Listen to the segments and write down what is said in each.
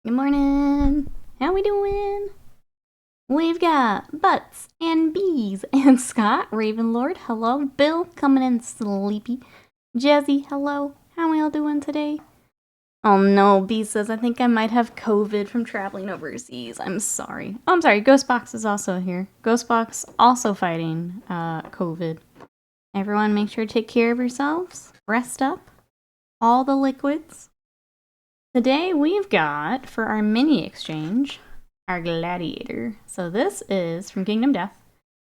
Good morning. How we doing? We've got Butts and Bees and Scott, Ravenlord. Hello. Bill, coming in sleepy. Jazzy, hello. How we all doing today? Oh no, B says, I think I might have COVID from traveling overseas. I'm sorry. Oh, I'm sorry. Ghostbox is also here. Ghostbox also fighting COVID. Everyone make sure to take care of yourselves. Rest up. All the liquids. Today we've got, for our mini exchange, our Gladiator. So this is from Kingdom Death.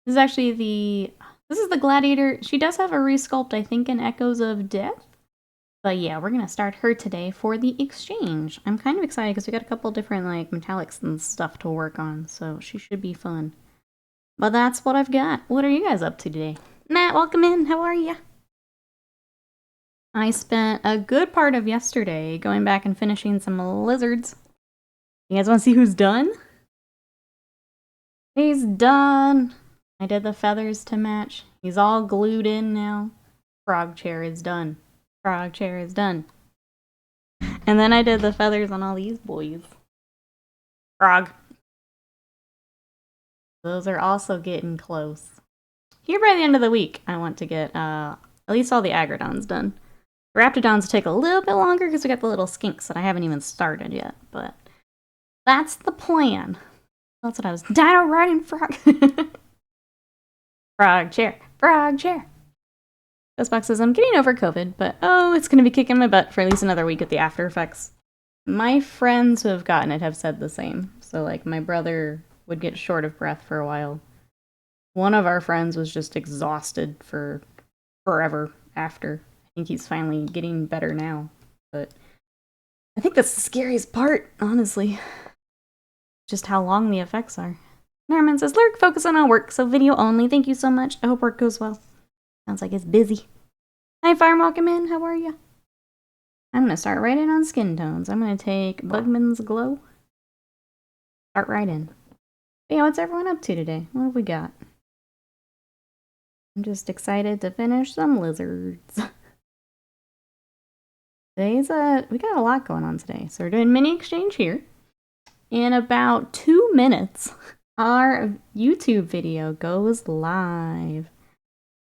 This is actually this is the Gladiator. She does have a resculpt, I think, in Echoes of Death. But yeah, we're going to start her today for the exchange. I'm kind of excited because we got a couple different like metallics and stuff to work on, so she should be fun. But that's what I've got. What are you guys up to today? Matt, welcome in. How are ya? I spent a good part of yesterday going back and finishing some lizards. You guys want to see who's done? He's done. I did the feathers to match. He's all glued in now. Frog chair is done. Frog chair is done. And then I did the feathers on all these boys. Frog. Those are also getting close. Here by the end of the week, I want to get at least all the agrodons done. Raptidons take a little bit longer because we got the little skinks that I haven't even started yet, but that's the plan. That's what I was. Dino riding frog. Frog chair. Frog chair. Ghostbox says, I'm getting over COVID, but oh, it's going to be kicking my butt for at least another week with the after effects. My friends who have gotten it have said the same. So, like, my brother would get short of breath for a while. One of our friends was just exhausted for forever after. I think he's finally getting better now. But I think that's the scariest part, honestly. Just how long the effects are. Norman says, Lurk, focusing on work, so video only. Thank you so much. I hope work goes well. Sounds like it's busy. Hi, Farm, welcome in. How are you? I'm going to start right in on skin tones. I'm going to take Bugman's Glow. Start right in. Hey, what's everyone up to today? What have we got? I'm just excited to finish some lizards. We got a lot going on today. So we're doing mini exchange here. In about 2 minutes, our YouTube video goes live.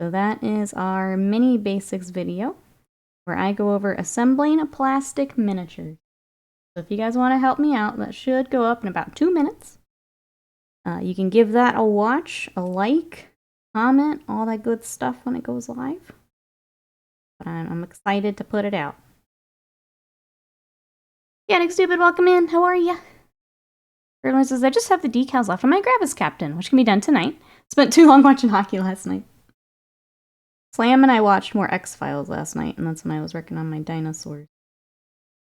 So that is our mini basics video where I go over assembling plastic miniatures. So if you guys want to help me out, that should go up in about 2 minutes. You can give that a watch, a like, comment, all that good stuff when it goes live. But I'm excited to put it out. Getting Stupid, welcome in. How are ya? Everyone says, I just have the decals left on my Gravis Captain, which can be done tonight. Spent too long watching hockey last night. Slam and I watched more X-Files last night, and that's when I was working on my dinosaurs.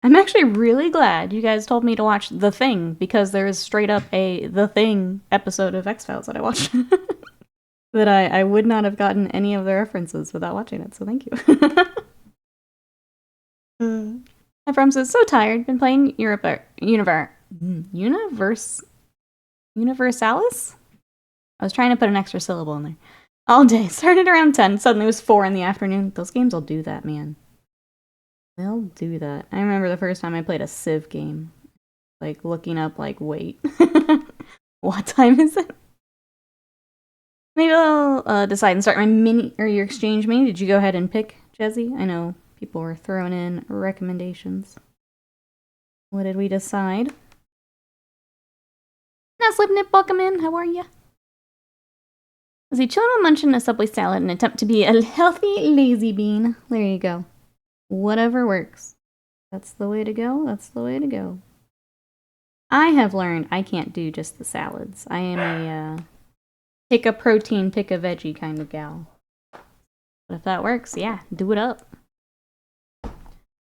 I'm actually really glad you guys told me to watch The Thing, because there is straight up a The Thing episode of X-Files that I watched. That I would not have gotten any of the references without watching it, so thank you. My friend says, so tired, been playing Universalis? I was trying to put an extra syllable in there. All day. Started around 10. Suddenly it was 4 in the afternoon. Those games will do that, man. They'll do that. I remember the first time I played a Civ game. Like, looking up, like, wait. What time is it? Maybe I'll decide and start my mini, or your exchange mini. Did you go ahead and pick, Jezzy? I know people were throwing in recommendations. What did we decide? Now, Slipnip, welcome in. How are ya? As he chilled on munching a Subway salad in an attempt to be a healthy lazy bean. There you go. Whatever works. That's the way to go. That's the way to go. I have learned I can't do just the salads. I am a pick a protein, pick a veggie kind of gal. But if that works, yeah, do it up.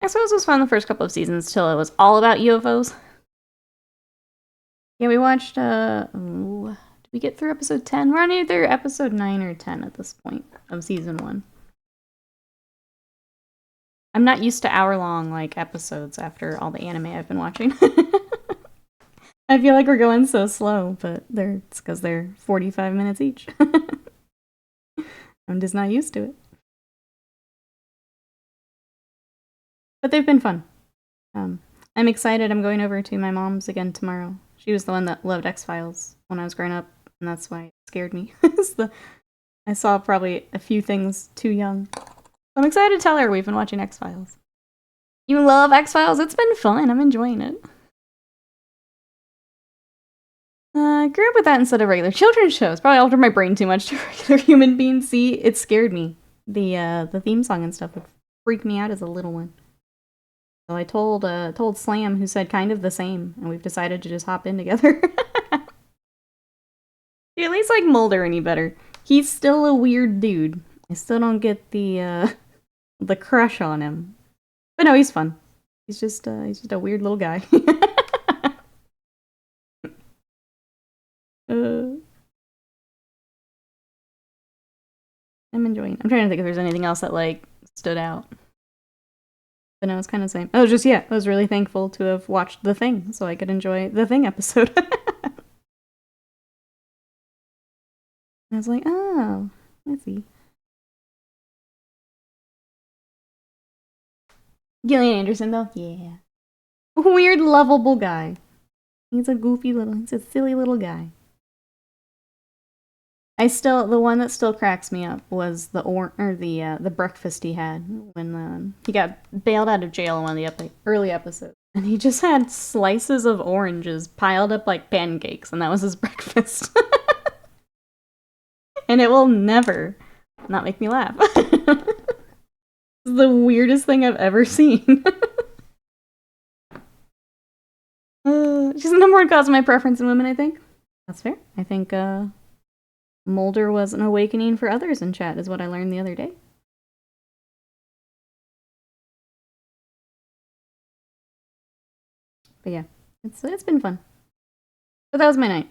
I suppose it was fun the first couple of seasons till it was all about UFOs. Yeah, we watched, did we get through episode 10? We're on either episode 9 or 10 at this point of season 1. I'm not used to hour-long, like, episodes after all the anime I've been watching. I feel like we're going so slow, but it's because they're 45 minutes each. I'm just not used to it. But they've been fun. I'm excited. I'm going over to my mom's again tomorrow. She was the one that loved X-Files when I was growing up, and that's why it scared me. I saw probably a few things too young. I'm excited to tell her we've been watching X-Files. You love X-Files? It's been fun. I'm enjoying it. Grew up with that instead of regular children's shows. Probably altered my brain too much to regular human beings. See, it scared me. The theme song and stuff would freak me out as a little one. So I told Slam, who said kind of the same, and we've decided to just hop in together. You at least like Mulder any better. He's still a weird dude. I still don't get the crush on him. But no, he's fun. He's just a weird little guy. I'm enjoying it. I'm trying to think if there's anything else that like stood out. But no, it's kind of the same. I was really thankful to have watched The Thing so I could enjoy The Thing episode. I was like, oh, I see. Gillian Anderson, though? Yeah. Weird, lovable guy. He's a silly little guy. The one that still cracks me up was the breakfast he had when he got bailed out of jail in one of the early episodes. And he just had slices of oranges piled up like pancakes, and that was his breakfast. And it will never not make me laugh. It's the weirdest thing I've ever seen. She's the number one cause of my preference in women, I think. That's fair. I think Mulder was an awakening for others in chat, is what I learned the other day. But yeah, it's been fun. But that was my night.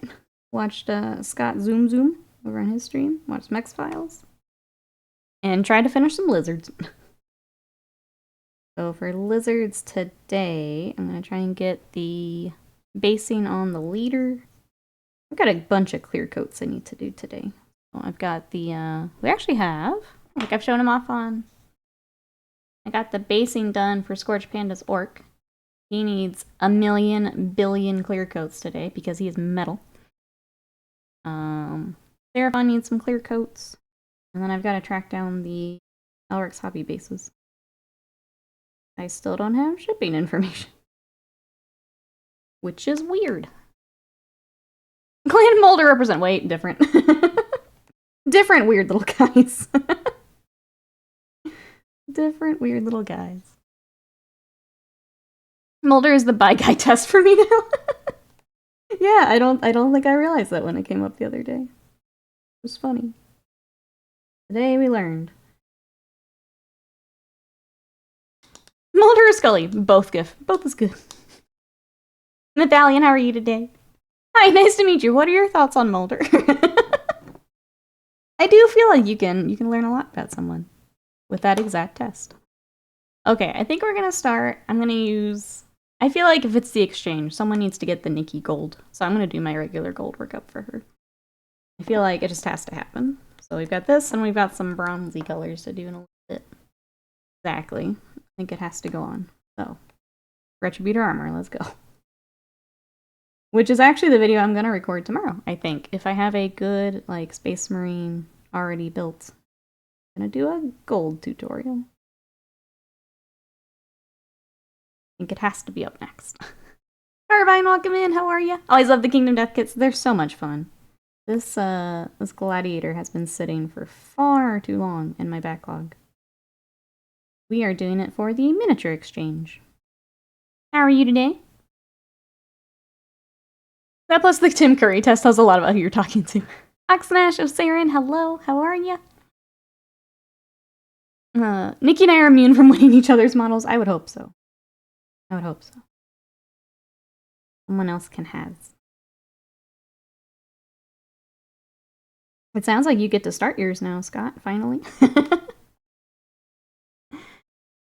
Watched Scott Zoom over on his stream. Watched some X-Files. And tried to finish some Lizards. So for Lizards today, I'm going to try and get the basing on the leader. I've got a bunch of clear coats I need to do today. So I've got the, we actually have, like I've shown him off on. I got the basing done for Scorch Panda's Orc. He needs 1,000,000 billion clear coats today because he is metal. Seraphon needs some clear coats. And then I've got to track down the Elric's hobby bases. I still don't have shipping information. Which is weird. Clan and Mulder represent. Wait, different. Different weird little guys. Different weird little guys. Mulder is the bi guy test for me now. Yeah, I don't think I realized that when it came up the other day. It was funny. Today we learned. Mulder or Scully? Both good. Both is good. Nathalian, how are you today? Hi, nice to meet you. What are your thoughts on Mulder? I do feel like you can learn a lot about someone with that exact test. Okay, I think we're gonna start. I'm gonna use. I feel like if it's the exchange, someone needs to get the Nikki gold, so I'm gonna do my regular gold workup for her. I feel like it just has to happen. So we've got this, and we've got some bronzy colors to do in a little bit. Exactly. I think it has to go on. So, Retributor armor. Let's go. Which is actually the video I'm going to record tomorrow, I think. If I have a good, like, Space Marine already built. I'm going to do a gold tutorial. I think it has to be up next. Carbine, welcome in. How are you? Always love the Kingdom Death kits. They're so much fun. This Gladiator has been sitting for far too long in my backlog. We are doing it for the miniature exchange. How are you today? That plus the Tim Curry test tells a lot about who you're talking to. Oxnash of Saren, hello, how are ya? Nikki and I are immune from winning each other's models. I would hope so. I would hope so. Someone else can have. It sounds like you get to start yours now, Scott, finally.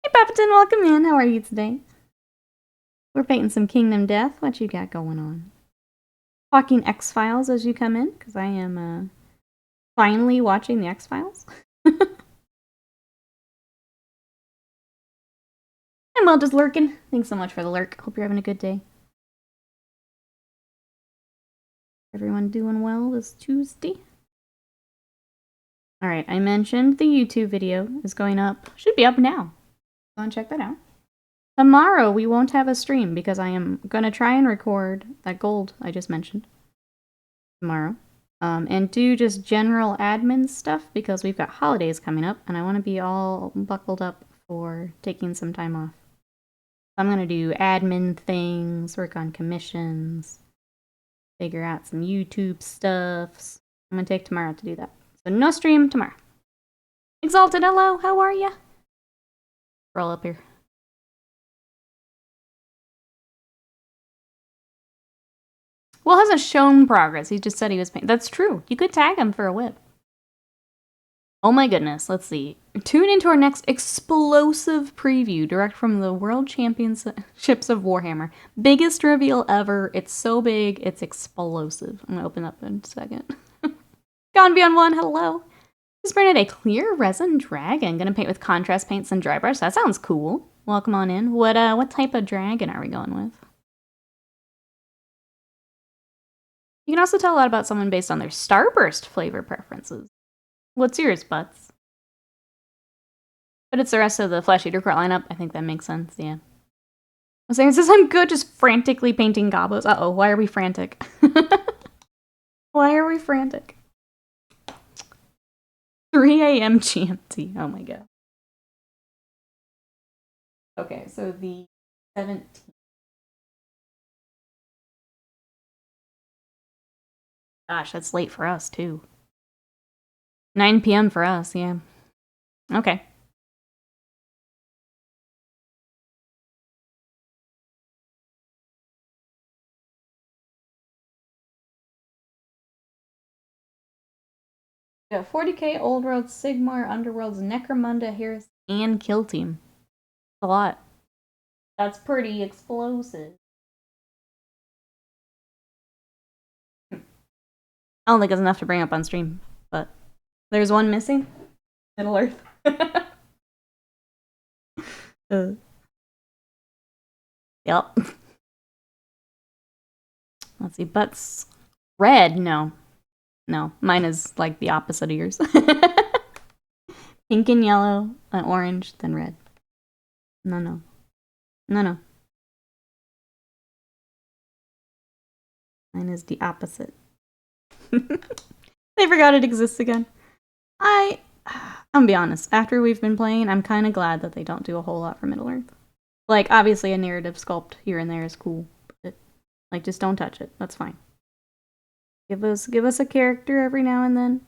Hey, Papaton, welcome in. How are you today? We're painting some Kingdom Death. What you got going on? Talking X-Files as you come in, because I am finally watching the X-Files. I'm And well, just lurking. Thanks so much for the lurk. Hope you're having a good day. Everyone doing well this Tuesday? Alright, I mentioned the YouTube video is going up. Should be up now. Go and check that out. Tomorrow we won't have a stream because I am going to try and record that gold I just mentioned. Tomorrow. And do just general admin stuff because we've got holidays coming up and I want to be all buckled up for taking some time off. I'm going to do admin things, work on commissions, figure out some YouTube stuffs. I'm going to take tomorrow to do that. So no stream tomorrow. Exalted, hello, how are ya? Roll up here. Well, hasn't shown progress. He just said he was paying. That's true. You could tag him for a whip. Oh my goodness. Let's see. Tune into our next explosive preview direct from the World Championships of Warhammer. Biggest reveal ever. It's so big, it's explosive. I'm gonna open up in a second. Gone Beyond One, hello. Just printed a clear resin dragon. Gonna paint with contrast paints and dry brush. That sounds cool. Welcome on in. What type of dragon are we going with? You can also tell a lot about someone based on their Starburst flavor preferences. What's yours, Butts? But it's the rest of the Flesh Eater lineup. I think that makes sense, yeah. It says I'm good just frantically painting gobos. Uh-oh, why are we frantic? Why are we frantic? 3 a.m. GMT. Oh my god. Okay, so the 17th. Gosh, that's late for us, too. 9 p.m. for us, yeah. Okay. We got 40k, Old World, Sigmar, Underworlds, Necromunda, Harris, and Kill Team. That's a lot. That's pretty explosive. I don't think it's enough to bring up on stream, but there's one missing. Middle Earth. Yep. Let's see, Butts. Red? No. No, mine is like the opposite of yours. Pink and yellow, then orange, then red. No. Mine is the opposite. They forgot it exists again. I'm gonna be honest, after we've been playing, I'm kind of glad that they don't do a whole lot for Middle-earth. Like, obviously a narrative sculpt here and there is cool, but, like, just don't touch it. That's fine. Give us a character every now and then.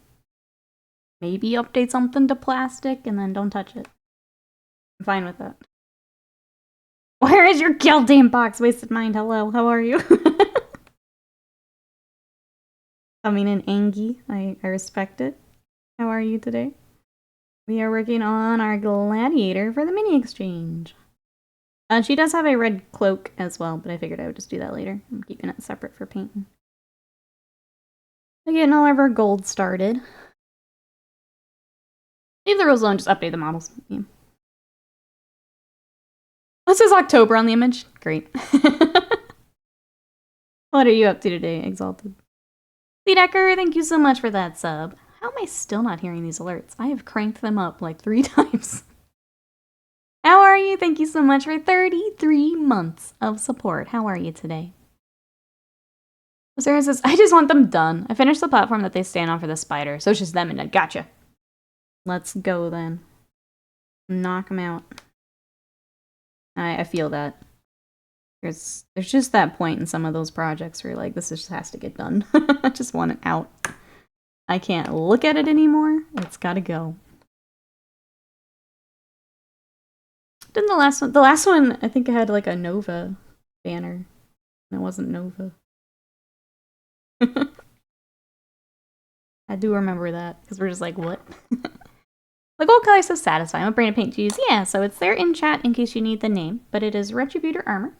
Maybe update something to plastic, and then don't touch it. I'm fine with that. Where is your Gildane box? Wasted Mind, hello, how are you? Coming in Angie, I respect it. How are you today? We are working on our Gladiator for the mini exchange. She does have a red cloak as well, but I figured I would just do that later. I'm keeping it separate for painting. We're getting all of our gold started. Leave the rules alone, just update the models. Yeah. This is October on the image. Great. What are you up to today, Exalted? Lee Decker, thank you so much for that sub. How am I still not hearing these alerts? I have cranked them up like 3 times. How are you? Thank you so much for 33 months of support. How are you today? Sarah says, I just want them done. I finished the platform that they stand on for the spider, so it's just them and done. Gotcha. Let's go then. Knock them out. I feel that. There's just that point in some of those projects where you're like, this just has to get done. I just want it out. I can't look at it anymore. It's gotta go. Didn't the last one, I think it had like a Nova banner. And it wasn't Nova. I do remember that, because we're just like, what? The gold color is so satisfying. What brand of paint to use? Yeah, so it's there in chat in case you need the name, but it is Retributor Armor.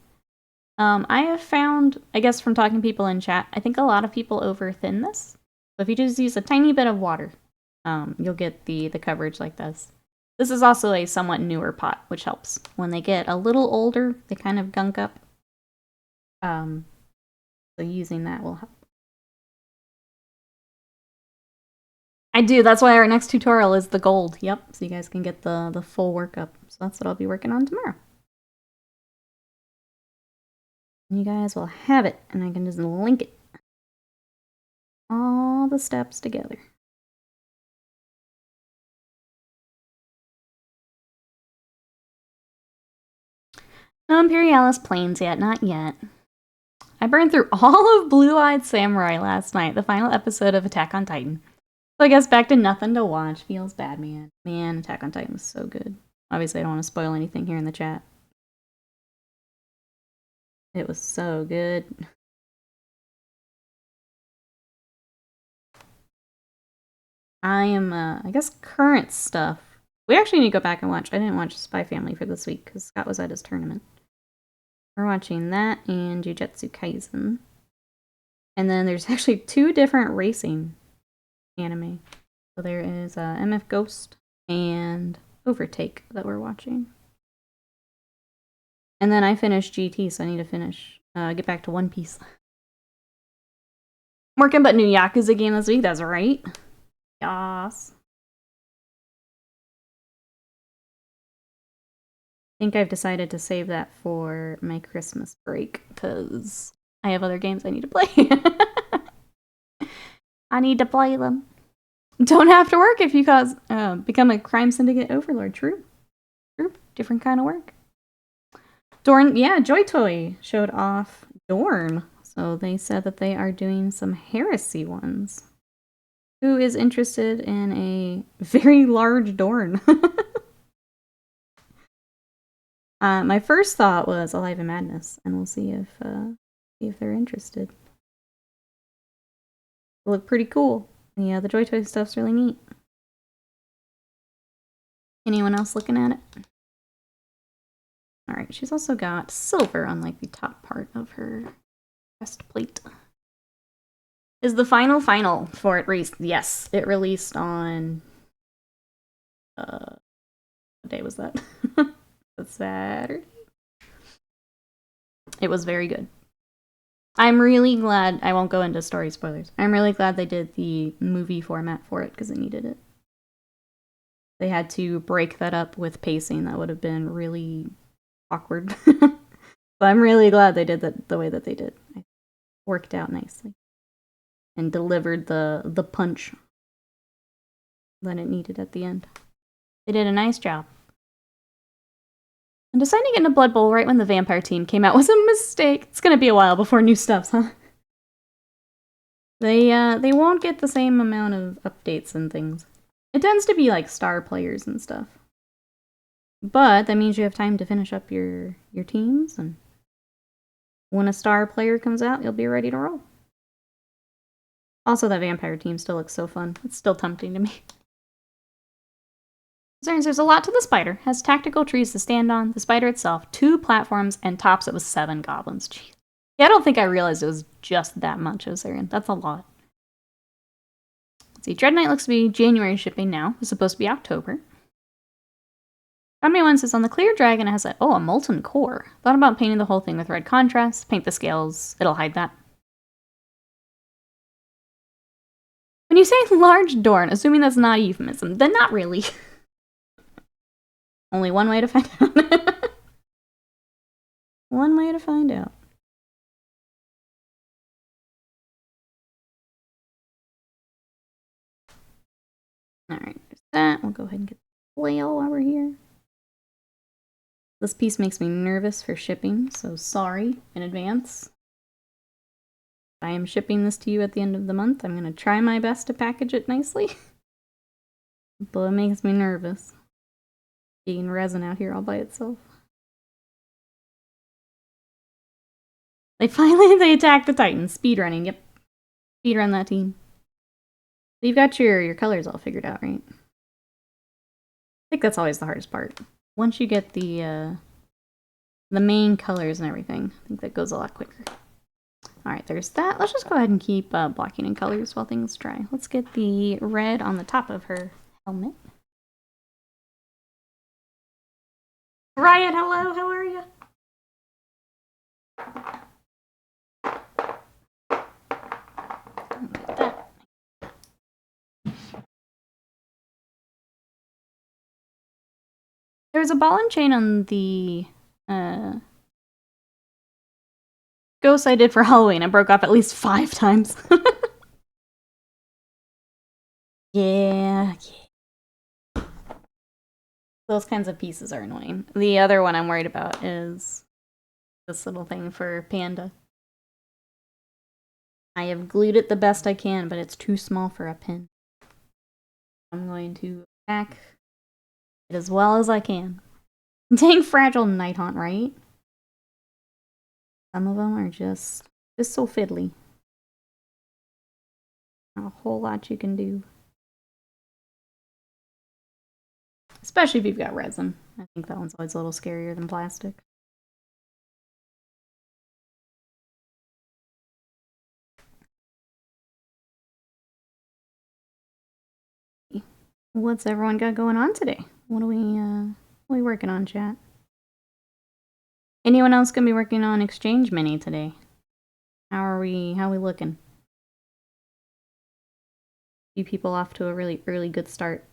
I have found, I guess from talking to people in chat, I think a lot of people over thin this. So if you just use a tiny bit of water, you'll get the coverage like this. This is also a somewhat newer pot, which helps. When they get a little older, they kind of gunk up. So using that will help. I do, that's why our next tutorial is the gold. Yep, so you guys can get the full workup. So that's what I'll be working on tomorrow. You guys will have it, and I can just link it. All the steps together. No Imperialis Plains yet, not yet. I burned through all of Blue-Eyed Samurai last night, the final episode of Attack on Titan. So I guess back to nothing to watch. Feels bad, man. Man, Attack on Titan was so good. Obviously, I don't want to spoil anything here in the chat. It was so good. I am, I guess, current stuff. We actually need to go back and watch. I didn't watch Spy Family for this week because Scott was at his tournament. We're watching that and Jujutsu Kaisen. And then there's actually 2 different racing anime. So there is MF Ghost and Overtake that we're watching. And then I finished GT, so I need to finish, get back to One Piece. I'm working but new Yakuza game this week, that's right. Yas. I think I've decided to save that for my Christmas break, because I have other games I need to play. I need to play them. Don't have to work if you become a crime syndicate overlord. True. True. Different kind of work. Dorn, yeah, Joy Toy showed off Dorn. So they said that they are doing some heresy ones. Who is interested in a very large Dorn? My first thought was Alive in Madness, and we'll see if they're interested. They look pretty cool. Yeah, the Joy Toy stuff's really neat. Anyone else looking at it? Alright, she's also got silver on like the top part of her breastplate. Is the final for it released? Yes, it released on what day was that? Saturday. It was very good. I'm really glad, I won't go into story spoilers. I'm really glad they did the movie format for it because it needed it. They had to break that up with pacing. That would have been really awkward. So I'm really glad they did that the way that they did. It worked out nicely. And delivered the punch that it needed at the end. They did a nice job. And deciding to get in a Blood Bowl right when the Vampire team came out was a mistake. It's gonna be a while before new stuff's, huh? They won't get the same amount of updates and things. It tends to be like star players and stuff. But that means you have time to finish up your teams, and when a star player comes out, you'll be ready to roll. Also, that Vampire team still looks so fun. It's still tempting to me. There's a lot to the spider. Has tactical trees to stand on, the spider itself, 2 platforms, and tops it with 7 goblins. Jeez. Yeah, I don't think I realized it was just that much, Ozarian. That's a lot. Let's see, Dread Knight looks to be January shipping now. It's supposed to be October. One says on the clear dragon it has a molten core. Thought about painting the whole thing with red contrast. Paint the scales. It'll hide that. When you say large Dorn, assuming that's not a euphemism, then not really. Only one way to find out. One way to find out. Alright, there's that. We'll go ahead and get the flail while we're here. This piece makes me nervous for shipping, so sorry in advance. I am shipping this to you at the end of the month. I'm going to try my best to package it nicely. But it makes me nervous. Being resin out here all by itself. They attacked the Titans. Speedrunning, yep. Speedrun that team. So you've got your colors all figured out, right? I think that's always the hardest part. Once you get the main colors and everything, I think that goes a lot quicker. Alright, there's that. Let's just go ahead and keep blocking in colors while things dry. Let's get the red on the top of her helmet. Riot, hello, how are you? There's a ball and chain on the ghost I did for Halloween. I broke off at least 5 times. Yeah. Those kinds of pieces are annoying. The other one I'm worried about is this little thing for Panda. I have glued it the best I can, but it's too small for a pin. I'm going to pack it as well as I can. Dang fragile Nighthaunt, right? Some of them are just so fiddly. Not a whole lot you can do. Especially if you've got resin. I think that one's always a little scarier than plastic. What's everyone got going on today? What are we working on, chat? Anyone else gonna be working on Exchange Mini today? How are we looking? You people off to a really early good start.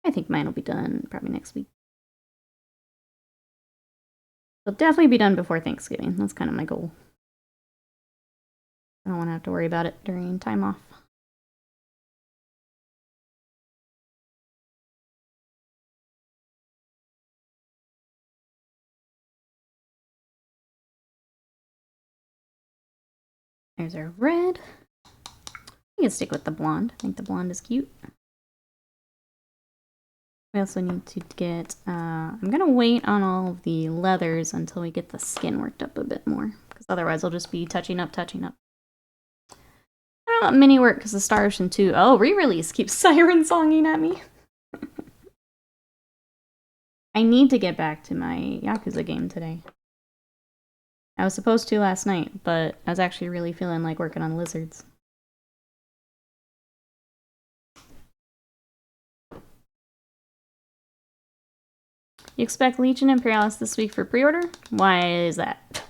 I think mine will be done probably next week. It'll definitely be done before Thanksgiving. That's kind of my goal. I don't want to have to worry about it during time off. There's our red. We can stick with the blonde. I think the blonde is cute. We also need to get, I'm gonna wait on all of the leathers until we get the skin worked up a bit more, because otherwise I'll just be touching up. I don't know about mini work because of Star Ocean 2. Oh, re-release keeps siren songing at me. I need to get back to my Yakuza game today. I was supposed to last night, but I was actually really feeling like working on lizards. You expect Legion Imperialis this week for pre-order? Why is that?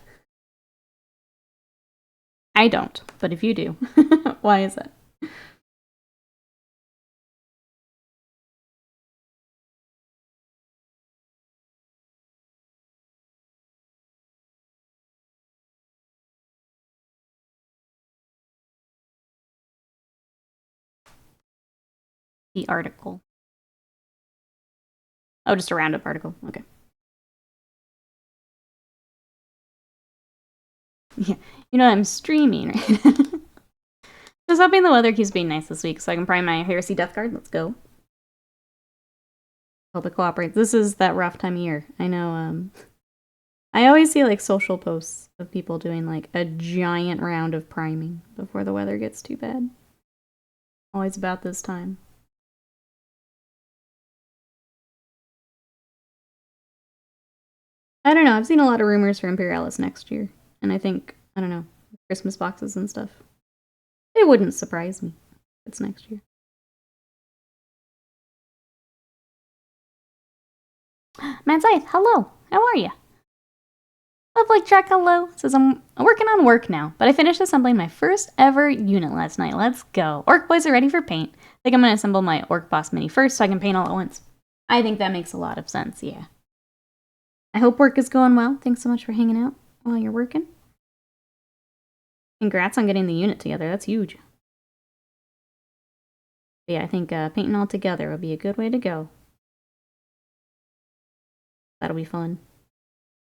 I don't, but if you do, why is that? The article. Oh, just a roundup article. Okay. Yeah, you know I'm streaming, right? Just hoping the weather keeps being nice this week so I can prime my Heresy Death Guard. Let's go. Hope it cooperates. This is that rough time of year. I know, I always see, like, social posts of people doing, like, a giant round of priming before the weather gets too bad. Always about this time. I don't know. I've seen a lot of rumors for Imperialis next year. And I think, I don't know, Christmas boxes and stuff. It wouldn't surprise me if it's next year. Mad Scythe, hello. How are you? Lovely Truck, hello. Says I'm working on work now, but I finished assembling my first ever unit last night. Let's go. Orc boys are ready for paint. I think I'm going to assemble my Orc Boss Mini first so I can paint all at once. I think that makes a lot of sense, yeah. I hope work is going well. Thanks so much for hanging out while you're working. Congrats on getting the unit together. That's huge. But yeah, I think painting all together would be a good way to go. That'll be fun.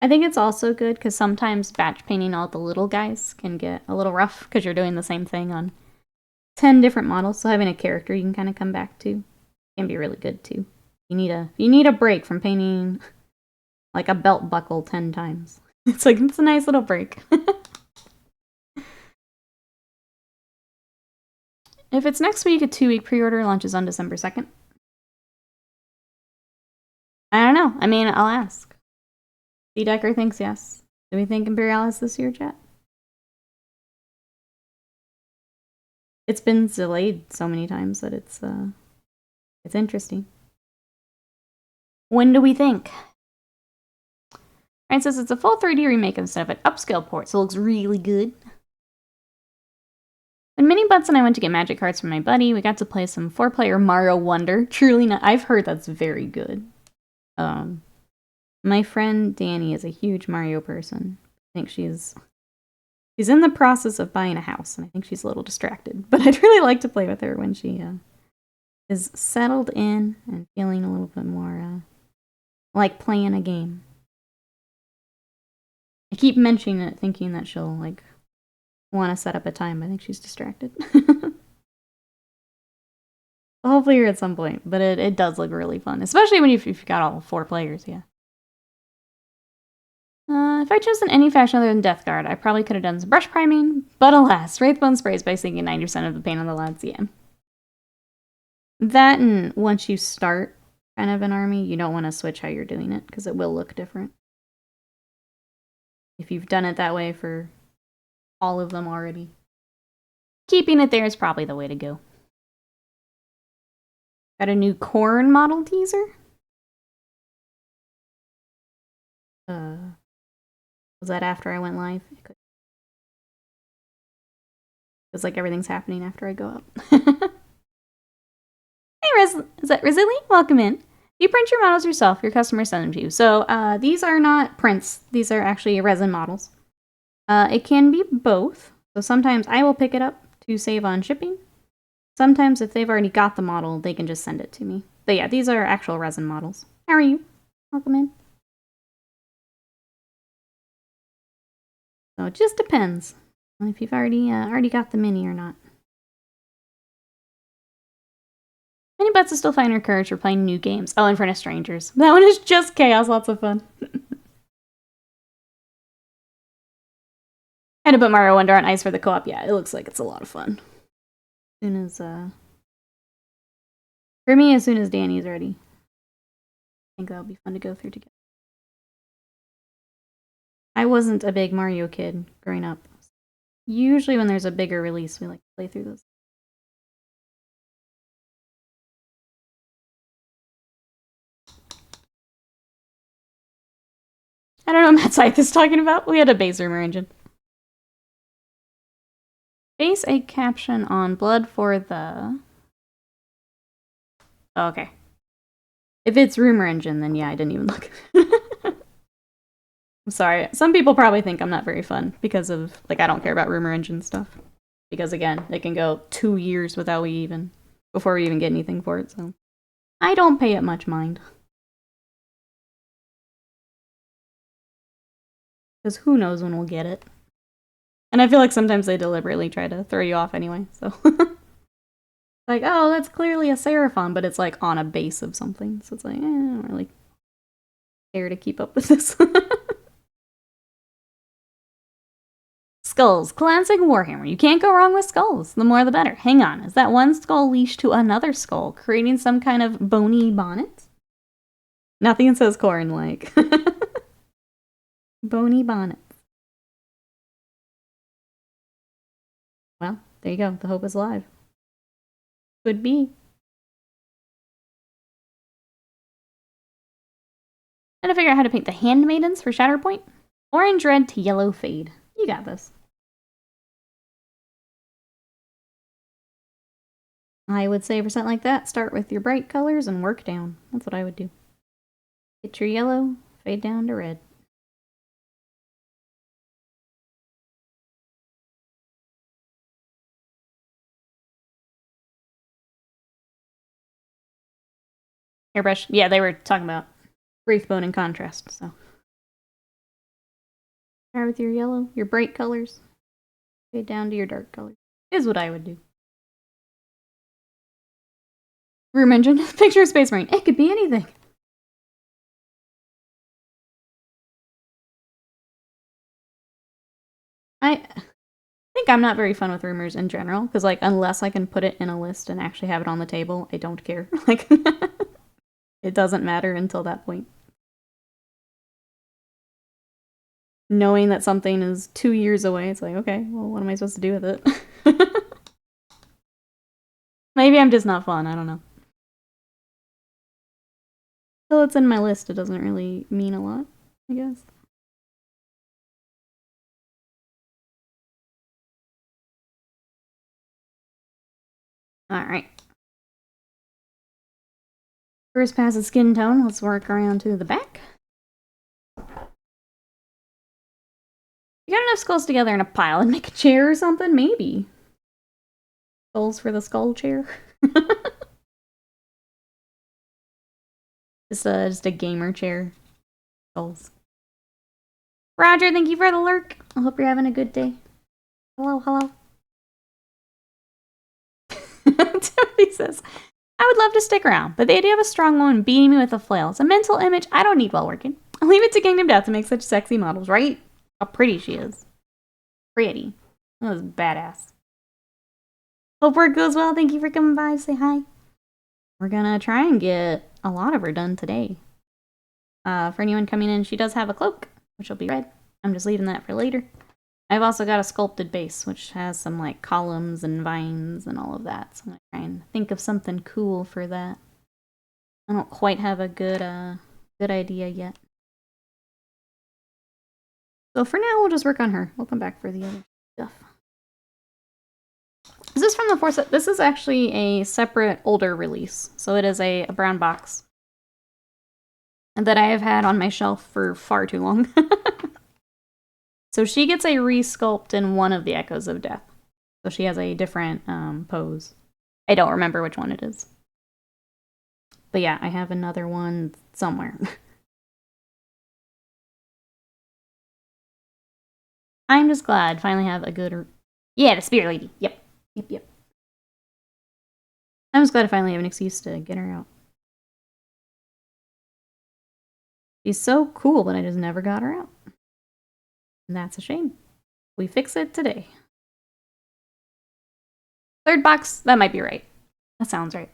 I think it's also good because sometimes batch painting all the little guys can get a little rough because you're doing the same thing on 10 different models. So having a character you can kind of come back to can be really good too. You need a break from painting like a belt buckle 10 times. It's a nice little break. If it's next week, a 2-week pre-order launches on December 2nd. I don't know. I mean, I'll ask. C-Decker thinks yes. Do we think Imperialis this year, chat? It's been delayed so many times that it's interesting. When do we think? Alright, says it's a full 3D remake instead of an upscale port, so it looks really good. When Mini Butts and I went to get magic cards from my buddy, we got to play some 4-player Mario Wonder. Truly not. I've heard that's very good. My friend Danny is a huge Mario person. I think she's in the process of buying a house, and I think she's a little distracted. But I'd really like to play with her when she is settled in and feeling a little bit more like playing a game. I keep mentioning it, thinking that she'll like want to set up a time. I think she's distracted. Hopefully you're at some point, but it does look really fun, especially when you've got all 4 players, yeah. If I chose in any fashion other than Death Guard, I probably could have done some brush priming, but alas, Wraithbone sprays by sinking 90% of the paint on the lads, yeah. That, and once you start kind of an army, you don't want to switch how you're doing it, because it will look different. If you've done it that way for all of them already. Keeping it there is probably the way to go. Got a new corn model teaser? Was that after I went live? It's like everything's happening after I go up. Hey, is that Resilient? Welcome in. You print your models yourself, your customers send them to you. So these are not prints. These are actually resin models. It can be both. So sometimes I will pick it up to save on shipping. Sometimes if they've already got the model, they can just send it to me. But yeah, these are actual resin models. How are you? Welcome in. So it just depends if you've already got the mini or not. Mini Butts is still finding her courage for playing new games. Oh, in front of strangers. That one is just chaos, lots of fun. Had to put Mario Wonder on ice for the co-op. Yeah, it looks like it's a lot of fun. As soon as, for me, as soon as Danny's ready. I think that'll be fun to go through together. I wasn't a big Mario kid growing up. Usually when there's a bigger release, we like to play through those. I don't know what Matt Scythe is talking about. We had a base rumor engine. Base a caption on blood for the... Oh, okay. If it's rumor engine, then yeah, I didn't even look. I'm sorry. Some people probably think I'm not very fun because of, like, I don't care about rumor engine stuff. Because again, it can go 2 years before we even get anything for it, so I don't pay it much mind. Because who knows when we'll get it. And I feel like sometimes they deliberately try to throw you off anyway, so. Like, oh, that's clearly a Seraphon, but it's like on a base of something. So it's like, I don't really care to keep up with this. Skulls. Classic Warhammer. You can't go wrong with skulls. The more the better. Hang on. Is that one skull leashed to another skull, creating some kind of bony bonnet? Nothing says corn like. Bony bonnet. Well, there you go. The hope is alive. Could be. Trying to figure out how to paint the handmaidens for Shatterpoint. Orange red to yellow fade. You got this. I would say for something like that, start with your bright colors and work down. That's what I would do. Get your yellow, fade down to red. Airbrush. Yeah, they were talking about Wraithbone in contrast, so. Start with your yellow, your bright colors. Fade down to your dark colors. Is what I would do. Room engine. Picture of Space Marine. It could be anything. I think I'm not very fun with rumors in general, because, like, unless I can put it in a list and actually have it on the table, I don't care. Like, it doesn't matter until that point. Knowing that something is 2 years away, it's like, okay, well, what am I supposed to do with it? Maybe I'm just not fun, I don't know. Till it's in my list, it doesn't really mean a lot, I guess. Alright. First pass of skin tone, let's work around to the back. You got enough skulls together in a pile and make a chair or something? Maybe. Skulls for the skull chair. just a gamer chair. Skulls. Roger, thank you for the lurk. I hope you're having a good day. Hello, hello. Timothy says, I would love to stick around, but the idea of a strong woman beating me with a flail is a mental image I don't need while working. I'll leave it to Kingdom Death to make such sexy models, right? How pretty she is. Pretty. That was badass. Hope work goes well. Thank you for coming by. Say hi. We're gonna try and get a lot of her done today. For anyone coming in, she does have a cloak, which will be red. I'm just leaving that for later. I've also got a sculpted base, which has some like columns and vines and all of that. So I'm gonna try and think of something cool for that. I don't quite have a good idea yet. So for now, we'll just work on her. We'll come back for the other stuff. Is this from the 4 set? This is actually a separate older release. So it is a brown box. And that I have had on my shelf for far too long. So she gets a resculpt in one of the Echoes of Death. So she has a different pose. I don't remember which one it is. But yeah, I have another one somewhere. I'm just glad I finally have a good... Yeah, the Spirit Lady. Yep. Yep. I'm just glad I finally have an excuse to get her out. She's so cool, but I just never got her out. And that's a shame. We fix it today. Third box, that might be right. That sounds right.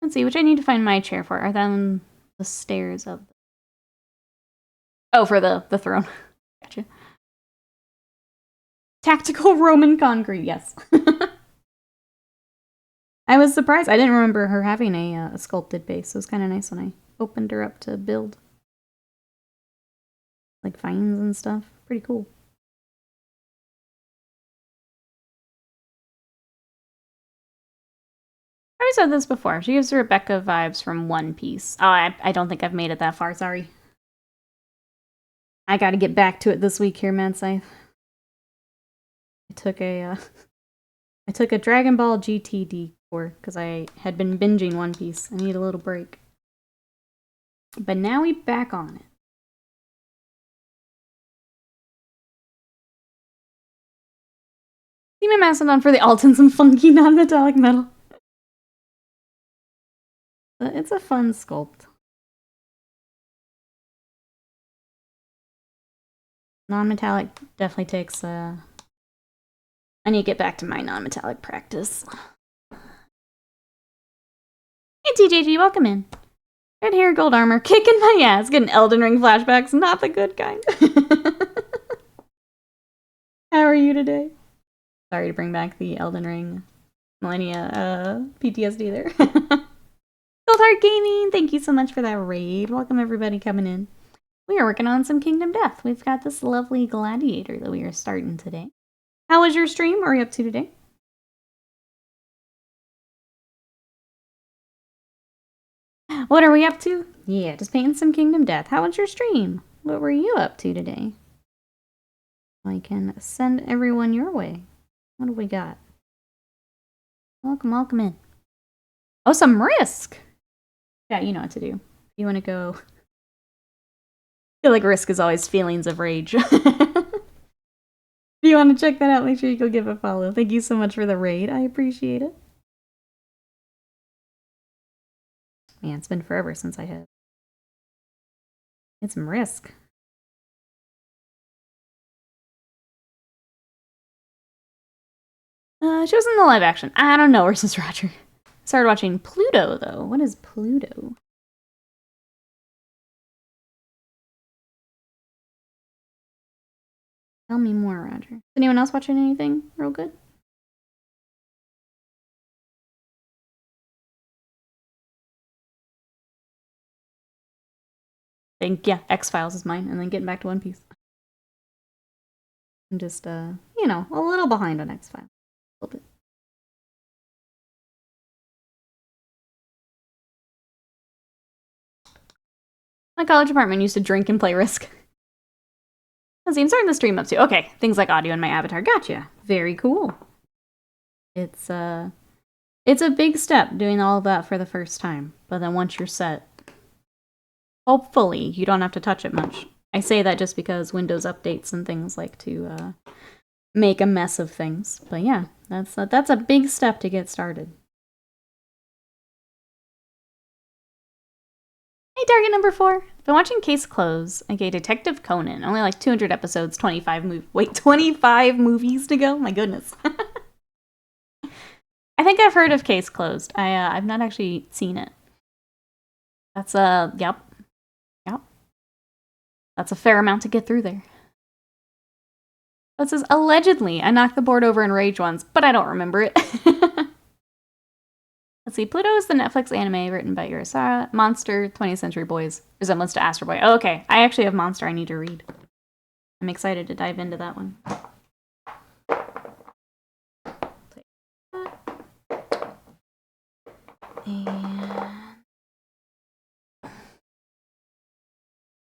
Let's see, which I need to find my chair for. Are them the stairs of... Oh, for the throne. Gotcha. Tactical Roman concrete, yes. I was surprised. I didn't remember her having a sculpted base. It was kind of nice when I opened her up to build. Like vines and stuff. Pretty cool. I said this before. She gives Rebecca vibes from One Piece. Oh, I don't think I've made it that far. Sorry. I gotta get back to it this week here, man. I took a Dragon Ball GT detour because I had been binging One Piece. I need a little break. But now we back on it. See my Mastodon for the alt and some funky non-metallic metal. But it's a fun sculpt. Non-metallic definitely takes I need to get back to my non-metallic practice. Hey TJG, welcome in. Red hair, gold armor, kicking my ass, getting Elden Ring flashbacks, not the good kind. How are you today? Sorry to bring back the Elden Ring Millennia PTSD there. Gold Heart Gaming, thank you so much for that raid. Welcome everybody coming in. We are working on some Kingdom Death. We've got this lovely Gladiator that we are starting today. How was your stream? What are you up to today? What are we up to? Yeah, just painting some Kingdom Death. How was your stream? What were you up to today? I can send everyone your way. What do we got? Welcome in. Oh, some Risk! Yeah, you know what to do. You want to go... I feel like Risk is always feelings of rage. If you want to check that out, make sure you go give it a follow. Thank you so much for the raid. I appreciate it. Man, it's been forever since I had... It's some Risk. She was in the live action. I don't know, versus Roger. Started watching Pluto, though. What is Pluto? Tell me more, Roger. Is anyone else watching anything real good? Think, yeah, X-Files is mine, and then getting back to One Piece. I'm just, you know, a little behind on X-Files. A little bit. My college apartment used to drink and play Risk. Let's see, I'm starting the stream up too. Okay, things like audio in my avatar. Gotcha. Very cool. It's a big step doing all of that for the first time. But then once you're set, hopefully you don't have to touch it much. I say that just because Windows updates and things like to make a mess of things. But yeah, that's a big step to get started. Hey, target number 4. Been watching Case Closed, aka Detective Conan. Only like 200 episodes, 25 movies to go? My goodness. I think I've heard of Case Closed. I've not actually seen it. That's yep. That's a fair amount to get through there. It says, allegedly, I knocked the board over in Rage once, but I don't remember it. Let's see, Pluto is the Netflix anime written by Urasawa. Monster, 20th Century Boys. Resemblance to Astro Boy. Oh, okay, I actually have Monster I need to read. I'm excited to dive into that one. And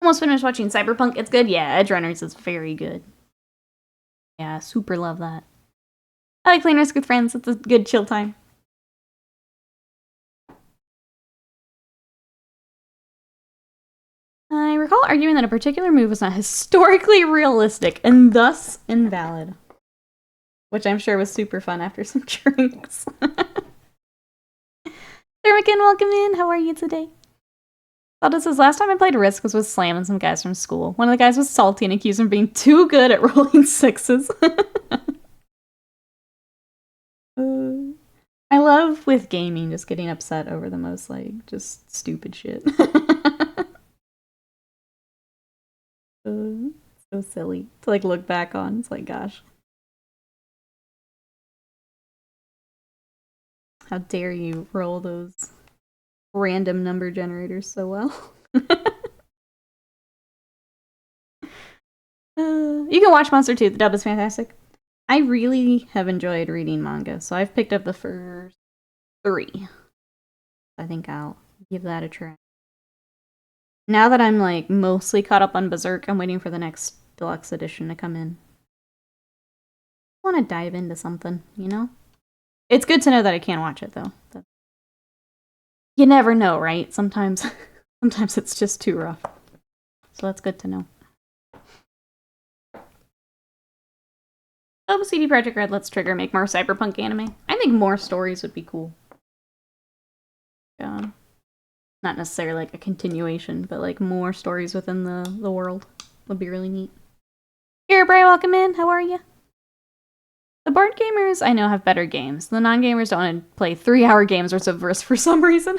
almost finished watching Cyberpunk. It's good. Yeah, Edge Runners is very good. Yeah, super love that. I like playing Risk with friends. It's a good chill time. I recall arguing that a particular move was not historically realistic and thus invalid. Which I'm sure was super fun after some drinks. Thermican, welcome in. How are you today? Thought says, last time I played Risk was with Slam and some guys from school. One of the guys was salty and accused him of being too good at rolling 6s. I love with gaming just getting upset over the most, like, just stupid shit. So silly to, like, look back on. It's like, gosh. How dare you roll those random number generators so well. You can watch Monster 2. The dub is fantastic. I really have enjoyed reading manga, so I've picked up the first 3. I think I'll give that a try. Now that I'm, like, mostly caught up on Berserk, I'm waiting for the next deluxe edition to come in. I want to dive into something, you know? It's good to know that I can't watch it, though. You never know, right? Sometimes it's just too rough. So that's good to know. Oh, CD Projekt Red, let's trigger, make more cyberpunk anime. I think more stories would be cool. Yeah. Not necessarily like a continuation, but like more stories within the world would be really neat. Here, Bray, welcome in. How are you? The board gamers I know have better games. The non-gamers don't want to play 3-hour games worth of Risk for some reason.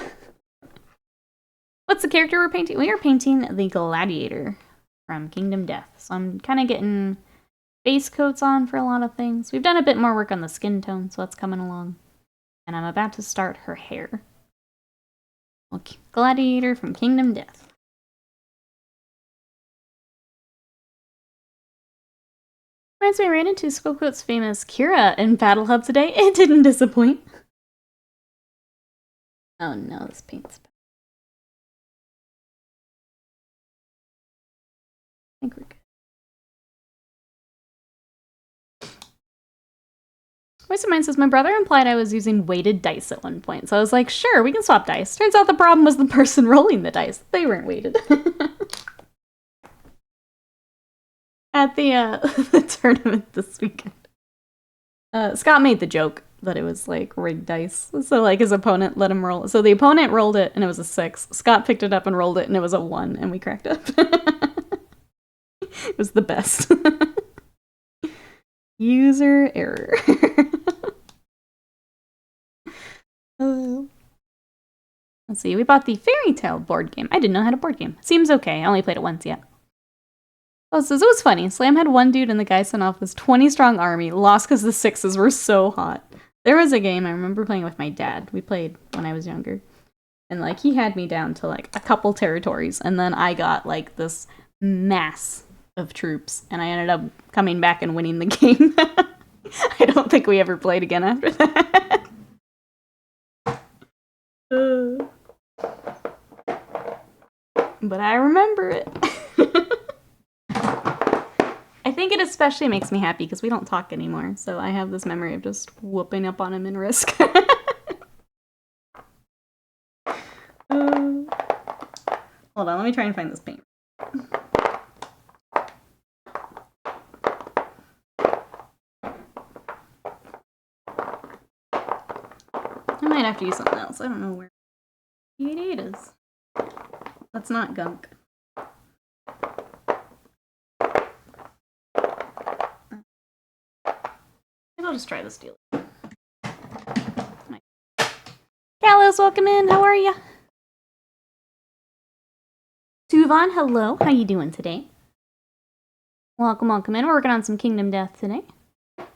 What's the character we're painting? We are painting the Gladiator from Kingdom Death. So I'm kind of getting base coats on for a lot of things. We've done a bit more work on the skin tone, so that's coming along. And I'm about to start her hair. Okay. Gladiator from Kingdom Death. Reminds me, I ran into Skullcoat's famous Kira in Battle Hub today. It didn't disappoint. Oh no, this paint's bad. I think we're good. Voice of Mine says, my brother implied I was using weighted dice at one point. So I was like, sure, we can swap dice. Turns out the problem was the person rolling the dice. They weren't weighted. At the tournament this weekend. Scott made the joke that it was, like, rigged dice. So, like, his opponent let him roll. So the opponent rolled it, and it was a 6. Scott picked it up and rolled it, and it was a 1, and we cracked up. It was the best. User error. Let's see, we bought the Fairy Tale board game. I didn't know how to board game. Seems okay. I only played it once yet. Oh, so it was funny. Slam had one dude and the guy sent off this 20-strong army. Lost because the 6s were so hot. There was a game I remember playing with my dad. We played when I was younger. And, like, he had me down to, like, a couple territories, and then I got, like, this mass of troops, and I ended up coming back and winning the game. I don't think we ever played again after that. But I remember it. I think it especially makes me happy because we don't talk anymore, so I have this memory of just whooping up on him in Risk. Hold on, let me try and find this paint. I might have to use something else. I don't know where it is. That's not gunk. Maybe I'll just try this deal. Callus, welcome in. How are ya? Tuvan, hello. How you doing today? Welcome, welcome in. We're working on some Kingdom Death today. John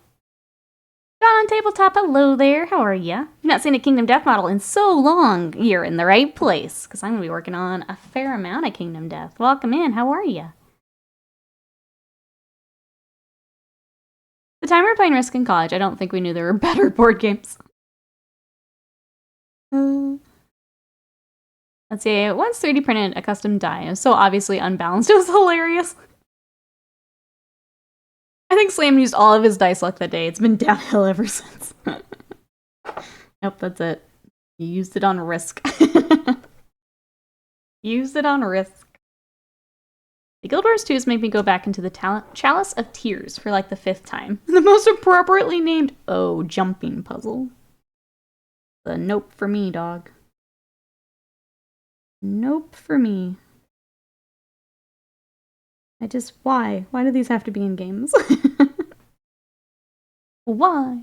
on Tabletop, hello there. How are ya? You've not seen a Kingdom Death model in so long. You're in the right place, because I'm going to be working on a fair amount of Kingdom Death. Welcome in. How are ya? The time we were playing Risk in college, I don't think we knew there were better board games. Let's see, I once 3D printed a custom die. It was so obviously unbalanced, it was hilarious. I think Slam used all of his dice luck that day. It's been downhill ever since. Nope, that's it. He used it on Risk. Used it on Risk. The Guild Wars 2s make me go back into the Chalice of Tears for like the 5th time. The most appropriately named, jumping puzzle. The nope for me, dog. Nope for me. Why? Why do these have to be in games? Why?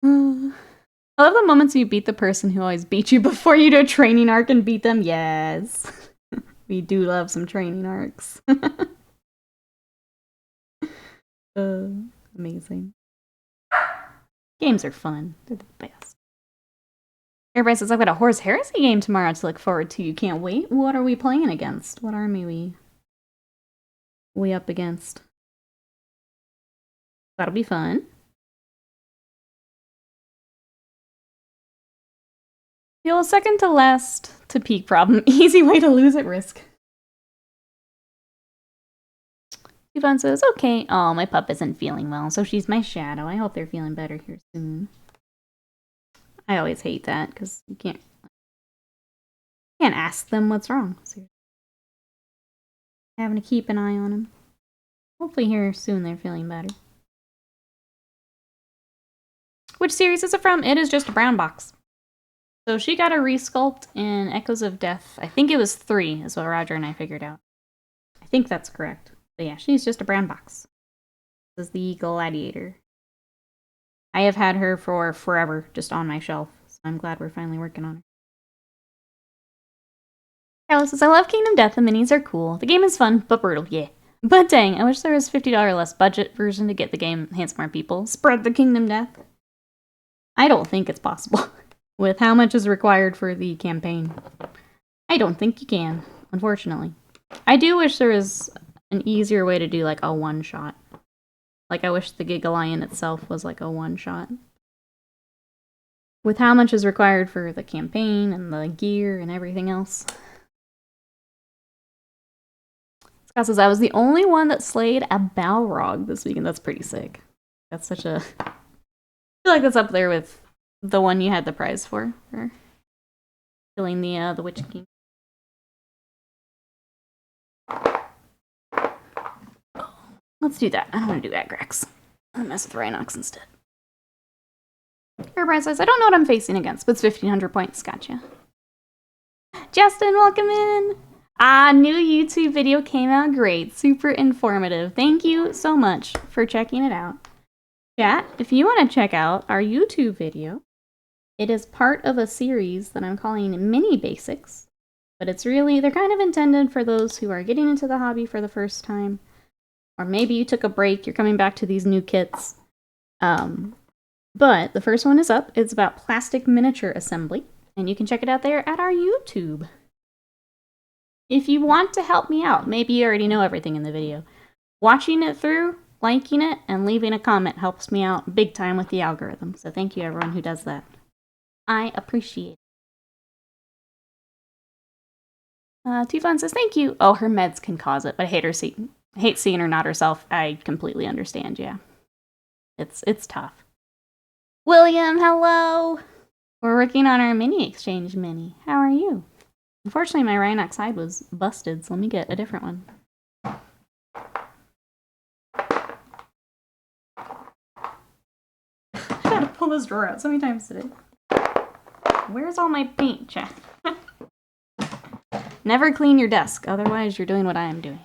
I love the moments you beat the person who always beat you before you do a training arc and beat them. Yes. We do love some training arcs. Amazing. Games are fun. They're the best. Everybody says, I've got a Horse Heresy game tomorrow to look forward to. You can't wait. What are we playing against? What army we up against? That'll be fun. Feel second to last to peak problem. Easy way to lose at Risk. Yvonne says, okay. Oh, my pup isn't feeling well, so she's my shadow. I hope they're feeling better here soon. I always hate that, because you can't ask them what's wrong. So having to keep an eye on them. Hopefully here soon they're feeling better. Which series is it from? It is just a brown box. So she got a resculpt in Echoes of Death. I think it was 3, is what Roger and I figured out. I think that's correct. But yeah, she's just a brown box. This is the Gladiator. I have had her for forever, just on my shelf. So I'm glad we're finally working on her. Carlos says, I love Kingdom Death. The minis are cool. The game is fun, but brutal, yeah. But dang, I wish there was $50 less budget version to get the game in hands of more people. Spread the Kingdom Death. I don't think it's possible. With how much is required for the campaign. I don't think you can, unfortunately. I do wish there was an easier way to do like a one-shot. Like I wish the Gigalion itself was like a one-shot. With how much is required for the campaign and the gear and everything else. Scott says, I was the only one that slayed a Balrog this weekend. That's pretty sick. That's such a... I feel like that's up there with the one you had the prize for killing the Witch King. Let's do that. I don't want to do Agrax. I'm gonna mess with Rhinox instead. Everybody says, I don't know what I'm facing against, but it's 1,500 points. Gotcha. Justin, welcome in. New YouTube video came out great. Super informative. Thank you so much for checking it out. Chat, if you want to check out our YouTube video, it is part of a series that I'm calling Mini Basics, but it's really, they're kind of intended for those who are getting into the hobby for the first time, or maybe you took a break, you're coming back to these new kits. But the first one is up. It's about plastic miniature assembly. And you can check it out there at our YouTube. If you want to help me out, maybe you already know everything in the video. Watching it through, liking it, and leaving a comment helps me out big time with the algorithm. So thank you everyone who does that. I appreciate it. Tufan says thank you. Oh, her meds can cause it, but I hate seeing her not herself. I completely understand, yeah. It's tough. William, hello! We're working on our mini exchange mini. How are you? Unfortunately, my Rhinox hide was busted, so let me get a different one. I gotta pull this drawer out so many times today. Where's all my paint, chat? Never clean your desk, otherwise you're doing what I am doing.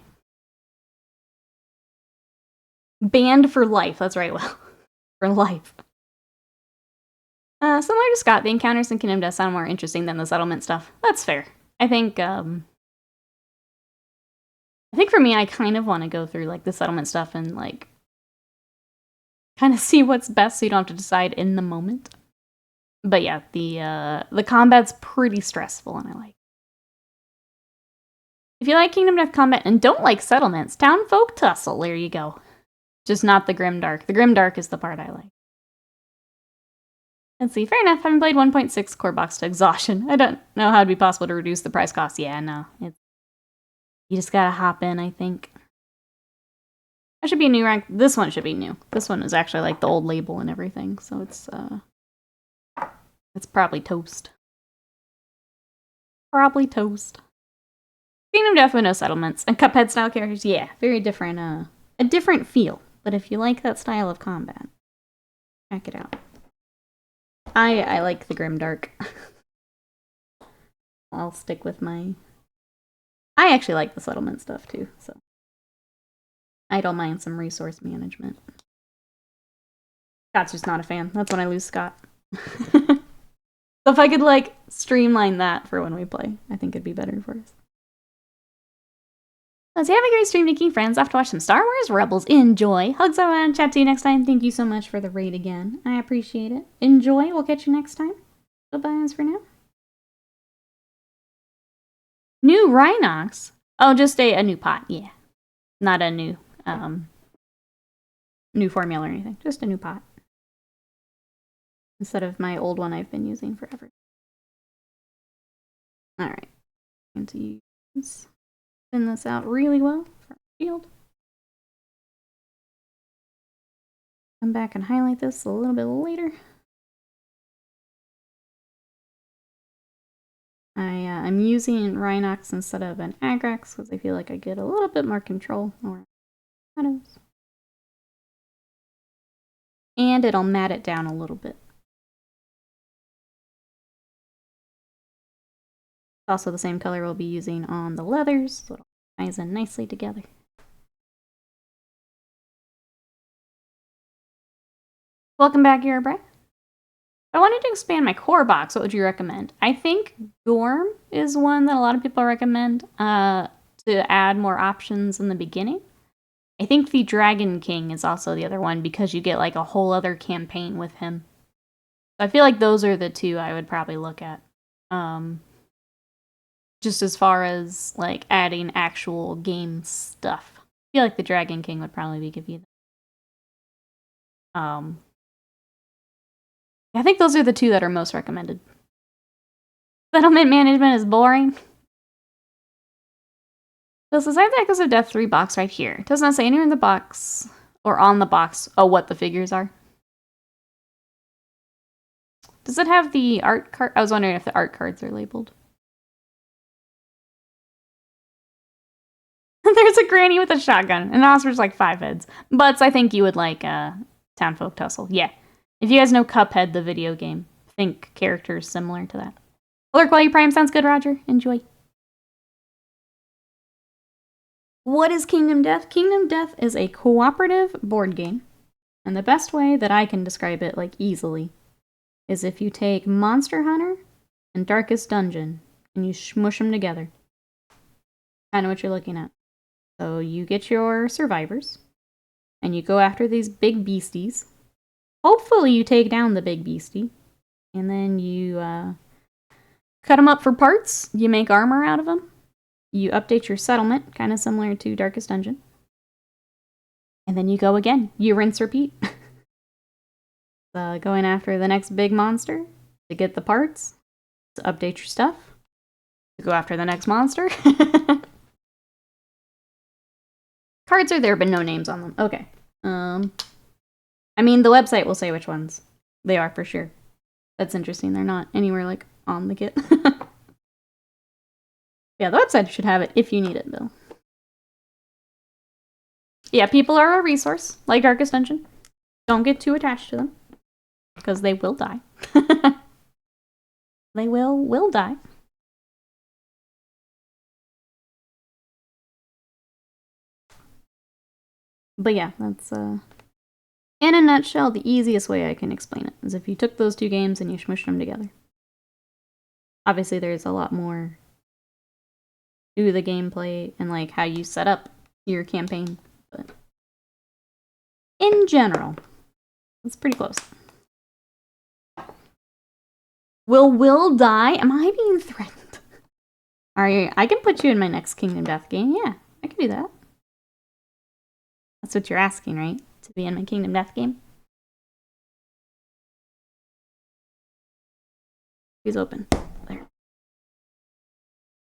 Banned for life, that's right, Will. For life. Similar to Scott, the encounters in Kingdom Death sound more interesting than the settlement stuff. That's fair. I think for me, I kind of want to go through, like, the settlement stuff and, like, kind of see what's best so you don't have to decide in the moment. But yeah, the combat's pretty stressful, and I like it. If you like Kingdom Death combat and don't like settlements, Townfolk Tussle, there you go. Just not the Grimdark. The Grimdark is the part I like. Let's see, fair enough, haven't played 1.6 core box to exhaustion. I don't know how it'd be possible to reduce the price cost. Yeah, no. You just gotta hop in, I think. That should be a new rank. This one should be new. This one is actually like the old label and everything, so it's probably toast. Probably toast. Kingdom Death with no settlements. And Cuphead style characters, yeah, very different, a different feel. But if you like that style of combat, check it out. I like the Grimdark. I'll stick with my... I actually like the settlement stuff too, so... I don't mind some resource management. Scott's just not a fan. That's when I lose Scott. So if I could, like, streamline that for when we play, I think it'd be better for us. Let's have a great stream, making friends. Off to watch some Star Wars Rebels. Enjoy. Hugs around. Chat to you next time. Thank you so much for the raid again. I appreciate it. Enjoy. We'll catch you next time. Bye-bye for now. New Rhinox? Oh, just a new pot. Yeah. Not a new, new formula or anything. Just a new pot. Instead of my old one I've been using forever. Alright. Going to use... Spin this out really well for our shield. Come back and highlight this a little bit later. I'm using Rhinox instead of an Agrax because I feel like I get a little bit more control over shadows. And it'll mat it down a little bit. Also the same color we'll be using on the leathers, so it'll ties in nicely together. Welcome back, Eurobreath. If I wanted to expand my core box, what would you recommend? I think Gorm is one that a lot of people recommend to add more options in the beginning. I think the Dragon King is also the other one because you get like a whole other campaign with him. So I feel like those are the two I would probably look at. Just as far as, like, adding actual game stuff. I feel like the Dragon King would probably give you that. I think those are the two that are most recommended. Settlement management is boring. This is the Echoes of Death 3 box right here. It does not say anywhere in the box, or on the box, what the figures are. Does it have the art card? I was wondering if the art cards are labeled. There's a granny with a shotgun, and Oscar's like 5 heads. But I think you would like Townfolk Tussle. Yeah. If you guys know Cuphead, the video game, think characters similar to that. Alert Quality Prime sounds good, Roger. Enjoy. What is Kingdom Death? Kingdom Death is a cooperative board game. And the best way that I can describe it, like, easily, is if you take Monster Hunter and Darkest Dungeon, and you smush them together. Kind of what you're looking at. So you get your survivors, and you go after these big beasties. Hopefully you take down the big beastie, and then you cut them up for parts. You make armor out of them. You update your settlement, kind of similar to Darkest Dungeon. And then you go again. You rinse, repeat. Going after the next big monster to get the parts, to update your stuff, to go after the next monster. Cards are there, but no names on them. Okay. I mean, the website will say which ones they are for sure. That's interesting. They're not anywhere like on the kit. Yeah, the website should have it if you need it, though. Yeah, people are a resource, like Darkest Dungeon. Don't get too attached to them, because they will die. They will die. But yeah, that's, in a nutshell, the easiest way I can explain it is if you took those two games and you smushed them together. Obviously, there's a lot more to the gameplay and, like, how you set up your campaign, but in general, it's pretty close. Will die? Am I being threatened? Alright, I can put you in my next Kingdom Death game. Yeah, I can do that. That's what you're asking, right? To be in my Kingdom Death game? Please open. There.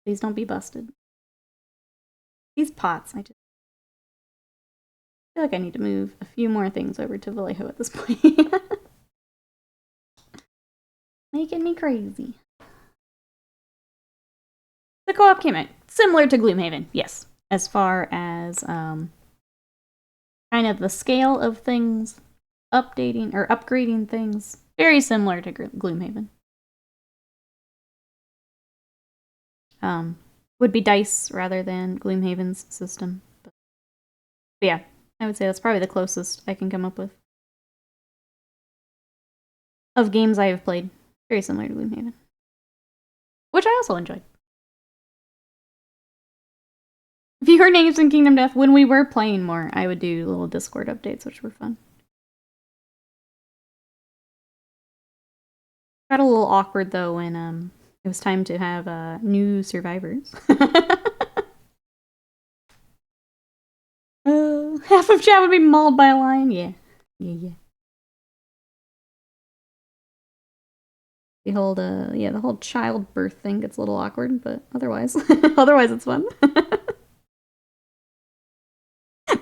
Please don't be busted. These pots, I feel like I need to move a few more things over to Vallejo at this point. Making me crazy. The co-op came out similar to Gloomhaven, yes. As far as kind of the scale of things, updating or upgrading things, very similar to Gloomhaven. Would be dice rather than Gloomhaven's system. But yeah, I would say that's probably the closest I can come up with. Of games I have played. Very similar to Gloomhaven. Which I also enjoyed. If you heard names in Kingdom Death, when we were playing more, I would do little Discord updates, which were fun. Got a little awkward, though, when it was time to have new survivors. Half of chat would be mauled by a lion. Yeah. The whole childbirth thing gets a little awkward, but otherwise, it's fun.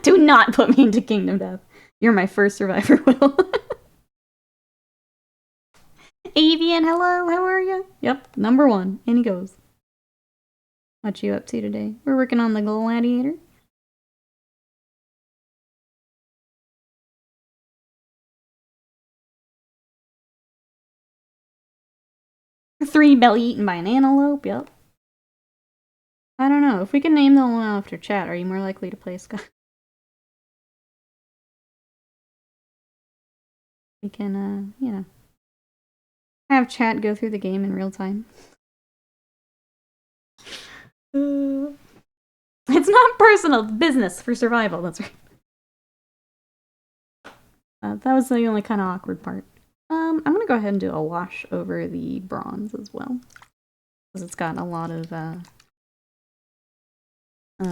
Do not put me into Kingdom Death. You're my first survivor, Will. Avian, hello, how are you? Yep, number 1. In he goes. What you up to today? We're working on the Gladiator. Three belly eaten by an antelope, yep. I don't know. If we can name them all after chat, are you more likely to play Scott? We can, have chat go through the game in real time. It's not personal, it's business for survival, that's right. That was the only kind of awkward part. I'm gonna go ahead and do a wash over the bronze as well. Because it's got a lot of, it's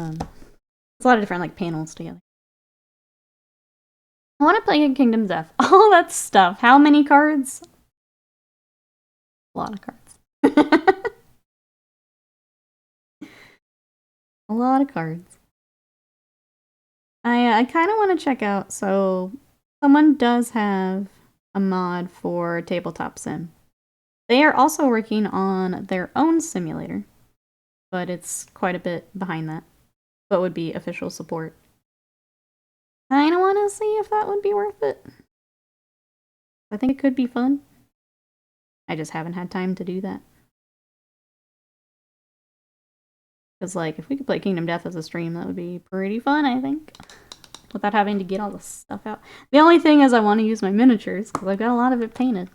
a lot of different, like, panels together. I want to play in Kingdom Death. All that stuff. How many cards? A lot of cards. A lot of cards. I kind of want to check out, so someone does have a mod for Tabletop Sim. They are also working on their own simulator, but it's quite a bit behind that. But would be official support. I kind of want to see if that would be worth it. I think it could be fun. I just haven't had time to do that. Because, like, if we could play Kingdom Death as a stream, that would be pretty fun, I think. Without having to get all the stuff out. The only thing is I want to use my miniatures, because I've got a lot of it painted.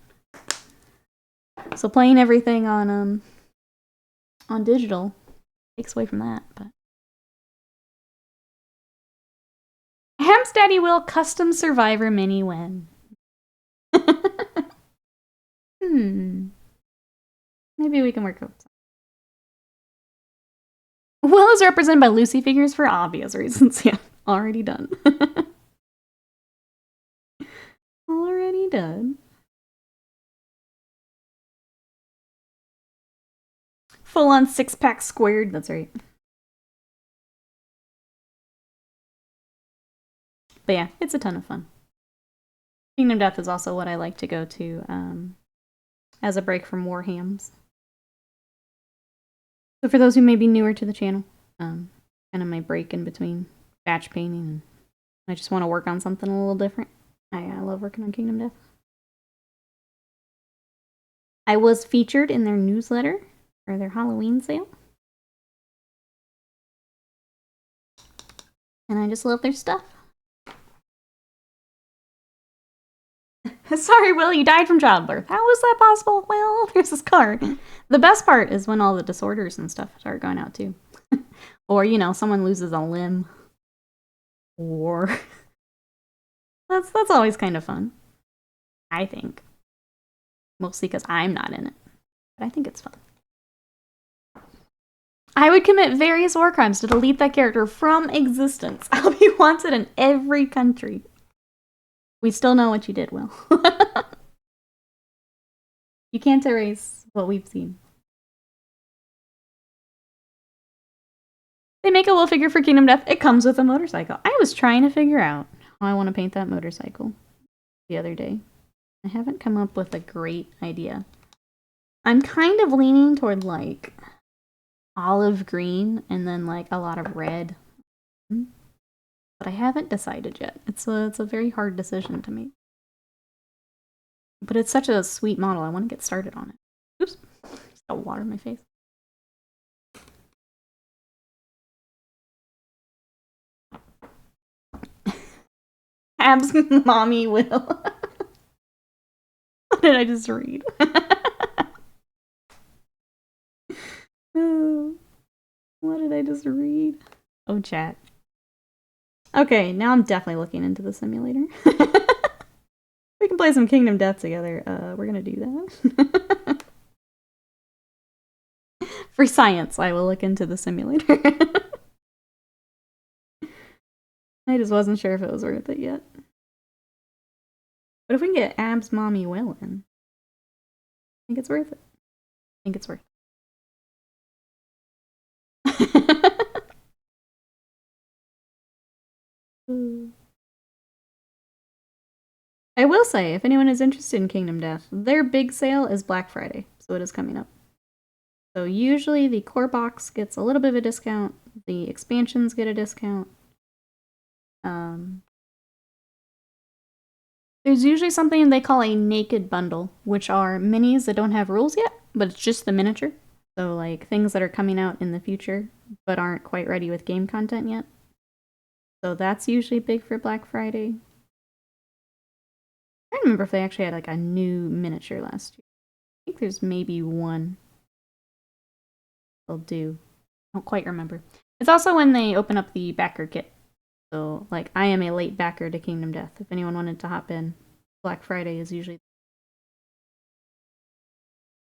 So playing everything on digital takes away from that, but... Ham's Daddy Will custom Survivor mini win. Maybe we can work out. Will is represented by Lucy figures for obvious reasons. Yeah, already done. Already done. Full on 6-pack squared. That's right. But yeah, it's a ton of fun. Kingdom Death is also what I like to go to as a break from Warhams. So for those who may be newer to the channel, kind of my break in between batch painting, and I just want to work on something a little different. I love working on Kingdom Death. I was featured in their newsletter for their Halloween sale. And I just love their stuff. Sorry, Will, you died from childbirth. How is that possible? Well, there's this card. The best part is when all the disorders and stuff start going out, too. Or, you know, someone loses a limb. Or... That's always kind of fun. I think. Mostly because I'm not in it. But I think it's fun. I would commit various war crimes to delete that character from existence. I'll be wanted in every country. We still know what you did, Will. You can't erase what we've seen. They make a Will figure for Kingdom Death. It comes with a motorcycle. I was trying to figure out how I want to paint that motorcycle the other day. I haven't come up with a great idea. I'm kind of leaning toward, like, olive green and then, like, a lot of red. But I haven't decided yet. It's a very hard decision to make. But it's such a sweet model. I want to get started on it. Oops. Just got water in my face. Abs mommy Will. What did I just read? What did I just read? Oh, chat. Okay, now I'm definitely looking into the simulator. We can play some Kingdom Death together. We're gonna do that. For science, I will look into the simulator. I just wasn't sure if it was worth it yet. But if we can get Abs Mommy Will in, I think it's worth it. I think it's worth it. I will say, if anyone is interested in Kingdom Death, their big sale is Black Friday, so it is coming up. So usually the core box gets a little bit of a discount, the expansions get a discount. There's usually something they call a naked bundle, which are minis that don't have rules yet, but it's just the miniature. So like things that are coming out in the future, but aren't quite ready with game content yet. So that's usually big for Black Friday. I don't remember if they actually had like a new miniature last year. I think there's maybe one they'll do. I don't quite remember. It's also when they open up the backer kit. So, like, I am a late backer to Kingdom Death. If anyone wanted to hop in, Black Friday is usually...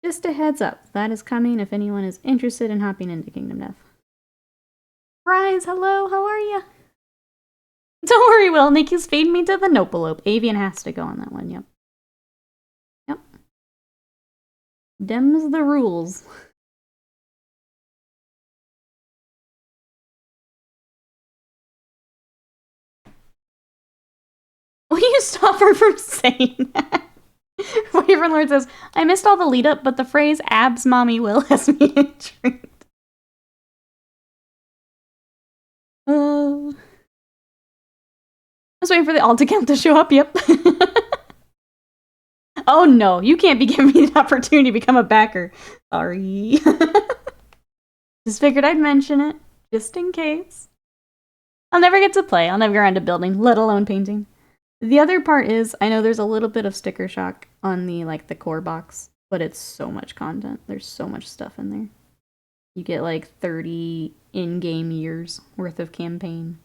Just a heads up, that is coming if anyone is interested in hopping into Kingdom Death. Rise, hello, how are ya? Don't worry, Will. Nikki's feeding me to the Nopalope. Avian has to go on that one, yep. Yep. Dem's the rules. Will you stop her from saying that? Waver Lord says, I missed all the lead up, but the phrase abs mommy Will has me intrigued. I was waiting for the alt account to show up, yep. Oh no, you can't be giving me the opportunity to become a backer. Sorry. Just figured I'd mention it, just in case. I'll never get to play, I'll never get around to building, let alone painting. The other part is, I know there's a little bit of sticker shock on the, like, the core box, but it's so much content. There's so much stuff in there. You get, like, 30 in-game years worth of campaign.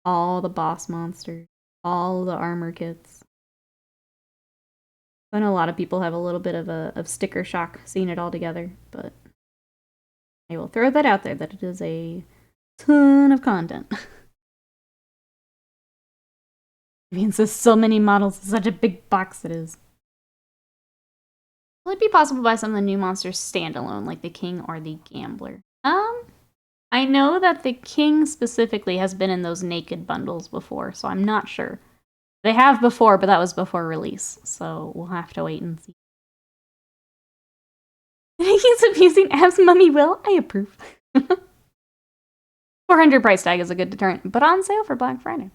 All the boss monsters. All the armor kits. I know a lot of people have a little bit of sticker shock seeing it all together, but I will throw that out there that it is a ton of content. Means there's so many models, such a big box it is. Will it be possible to buy some of the new monsters standalone, like the King or the Gambler? I know that the King specifically has been in those naked bundles before, so I'm not sure. They have before, but that was before release, so we'll have to wait and see. He's abusing Ab's mummy will. I approve. 400 price tag is a good deterrent, but on sale for Black Friday.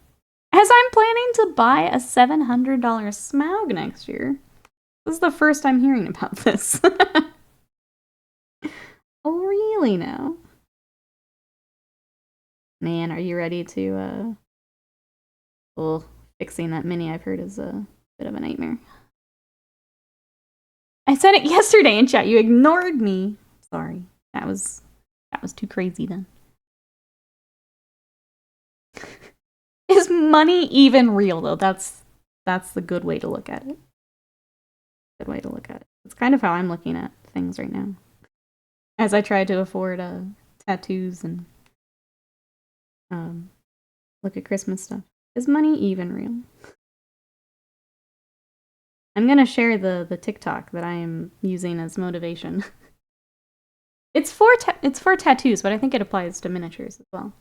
As I'm planning to buy a $700 Smaug next year. This is the first I'm hearing about this. Oh, really now? Man, are you ready to, well, fixing that mini I've heard is a bit of a nightmare. I said it yesterday in chat. You ignored me. Sorry. That was too crazy then. Is money even real though? That's the good way to look at it. Good way to look at it. It's kind of how I'm looking at things right now. As I try to afford tattoos and look at Christmas stuff. Is money even real? I'm gonna share the TikTok that I am using as motivation. It's for tattoos, but I think it applies to miniatures as well.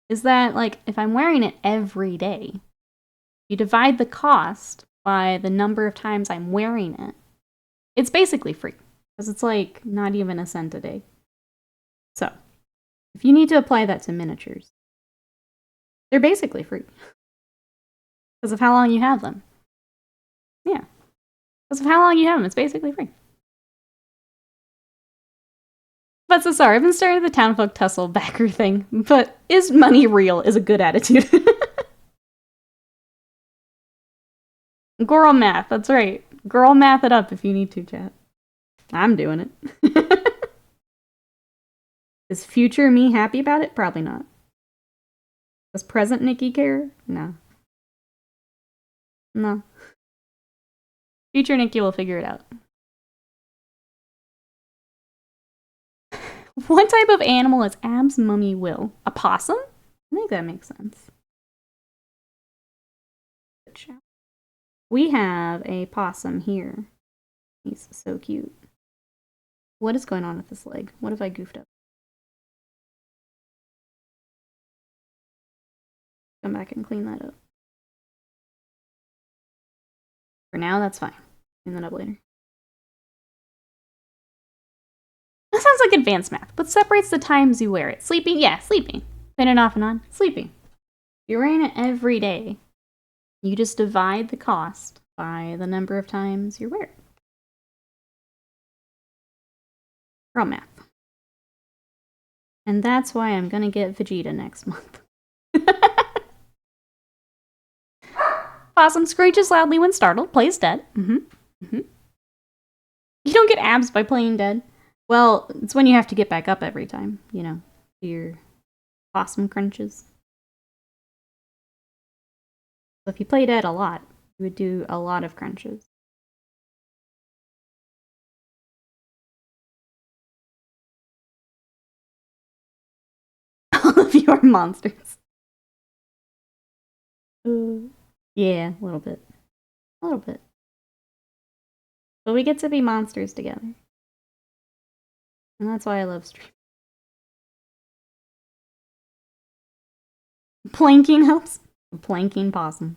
Is that, like, if I'm wearing it every day, you divide the cost by the number of times I'm wearing it, it's basically free. Because it's, like, not even a cent a day. So, if you need to apply that to miniatures, they're basically free. Because of how long you have them. Yeah. Because of how long you have them, it's basically free. But so sorry, I've been starting the Townfolk Tussle backer thing, but is money real is a good attitude. Girl math, that's right. Girl math it up if you need to, chat. I'm doing it. Is future me happy about it? Probably not. Does present Nikki care? No. No. Future Nikki will figure it out. What type of animal is Ab's mummy will? A possum? I think that makes sense. We have a possum here. He's so cute. What is going on with this leg? What have I goofed up? Come back and clean that up. For now, that's fine. Clean that up later. That sounds like advanced math. What separates the times you wear it? Sleeping? Yeah, sleeping. Turn it off and on. Sleeping. You're wearing it every day. You just divide the cost by the number of times you wear it. Girl math. And that's why I'm gonna get Vegeta next month. Possum screeches loudly when startled. Plays dead. You don't get abs by playing dead. Well, it's when you have to get back up every time, you know, do your possum crunches. So if you play dead a lot, you would do a lot of crunches. All of you are monsters. Yeah, a little bit. A little bit. But we get to be monsters together. And that's why I love stream. Planking helps. Planking possum.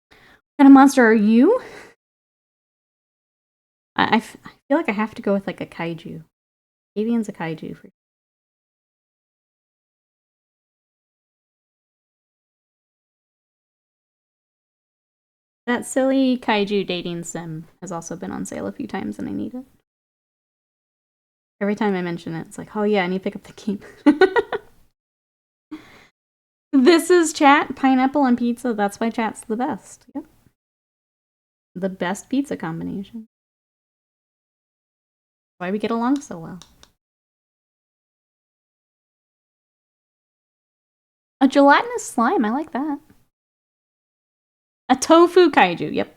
What kind of monster are you? I feel like I have to go with like a kaiju. Avian's a kaiju for that silly kaiju dating sim has also been on sale a few times and I need it. Every time I mention it, it's like, oh yeah, I need to pick up the game. This is chat, pineapple on pizza. That's why chat's the best. Yep. The best pizza combination. Why we get along so well. A gelatinous slime, I like that. A tofu kaiju, yep.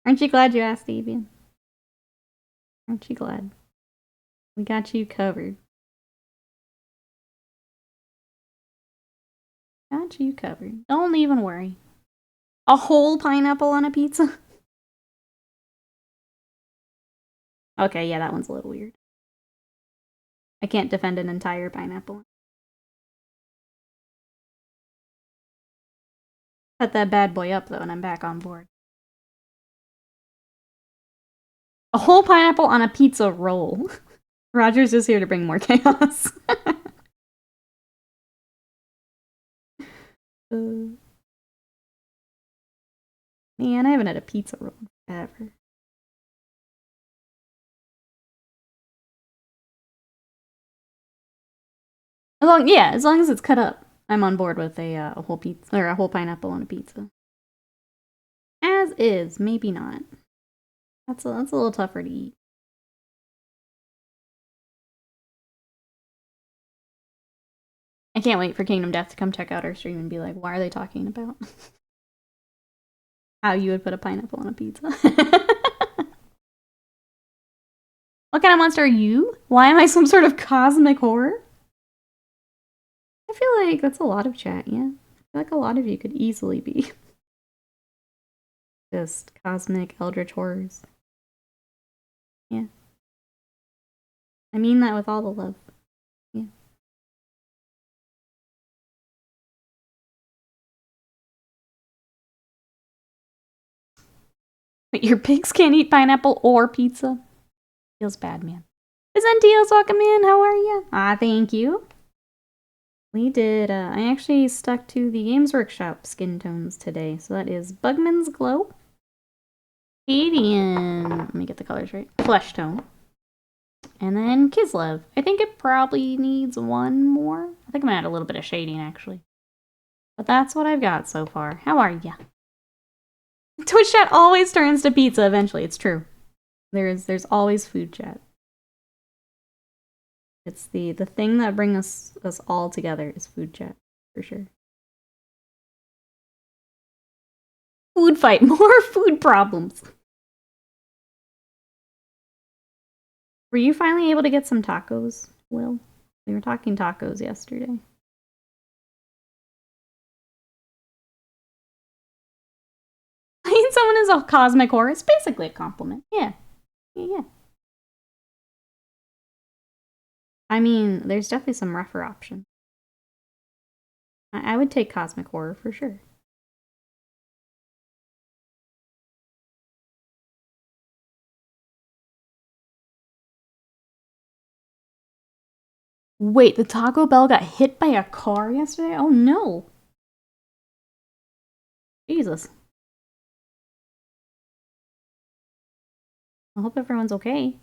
Aren't you glad you asked, Avian? Aren't you glad? We got you covered. Got you covered. Don't even worry. A whole pineapple on a pizza? Okay, yeah, that one's a little weird. I can't defend an entire pineapple. Cut that bad boy up, though, and I'm back on board. A whole pineapple on a pizza roll. Roger's just here to bring more chaos. Man, I haven't had a pizza roll ever. As long as it's cut up, I'm on board with a whole pizza or a whole pineapple on a pizza. As is, maybe not. That's a little tougher to eat. I can't wait for Kingdom Death to come check out our stream and be like, why are they talking about how you would put a pineapple on a pizza? What kind of monster are you? Why am I some sort of cosmic horror? I feel like that's a lot of chat, yeah. I feel like a lot of you could easily be just cosmic eldritch horrors. Yeah. I mean that with all the love. Yeah. But your pigs can't eat pineapple or pizza? Feels bad, man. Byzantios, welcome in. How are you? Thank you. We did, I actually stuck to the Games Workshop skin tones today. So that is Bugman's Glow, Cadian, let me get the colors right, Flesh Tone, and then Kislev. I think it probably needs one more. I think I'm gonna add a little bit of shading, actually. But that's what I've got so far. How are ya? Twitch chat always turns to pizza eventually, it's true. There's always food chat. It's the thing that brings us all together is food chat, for sure. Food fight, more food problems. Were you finally able to get some tacos, Will? We were talking tacos yesterday. Someone is a cosmic horror. It's basically a compliment. Yeah. Yeah. I mean, there's definitely some rougher options. I would take cosmic horror for sure. Wait, the Taco Bell got hit by a car yesterday? Oh no. Jesus. I hope everyone's okay.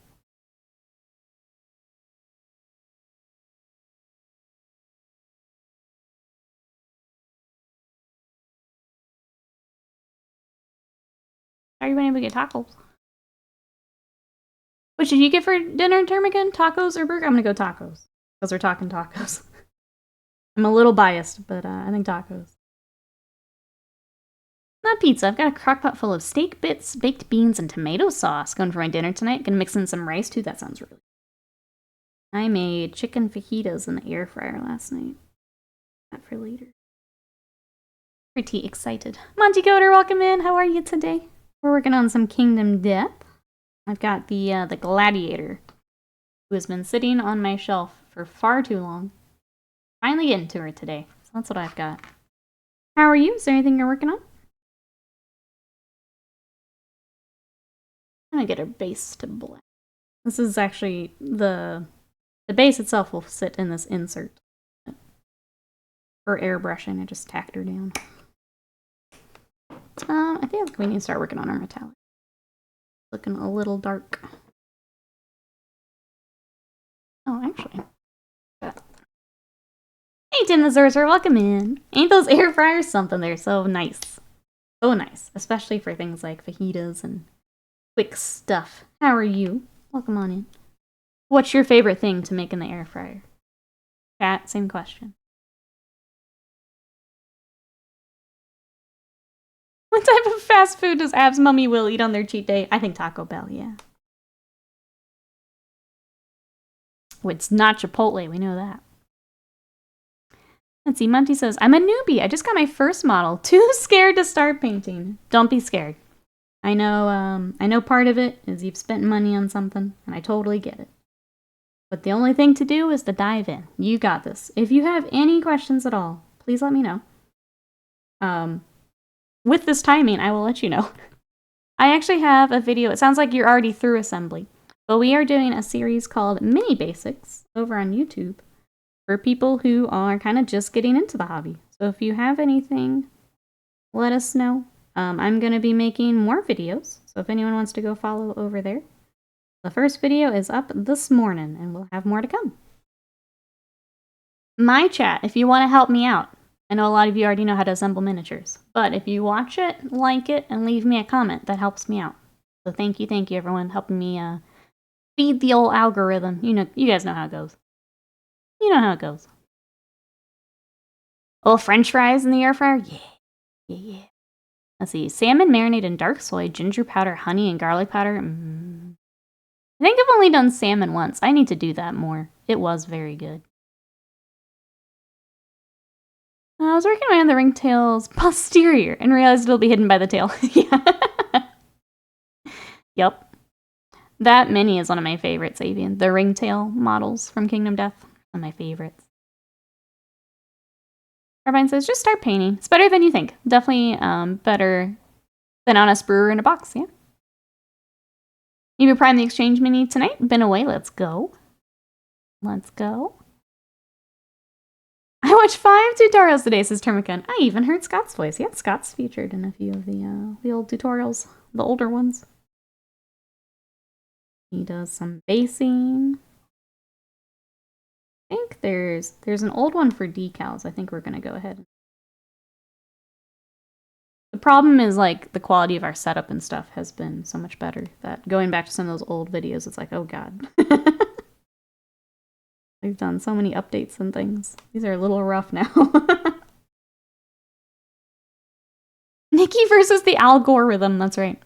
How are you able to get tacos? What should you get for dinner, Termican? Tacos or burger? I'm gonna go tacos. Because we're talking tacos. I'm a little biased, but I think tacos. Not pizza. I've got a crock pot full of steak bits, baked beans, and tomato sauce going for my dinner tonight. Gonna mix in some rice too. That sounds really good. I made chicken fajitas in the air fryer last night. That for later. Pretty excited. Monty Coder, welcome in. How are you today? We're working on some Kingdom Death. I've got the Gladiator, who has been sitting on my shelf for far too long. Finally getting to her today. So that's what I've got. How are you? Is there anything you're working on? I'm gonna get her base to black. This is actually the base itself will sit in this insert. For airbrushing, I just tacked her down. I think we need to start working on our metallic. Looking a little dark. Oh, actually. Hey, Tim the Zerzer, welcome in. Ain't those air fryers something? They're so nice. So nice. Especially for things like fajitas and quick stuff. How are you? Welcome on in. What's your favorite thing to make in the air fryer? Cat, same question. What type of fast food does Ab's mummy will eat on their cheat day? I think Taco Bell, yeah. It's not Chipotle, we know that. Let's see, Monty says, I'm a newbie. I just got my first model. Too scared to start painting. Don't be scared. I know part of it is you've spent money on something, and I totally get it. But the only thing to do is to dive in. You got this. If you have any questions at all, please let me know. With this timing, I will let you know. I actually have a video. It sounds like you're already through assembly. But we are doing a series called Mini Basics over on YouTube for people who are kind of just getting into the hobby. So if you have anything, let us know. I'm going to be making more videos. So if anyone wants to go follow over there. The first video is up this morning, and we'll have more to come. My chat, if you want to help me out. I know a lot of you already know how to assemble miniatures. But if you watch it, like it, and leave me a comment, that helps me out. So thank you everyone, helping me feed the old algorithm. You guys know how it goes. You know how it goes. Oh, French fries in the air fryer? Yeah. Let's see. Salmon marinated in dark soy, ginger powder, honey, and garlic powder. I think I've only done salmon once. I need to do that more. It was very good. I was working on the ringtail's posterior and realized it'll be hidden by the tail. Yeah. Yep. That mini is one of my favorites, Avian. The ringtail models from Kingdom Death. One of my favorites. Carbine says, just start painting. It's better than you think. Definitely better than on a sprue in a box, yeah. Maybe prime the exchange mini tonight. Been away. Let's go. Let's go. I watched 5 tutorials today, says Termicon. I even heard Scott's voice. Yeah, Scott's featured in a few of the old tutorials. The older ones. He does some basing. I think there's an old one for decals. I think we're going to go ahead. The problem is, like, the quality of our setup and stuff has been so much better that going back to some of those old videos, it's like, oh god. We've done so many updates and things. These are a little rough now. Nikki versus the algorithm, that's right.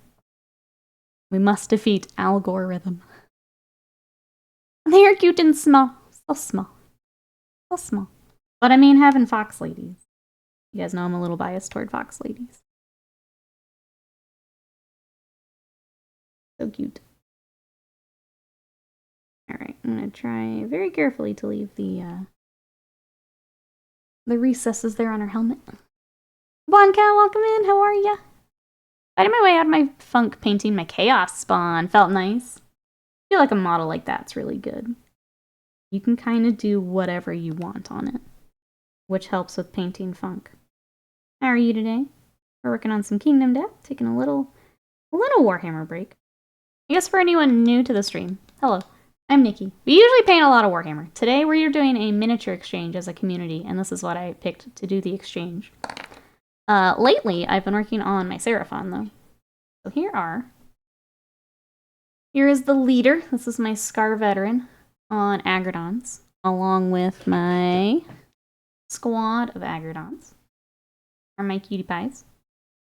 We must defeat algorithm. They are cute and small. So small. So small. But I mean, having fox ladies. You guys know I'm a little biased toward fox ladies. So cute. Alright, I'm gonna try very carefully to leave the recesses there on her helmet. Blonde Cat, welcome in. How are ya? Fighting my way out of my funk painting my chaos spawn. Felt nice. I feel like a model like that's really good. You can kind of do whatever you want on it, which helps with painting funk. How are you today? We're working on some Kingdom Death, taking a little Warhammer break. I guess for anyone new to the stream, hello, I'm Nikki. We usually paint a lot of Warhammer. Today we're doing a miniature exchange as a community, and this is what I picked to do the exchange. Lately, I've been working on my Seraphon, though. So here is the leader. This is my Scar Veteran on Agrodons, along with my squad of Agrodons, or my cutie pies.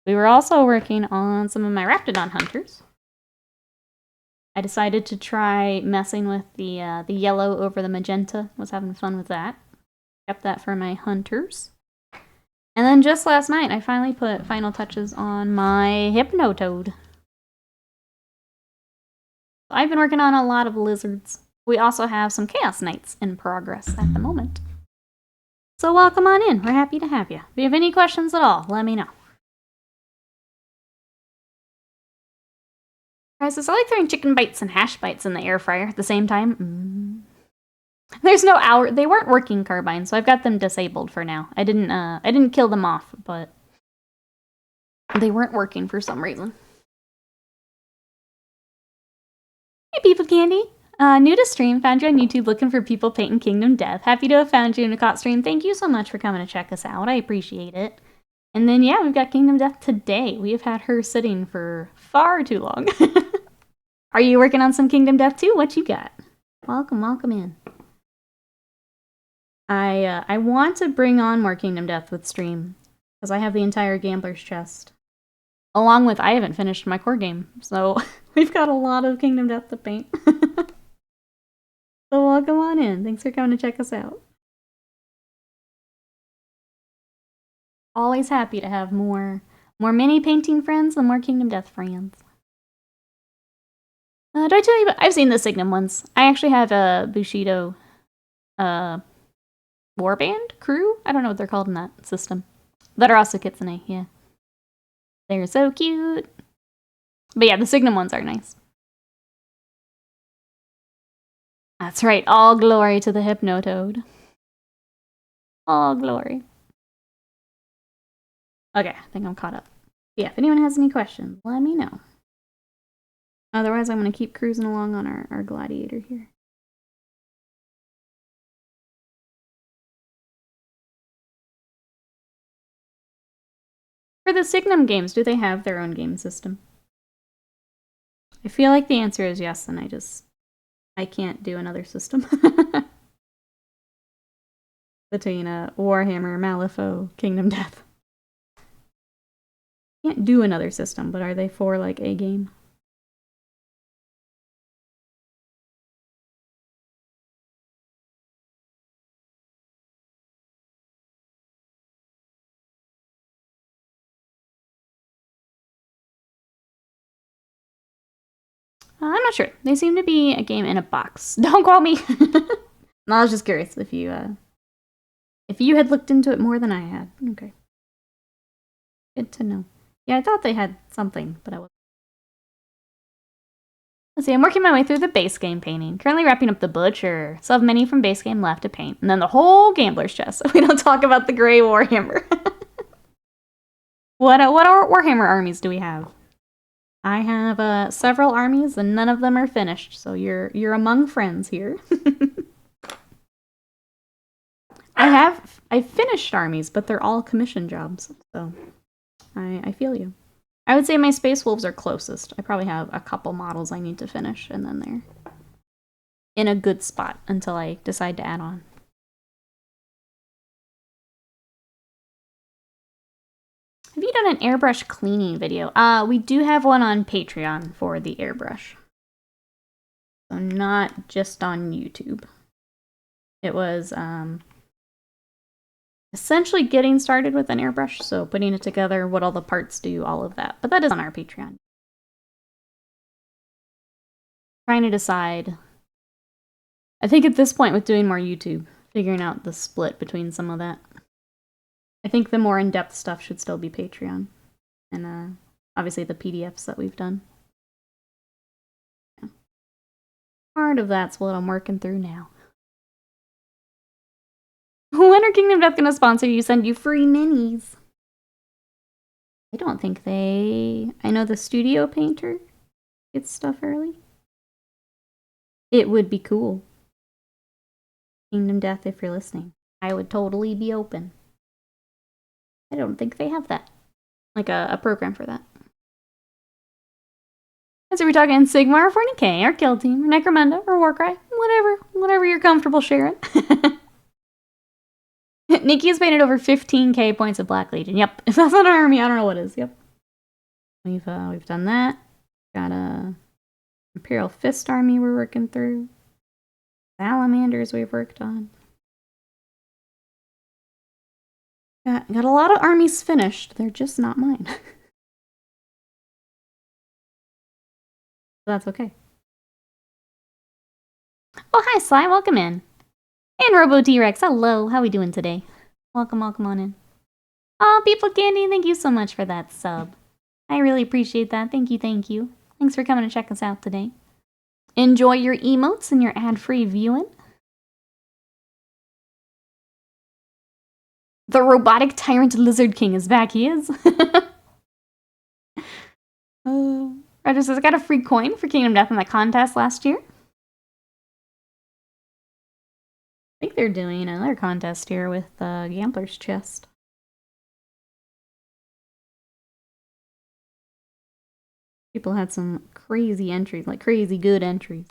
We were also working on some of my Raptidon hunters. I decided to try messing with the yellow over the magenta. Was having fun with that. Kept that for my hunters. And then just last night, I finally put final touches on my Hypnotoad. I've been working on a lot of lizards. We also have some Chaos Knights in progress at the moment. So welcome on in. We're happy to have you. If you have any questions at all, let me know. Says, I like throwing chicken bites and hash bites in the air fryer at the same time. There's no hour. They weren't working carbine, so I've got them disabled for now. I didn't kill them off, but they weren't working for some reason. Hey, People Candy. New to stream, found you on YouTube looking for people painting Kingdom Death. Happy to have found you in a caught stream. Thank you so much for coming to check us out. I appreciate it. And then, yeah, we've got Kingdom Death today. We have had her sitting for far too long. Are you working on some Kingdom Death too? What you got? Welcome in. I want to bring on more Kingdom Death with stream, because I have the entire Gambler's Chest. Along with, I haven't finished my core game, so we've got a lot of Kingdom Death to paint. So welcome on in. Thanks for coming to check us out. Always happy to have more mini painting friends and more Kingdom Death friends. Did I tell you about, I've seen the Signum ones. I actually have a Bushido warband crew? I don't know what they're called in that system. That are also Kitsune, yeah. They're so cute. But yeah, the Signum ones are nice. That's right, all glory to the Hypnotoad. All glory. Okay, I think I'm caught up. Yeah, if anyone has any questions, let me know. Otherwise, I'm going to keep cruising along on our Gladiator here. For the Signum games, do they have their own game system? I feel like the answer is yes, and I can't do another system. Between Warhammer, Malifaux, Kingdom Death. Can't do another system, but are they for, like, a game? I'm not sure. They seem to be a game in a box. Don't quote me! No, I was just curious if you had looked into it more than I had. Okay. Good to know. Yeah, I thought they had something, but I wasn't. Let's see, I'm working my way through the base game painting. Currently wrapping up the Butcher. Still have many from base game left to paint. And then the whole Gambler's Chest, so we don't talk about the Grey Warhammer. What Warhammer armies do we have? I have several armies, and none of them are finished, so you're among friends here. I've finished armies, but they're all commission jobs, so I feel you. I would say my Space Wolves are closest. I probably have a couple models I need to finish, and then they're in a good spot until I decide to add on. Have you done an airbrush cleaning video? We do have one on Patreon for the airbrush. So not just on YouTube. It was essentially getting started with an airbrush, so putting it together, what all the parts do, all of that. But that is on our Patreon. Trying to decide. I think at this point with doing more YouTube, figuring out the split between some of that. I think the more in-depth stuff should still be Patreon. And obviously the PDFs that we've done. Yeah. Part of that's what I'm working through now. When are Kingdom Death gonna sponsor you? Send you free minis? I don't think they... I know the studio painter gets stuff early. It would be cool. Kingdom Death, if you're listening. I would totally be open. I don't think they have that. Like a program for that. So we're talking Sigmar or 40k, or Kill Team, or Necromunda, or Warcry. Whatever you're comfortable sharing. Nikki has painted over 15k points of Black Legion. Yep. If that's not an army, I don't know what is. Yep. We've done that. Got a Imperial Fist army we're working through. Salamanders we've worked on. Got a lot of armies finished. They're just not mine. That's okay. Oh, hi, Sly. Welcome in. And Robo T-Rex. Hello. How we doing today? Welcome on in. Oh, People Candy, thank you so much for that sub. I really appreciate that. Thank you. Thanks for coming to check us out today. Enjoy your emotes and your ad-free viewing. The robotic tyrant lizard king is back. He is. Roger says, I got a free coin for Kingdom Death in that contest last year. I think they're doing another contest here with Gambler's Chest. People had some crazy entries, like crazy good entries.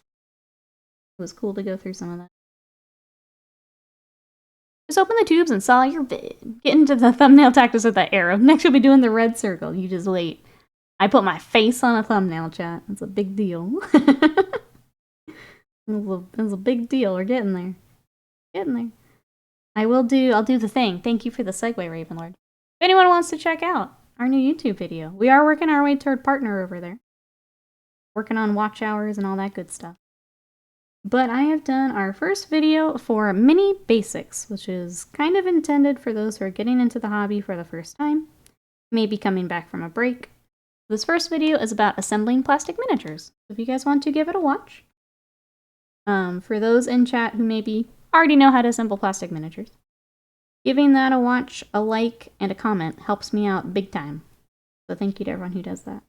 It was cool to go through some of that. Just open the tubes and saw your vid. Get into the thumbnail tactics with that arrow. Next you'll be doing the red circle. You just wait. I put my face on a thumbnail, chat. It's a big deal. It's a big deal. We're getting there. Getting there. I'll do the thing. Thank you for the segue, Ravenlord. If anyone wants to check out our new YouTube video, we are working our way toward partner over there. Working on watch hours and all that good stuff. But I have done our first video for Mini Basics, which is kind of intended for those who are getting into the hobby for the first time, maybe coming back from a break. This first video is about assembling plastic miniatures. If you guys want to give it a watch. For those in chat who maybe already know how to assemble plastic miniatures, giving that a watch, a like, and a comment helps me out big time. So thank you to everyone who does that.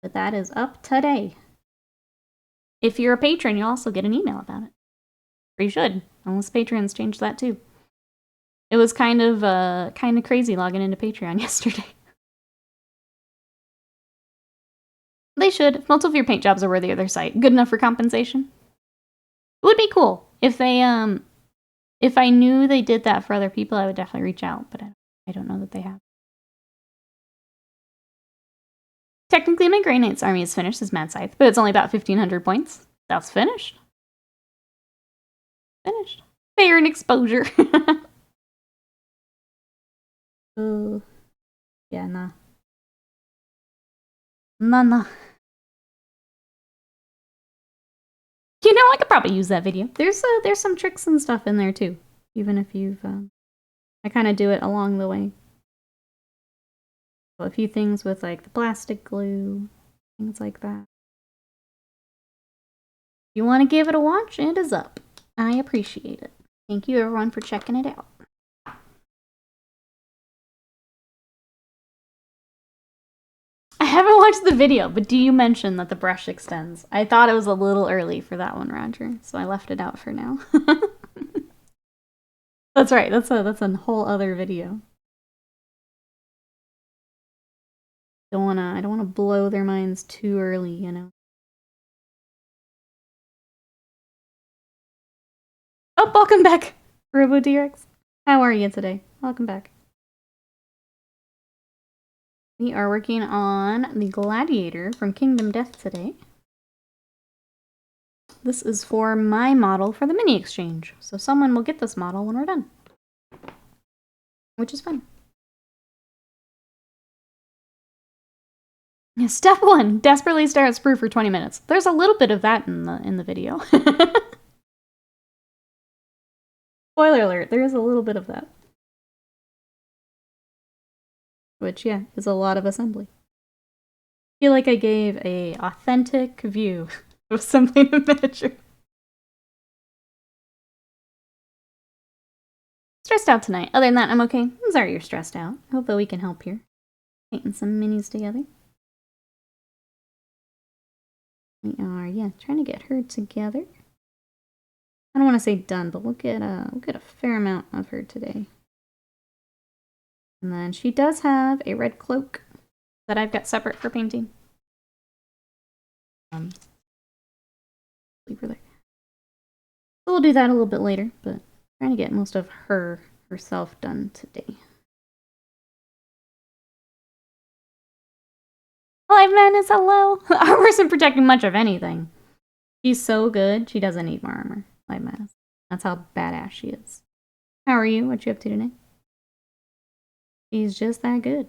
But that is up today. If you're a patron, you'll also get an email about it. Or you should, unless patrons changed that too. It was kind of crazy logging into Patreon yesterday. They should. Most of your paint jobs are worthy of their site. Good enough for compensation. It would be cool if they if I knew they did that for other people, I would definitely reach out, but I don't know that they have. Technically, my Grey Knight's army is finished as Mad Scythe, but it's only about 1,500 points. That's finished. Finished. Fair and exposure. Yeah, nah. Nah. You know, I could probably use that video. There's some tricks and stuff in there too, even if you've. I kind of do it along the way. So a few things with like the plastic glue, things like that. If you want to give it a watch, it is up. I appreciate it. Thank you everyone for checking it out. I haven't watched the video, but do you mention that the brush extends? I thought it was a little early for that one, Roger, so I left it out for now. That's right, that's a whole other video. I don't wanna blow their minds too early, you know. Oh, welcome back, RoboDrex. How are you today? Welcome back. We are working on the Gladiator from Kingdom Death today. This is for my model for the mini exchange, so someone will get this model when we're done. Which is fun. Yeah, step 1, desperately stare at sprue for 20 minutes. There's a little bit of that in the video. Spoiler alert, there is a little bit of that. Which, yeah, is a lot of assembly. I feel like I gave a authentic view of assembling a miniature. Stressed out tonight. Other than that, I'm okay. I'm sorry you're stressed out. I hope that we can help here. Painting some minis together. We are, yeah, trying to get her together. I don't want to say done, but we'll get a fair amount of her today. And then she does have a red cloak that I've got separate for painting. Leave her there. So we'll do that a little bit later, but trying to get most of herself done today. Live Madness, hello! Armor isn't protecting much of anything. She's so good, she doesn't need more armor. Live Madness. That's how badass she is. How are you? What you up to today? She's just that good.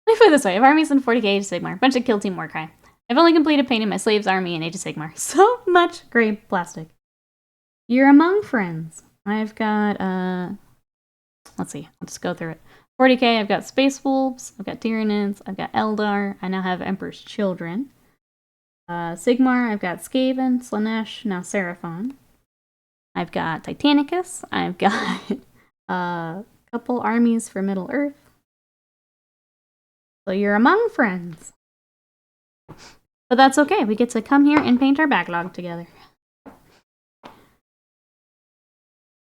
Let me put it this way. I've armies in 40k Age of Sigmar. Bunch of kill team work high. I've only completed painting my slaves army in Age of Sigmar. So much gray plastic. You're among friends. I've got, let's see. I'll just go through it. 40k, I've got Space Wolves. I've got Tyranids. I've got Eldar. I now have Emperor's Children. Sigmar, I've got Skaven, Slanesh, now Seraphon. I've got Titanicus. I've got a couple armies for Middle Earth. So you're among friends. But that's okay. We get to come here and paint our backlog together.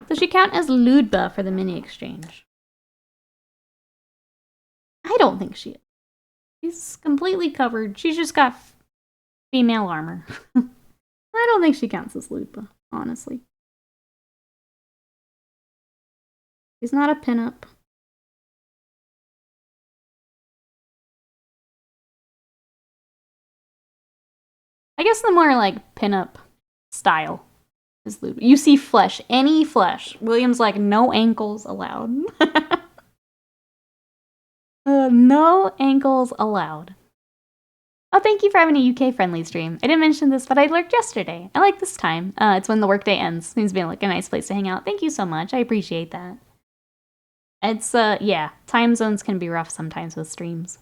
Does she count as Ludba for the mini exchange? I don't think she is. She's completely covered. She's just got female armor. I don't think she counts as Lupa, honestly. She's not a pinup. I guess the more like pinup style is Lupa. You see flesh, any flesh. William's like, no ankles allowed. No ankles allowed. Oh, thank you for having a UK-friendly stream. I didn't mention this, but I lurked yesterday. I like this time. It's when the workday ends. Seems to be like a nice place to hang out. Thank you so much. I appreciate that. It's, yeah, time zones can be rough sometimes with streams.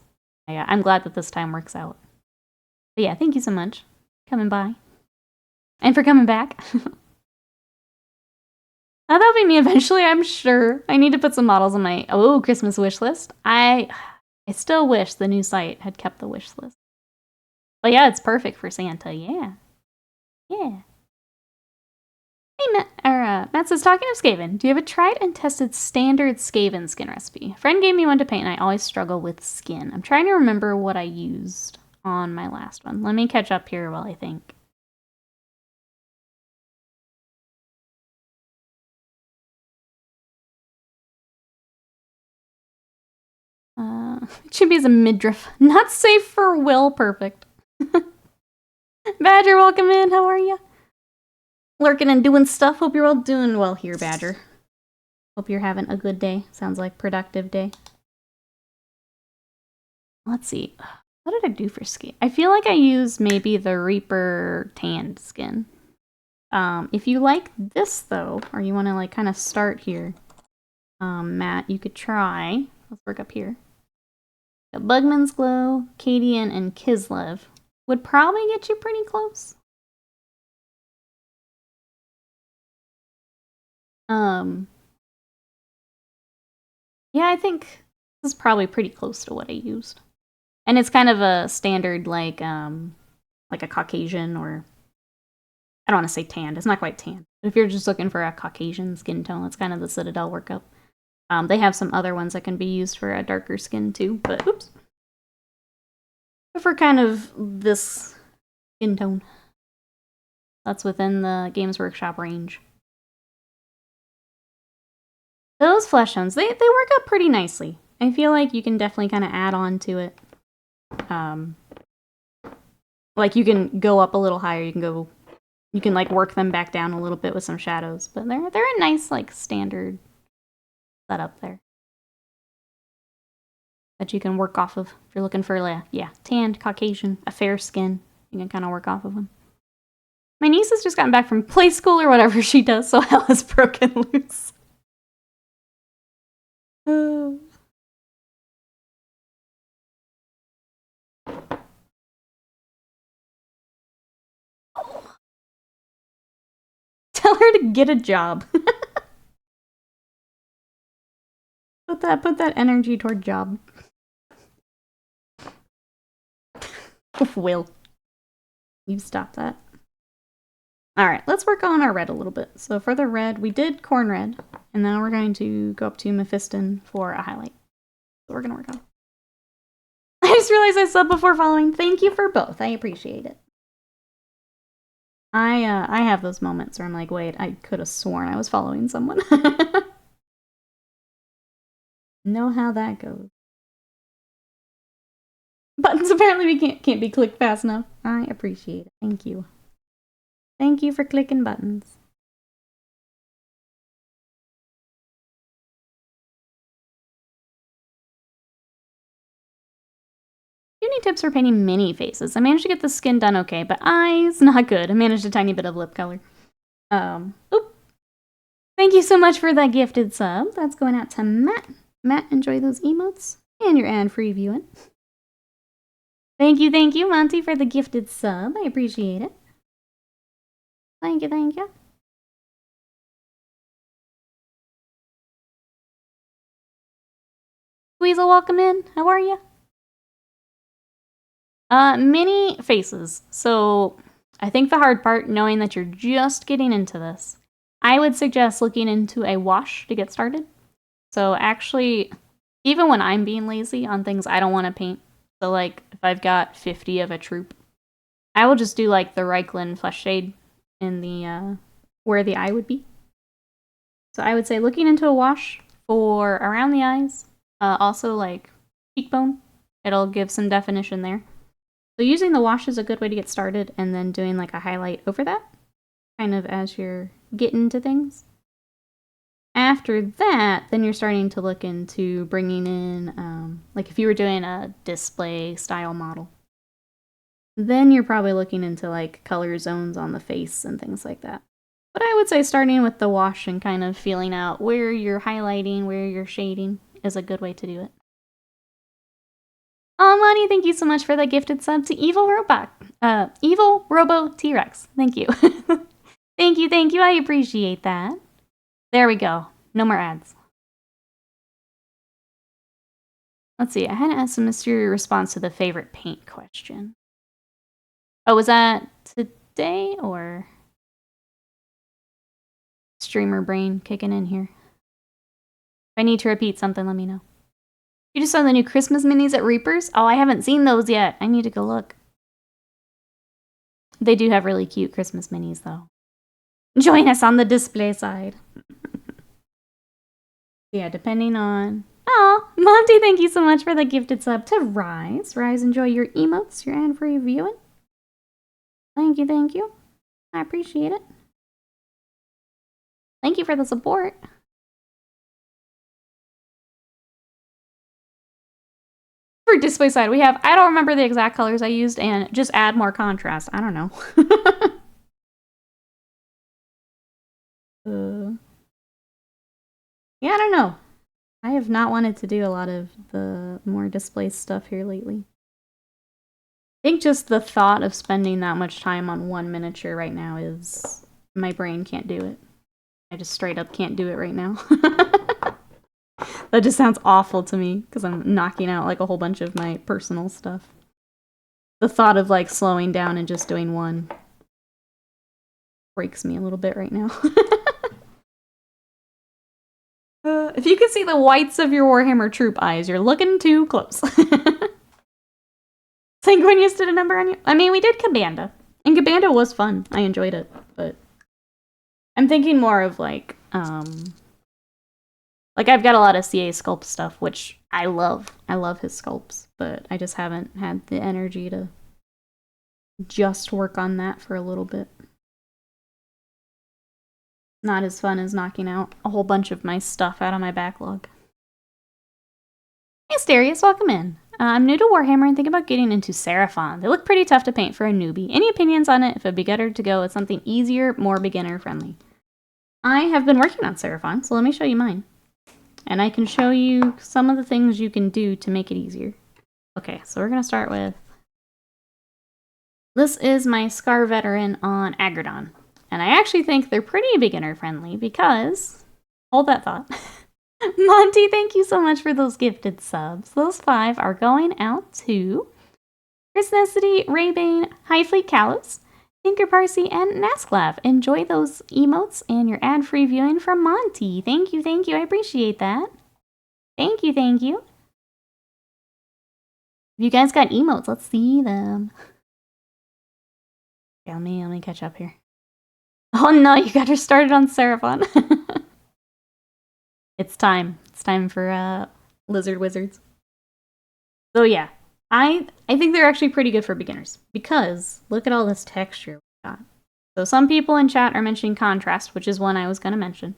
Yeah, I'm glad that this time works out. But yeah, thank you so much for coming by. And for coming back. That'll be me eventually, I'm sure. I need to put some models on my, Christmas wish list. I still wish the new site had kept the wish list. But yeah, it's perfect for Santa, yeah. Yeah. Hey, Matt says, talking of Skaven, do you have a tried and tested standard Skaven skin recipe? A friend gave me one to paint and I always struggle with skin. I'm trying to remember what I used on my last one. Let me catch up here while I think. Chibi is a midriff. Not safe for Will. Perfect. Badger, welcome in. How are you? Lurking and doing stuff. Hope you're all doing well here, Badger. Hope you're having a good day. Sounds like productive day. Let's see. What did I do for skin? I feel like I used maybe the Reaper tanned skin. If you like this though, or you want to like kind of start here, Matt, you could try. Let's work up here. Bugman's Glow, Cadian, and Kislev would probably get you pretty close. Yeah, I think this is probably pretty close to what I used. And it's kind of a standard, like a Caucasian, or I don't want to say tanned. It's not quite tanned. But if you're just looking for a Caucasian skin tone, it's kind of the Citadel workup. They have some other ones that can be used for a darker skin too, but oops. But for kind of this skin tone, that's within the Games Workshop range. Those flesh tones, they work up pretty nicely. I feel like you can definitely kind of add on to it. Like you can go up a little higher, you can like work them back down a little bit with some shadows, but they're a nice like standard setup there that you can work off of if you're looking for tanned Caucasian, a fair skin. You can kind of work off of them. My niece has just gotten back from play school or whatever she does, so hell is broken loose. Tell her to get a job. Put that energy toward job. Will. You stop that. Alright, let's work on our red a little bit. So for the red, we did corn red, and now we're going to go up to Mephiston for a highlight. So we're going to work on. I just realized I subbed before following. Thank you for both. I appreciate it. I have those moments where I'm like, wait, I could have sworn I was following someone. Know how that goes. Buttons apparently can't be clicked fast enough. I appreciate it. Thank you. Thank you for clicking buttons. Do you need tips for painting mini faces? I managed to get the skin done okay, but eyes, not good. I managed a tiny bit of lip color. Oop. Thank you so much for that gifted sub. That's going out to Matt. Matt, enjoy those emotes and your ad-free viewing. Thank you, Monty, for the gifted sub. I appreciate it. Thank you. Weasel, welcome in. How are you? Mini faces. So, I think the hard part, knowing that you're just getting into this, I would suggest looking into a wash to get started. So actually, even when I'm being lazy on things I don't want to paint, so like if I've got 50 of a troop, I will just do like the Reichland Flesh Shade in the where the eye would be. So I would say looking into a wash for around the eyes, also like cheekbone, it'll give some definition there. So using the wash is a good way to get started, and then doing like a highlight over that, kind of as you're getting into things. After that, then you're starting to look into bringing in, like if you were doing a display style model, then you're probably looking into like color zones on the face and things like that. But I would say starting with the wash and kind of feeling out where you're highlighting, where you're shading is a good way to do it. Oh, Lonnie, thank you so much for the gifted sub to Evil Robot. Evil Robo T-Rex. Thank you. Thank you. I appreciate that. There we go. No more ads. Let's see. I hadn't asked a mystery response to the favorite paint question. Oh, was that today or streamer brain kicking in here? If I need to repeat something, let me know. You just saw the new Christmas minis at Reapers? Oh, I haven't seen those yet. I need to go look. They do have really cute Christmas minis, though. Join us on the display side. Yeah, depending on... Oh, Monty, thank you so much for the gifted sub to Rise. Rise, enjoy your emotes, your ad-free viewing. Thank you. I appreciate it. Thank you for the support. For display side, we have, I don't remember the exact colors I used, and just add more contrast. I don't know. Yeah, I don't know. I have not wanted to do a lot of the more display stuff here lately. I think just the thought of spending that much time on one miniature right now is... My brain can't do it. I just straight up can't do it right now. That just sounds awful to me, because I'm knocking out like a whole bunch of my personal stuff. The thought of like slowing down and just doing one breaks me a little bit right now. If you can see the whites of your Warhammer troop eyes, you're looking too close. Sanguinius did a number on you? I mean, we did Cabanda. And Cabanda was fun. I enjoyed it, but... I'm thinking more of like, like I've got a lot of CA sculpt stuff, which I love. I love his sculpts, but I just haven't had the energy to just work on that for a little bit. Not as fun as knocking out a whole bunch of my stuff out of my backlog. Hey, Asterius, welcome in. I'm new to Warhammer and think about getting into Seraphon. They look pretty tough to paint for a newbie. Any opinions on it if it'd be better to go with something easier, more beginner-friendly? I have been working on Seraphon, so let me show you mine. And I can show you some of the things you can do to make it easier. Okay, so we're going to start with... This is my Scar Veteran on Agradon. And I actually think they're pretty beginner-friendly because... Hold that thought. Monty, thank you so much for those gifted subs. Those 5 are going out to Chris Necessity, Raybane, Highfleet Callus, Tinker Parsi, and Nasclav. Enjoy those emotes and your ad-free viewing from Monty. Thank you. I appreciate that. Thank you. You guys got emotes. Let's see them. Okay, let me catch up here. Oh no, you got her started on Seraphon. It's time. It's time for Lizard Wizards. So yeah, I think they're actually pretty good for beginners because look at all this texture we got. So some people in chat are mentioning contrast, which is one I was going to mention.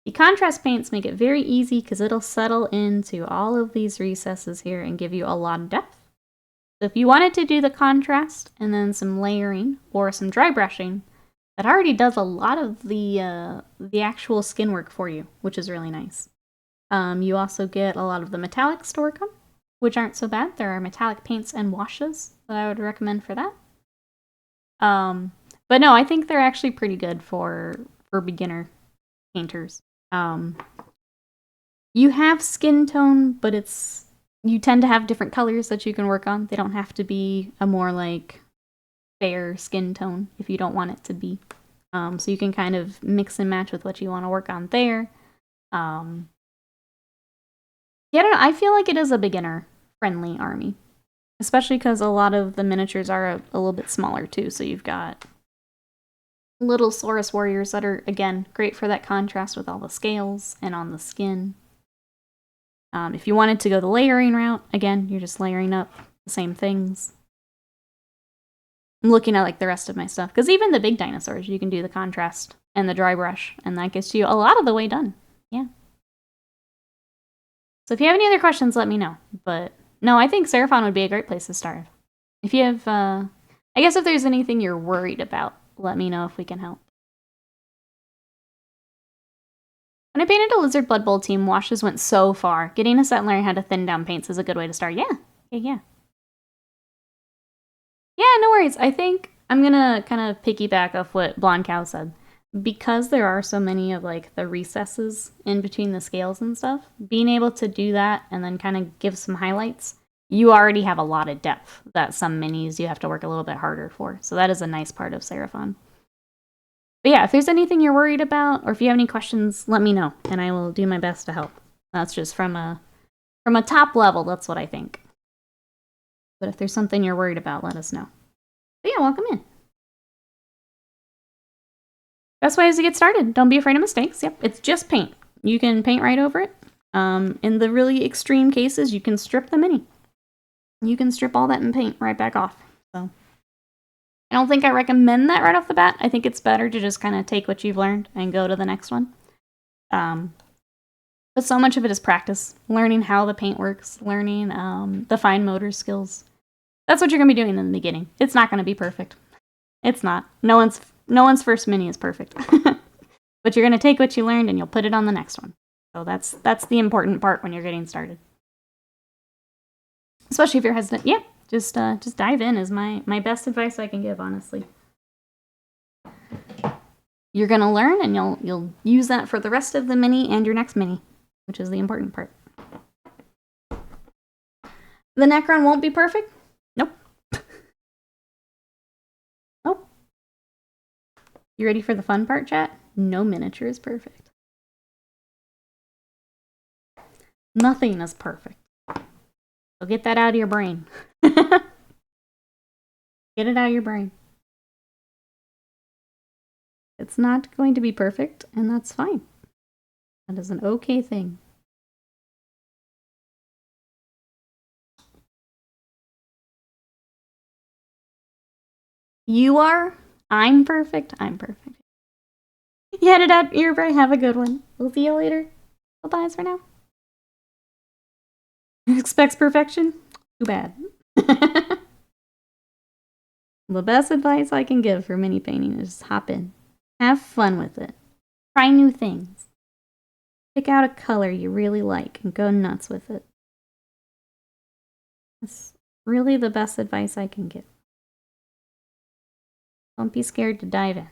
The contrast paints make it very easy because it'll settle into all of these recesses here and give you a lot of depth. So if you wanted to do the contrast and then some layering or some dry brushing, that already does a lot of the actual skin work for you, which is really nice. You also get a lot of the metallics to work on, which aren't so bad. There are metallic paints and washes that I would recommend for that. But no, I think they're actually pretty good for beginner painters. You have skin tone, but you tend to have different colors that you can work on. They don't have to be a more like fair skin tone if you don't want it to be. So you can kind of mix and match with what you want to work on there. Yeah, I don't know. I feel like it is a beginner-friendly army. Especially because a lot of the miniatures are a little bit smaller too. So you've got little Saurus warriors that are, again, great for that contrast with all the scales and on the skin. If you wanted to go the layering route, again, you're just layering up the same things. I'm looking at like the rest of my stuff, because even the big dinosaurs, you can do the contrast and the dry brush, and that gets you a lot of the way done. Yeah. So if you have any other questions, let me know. But no, I think Seraphon would be a great place to start. If you have, I guess if there's anything you're worried about, let me know if we can help. When I painted a Lizard Blood Bowl team, washes went so far. Getting a set and learning how to thin down paints is a good way to start. Yeah. Yeah, no worries. I think I'm gonna kind of piggyback off what Blonde Cow said. Because there are so many of like the recesses in between the scales and stuff, being able to do that and then kind of give some highlights, you already have a lot of depth that some minis you have to work a little bit harder for. So that is a nice part of Seraphon. But yeah, if there's anything you're worried about, or if you have any questions, let me know, and I will do my best to help. That's just from a top level, that's what I think. But if there's something you're worried about, let us know. But yeah, welcome in. Best way is to get started. Don't be afraid of mistakes. Yep, it's just paint. You can paint right over it. In the really extreme cases, you can strip the mini. You can strip all that and paint right back off. So I don't think I recommend that right off the bat. I think it's better to just kind of take what you've learned and go to the next one. But so much of it is practice. Learning how the paint works. Learning the fine motor skills. That's what you're going to be doing in the beginning. It's not going to be perfect. It's not. No one's first mini is perfect. But you're going to take what you learned and you'll put it on the next one. So that's the important part when you're getting started. Especially if you're hesitant. Yeah, just dive in is my best advice I can give, honestly. You're going to learn and you'll use that for the rest of the mini and your next mini, which is the important part. The Necron won't be perfect? Nope. Nope. You ready for the fun part, chat? No miniature is perfect. Nothing is perfect. So get that out of your brain. Get it out of your brain. It's not going to be perfect, and that's fine. That is an okay thing. You are? I'm perfect? I'm perfect. You headed out your brain. Have a good one. We'll see you later. Bye-bye for now. Expects perfection? Too bad. The best advice I can give for mini painting is just hop in. Have fun with it. Try new things. Pick out a color you really like and go nuts with it. That's really the best advice I can give. Don't be scared to dive in.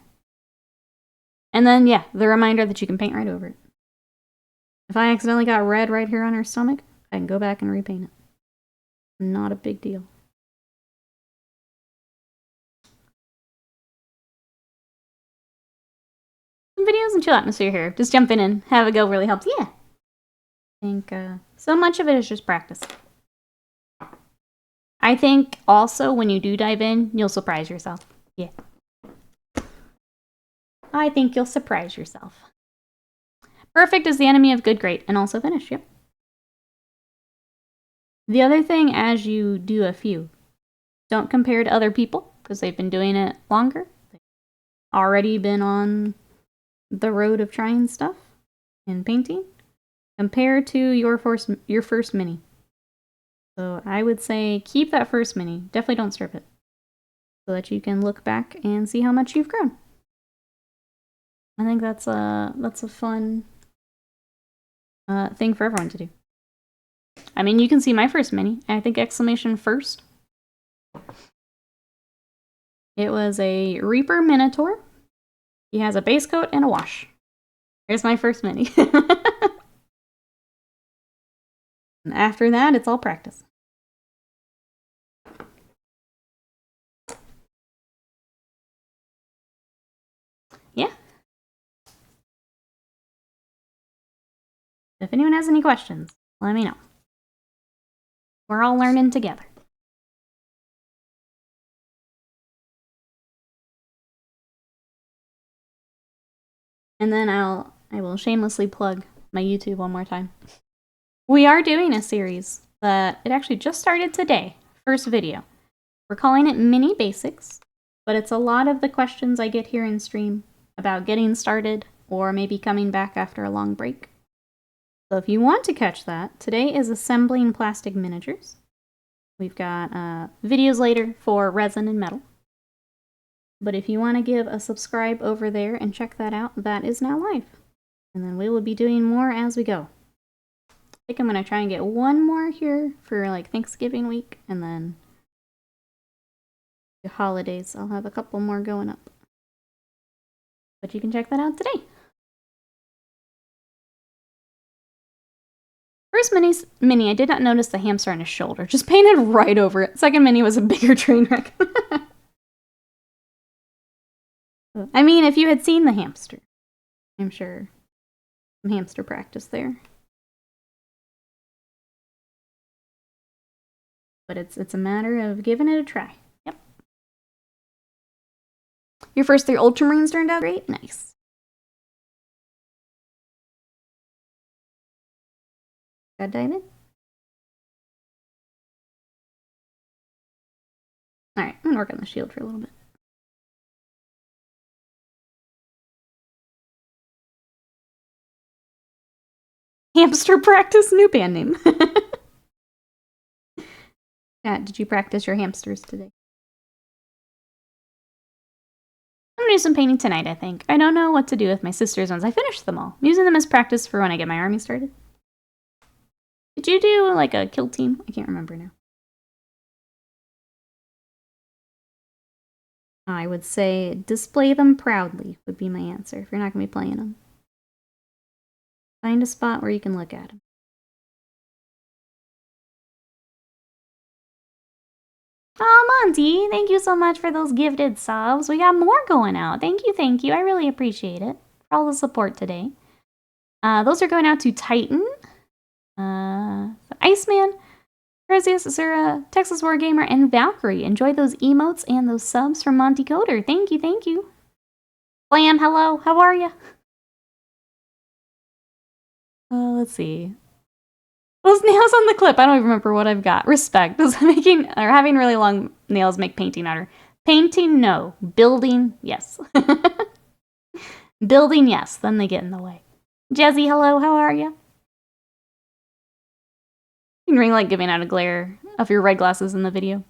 And then, yeah, the reminder that you can paint right over it. If I accidentally got red right here on her stomach, I can go back and repaint it. Not a big deal. Some videos and chill atmosphere here. Just jumping in, have a go really helps. Yeah. I think so much of it is just practice. I think also when you do dive in, you'll surprise yourself. Yeah. I think you'll surprise yourself. Perfect is the enemy of good, great, and also finish. Yep. The other thing, as you do a few, don't compare to other people because they've been doing it longer. They've already been on the road of trying stuff and painting. Compare to your first mini. So I would say keep that first mini. Definitely don't strip it, so that you can look back and see how much you've grown. I think that's a fun thing for everyone to do. I mean, you can see my first mini. I think exclamation first. It was a Reaper Minotaur. He has a base coat and a wash. Here's my first mini. And after that, it's all practice. Yeah. If anyone has any questions, let me know. We're all learning together. And then I will shamelessly plug my YouTube one more time. We are doing a series that it actually just started today. First video. We're calling it Mini Basics, but it's a lot of the questions I get here in stream about getting started or maybe coming back after a long break. So if you want to catch that, today is assembling plastic miniatures. We've got videos later for resin and metal. But if you want to give a subscribe over there and check that out, that is now live. And then we will be doing more as we go. I think I'm going to try and get one more here for like Thanksgiving week, and then the holidays. I'll have a couple more going up. But you can check that out today. First mini, I did not notice the hamster on his shoulder. Just painted right over it. Second mini was a bigger train wreck. I mean, if you had seen the hamster, I'm sure some hamster practice there. But it's a matter of giving it a try. Yep. Your first 3 Ultramarines turned out great? Nice. Gotta dive in. Alright, I'm gonna work on the shield for a little bit. Hamster practice, new band name. Yeah, did you practice your hamsters today? I'm gonna do some painting tonight, I think. I don't know what to do with my sisters once I finish them all. I'm using them as practice for when I get my army started. Did you do, like, a kill team? I can't remember now. I would say display them proudly would be my answer if you're not going to be playing them. Find a spot where you can look at them. Oh, Monty, thank you so much for those gifted subs. We got more going out. Thank you, thank you. I really appreciate it for all the support today. Those are going out to Titan, Iceman, Perseus, Asura, Texas Wargamer, and Valkyrie. Enjoy those emotes and those subs from Monty Coder. Thank you, thank you. Slam, hello, how are you? Let's see. Those nails on the clip, I don't even remember what I've got. Respect. Does making or having really long nails make painting harder? Painting, no. Building, yes. Building, yes. Then they get in the way. Jezzy, hello, how are you? You can ring light giving out a glare of your red glasses in the video.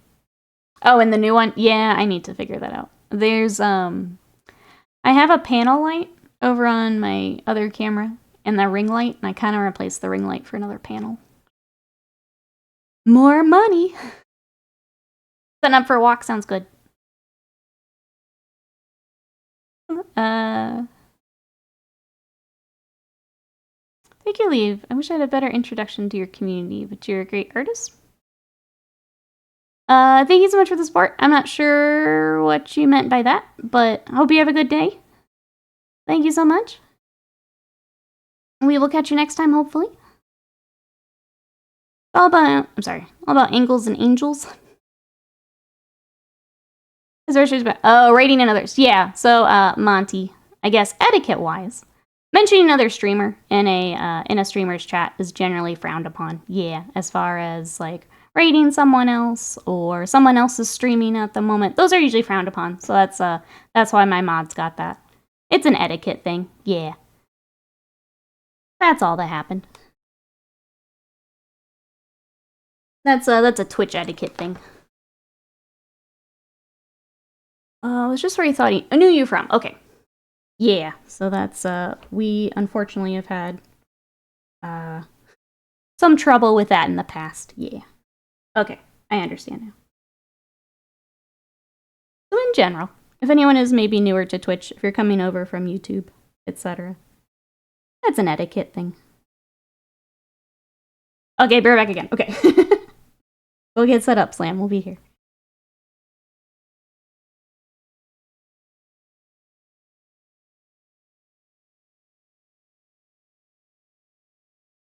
Oh, and the new one? Yeah, I need to figure that out. There's, I have a panel light over on my other camera and the ring light, and I kind of replaced the ring light for another panel. More money! Setting up for a walk sounds good. Take your leave. I wish I had a better introduction to your community, but you're a great artist. Thank you so much for the support. I'm not sure what you meant by that, but I hope you have a good day. Thank you so much. We will catch you next time, hopefully. All about angles and angels. Oh, rating and others. Yeah, so, Monty, I guess etiquette-wise, mentioning another streamer in a streamer's chat is generally frowned upon. Yeah, as far as, like, rating someone else or someone else is streaming at the moment. Those are usually frowned upon, so that's why my mods got that. It's an etiquette thing. Yeah. That's all that happened. That's a Twitch etiquette thing. It's just where he thought I knew you from. Okay. Yeah, so that's, we unfortunately have had, some trouble with that in the past. Yeah. Okay, I understand now. So in general, if anyone is maybe newer to Twitch, if you're coming over from YouTube, etc., that's an etiquette thing. Okay, be right back again. Okay. We'll get set up, Slam. We'll be here.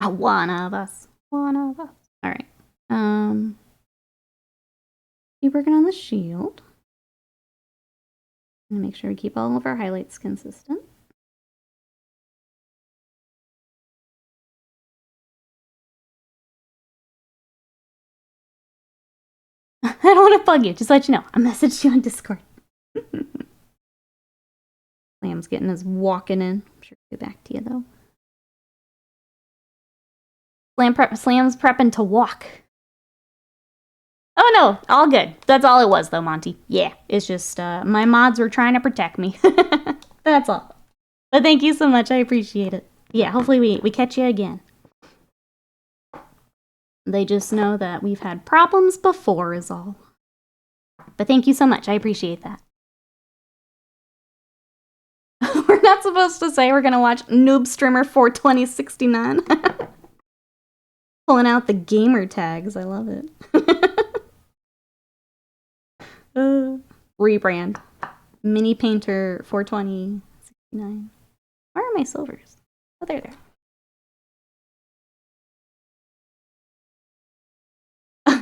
One of us. One of us. Alright. Keep working on the shield. I'm gonna make sure we keep all of our highlights consistent. I don't want to bug you, just let you know. I messaged you on Discord. Lamb's getting his walking in. I'm sure we'll get back to you, though. Slam's prepping to walk. Oh, no. All good. That's all it was, though, Monty. Yeah, it's just my mods were trying to protect me. That's all. But thank you so much. I appreciate it. Yeah, hopefully we catch you again. They just know that we've had problems before is all. But thank you so much. I appreciate that. We're not supposed to say we're going to watch Noob Streamer 42069. Pulling out the gamer tags. I love it. Rebrand. Mini Painter 42069. Where are my silvers? Oh, there.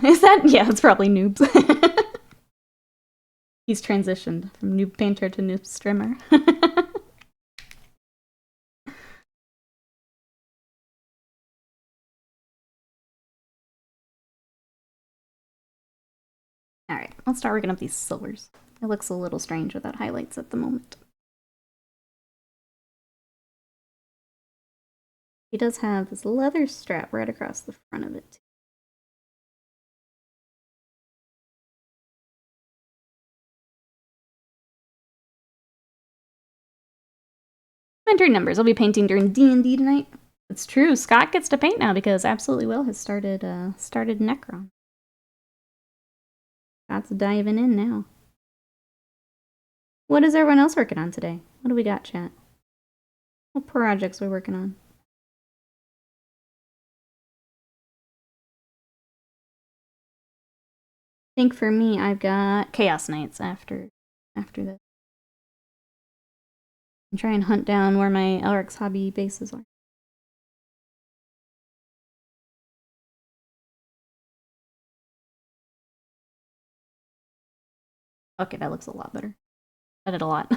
Is that? Yeah, it's probably noobs. He's transitioned from noob painter to noob streamer. Alright, let's start rigging up these silvers. It looks a little strange without highlights at the moment. He does have this leather strap right across the front of it. Inventory numbers. I'll be painting during D&D tonight. It's true. Scott gets to paint now because Absolutely Will has started Necron. Scott's diving in now. What is everyone else working on today? What do we got, chat? What projects are we working on? I think for me, I've got Chaos Knights after this. And try and hunt down where my Elric's hobby bases are. Okay, that looks a lot better. I did a lot.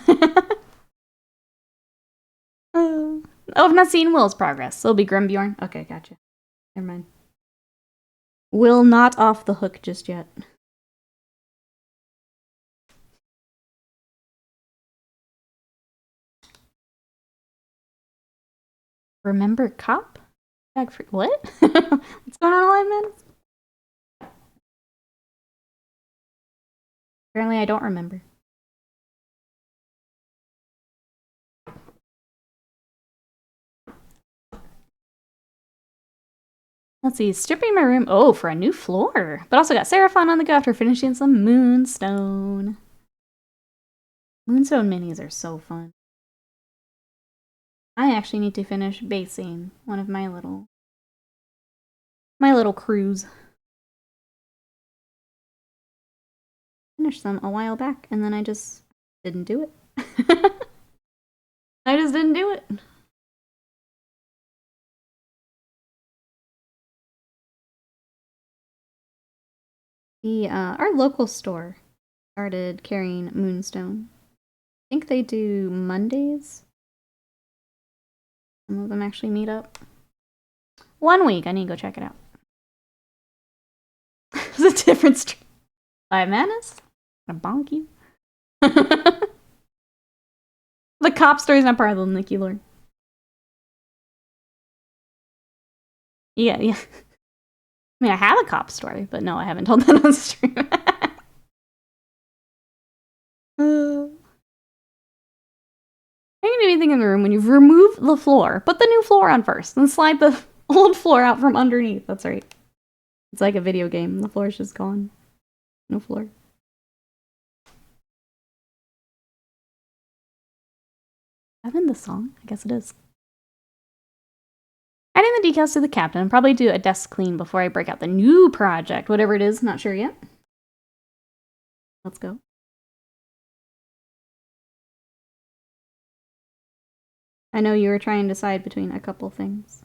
Oh, I've not seen Will's progress. It'll be Grimbjorn. Okay, gotcha. Never mind. Will not off the hook just yet. Remember Cop? Bag for what? What's going on, man? Apparently I don't remember. Let's see, stripping my room. Oh, for a new floor. But also got Seraphon on the go after finishing some Moonstone. Moonstone minis are so fun. I actually need to finish basing one of my little crews. Finished them a while back, and then I just didn't do it. I just didn't do it. Our local store started carrying Moonstone. I think they do Mondays. Some of them actually meet up. 1 week. I need to go check it out. It's a different stream. 5 manas? Gonna bonk you. The cop story's not part of the Nikki lore. Yeah. I mean, I have a cop story, but no, I haven't told that on stream. I can do anything in the room when you've removed the floor. Put the new floor on first, then slide the old floor out from underneath. That's right. It's like a video game. The floor is just gone. No floor. Having the song? I guess it is. Adding the decals to the captain. Probably do a desk clean before I break out the new project. Whatever it is, not sure yet. Let's go. I know you were trying to decide between a couple things.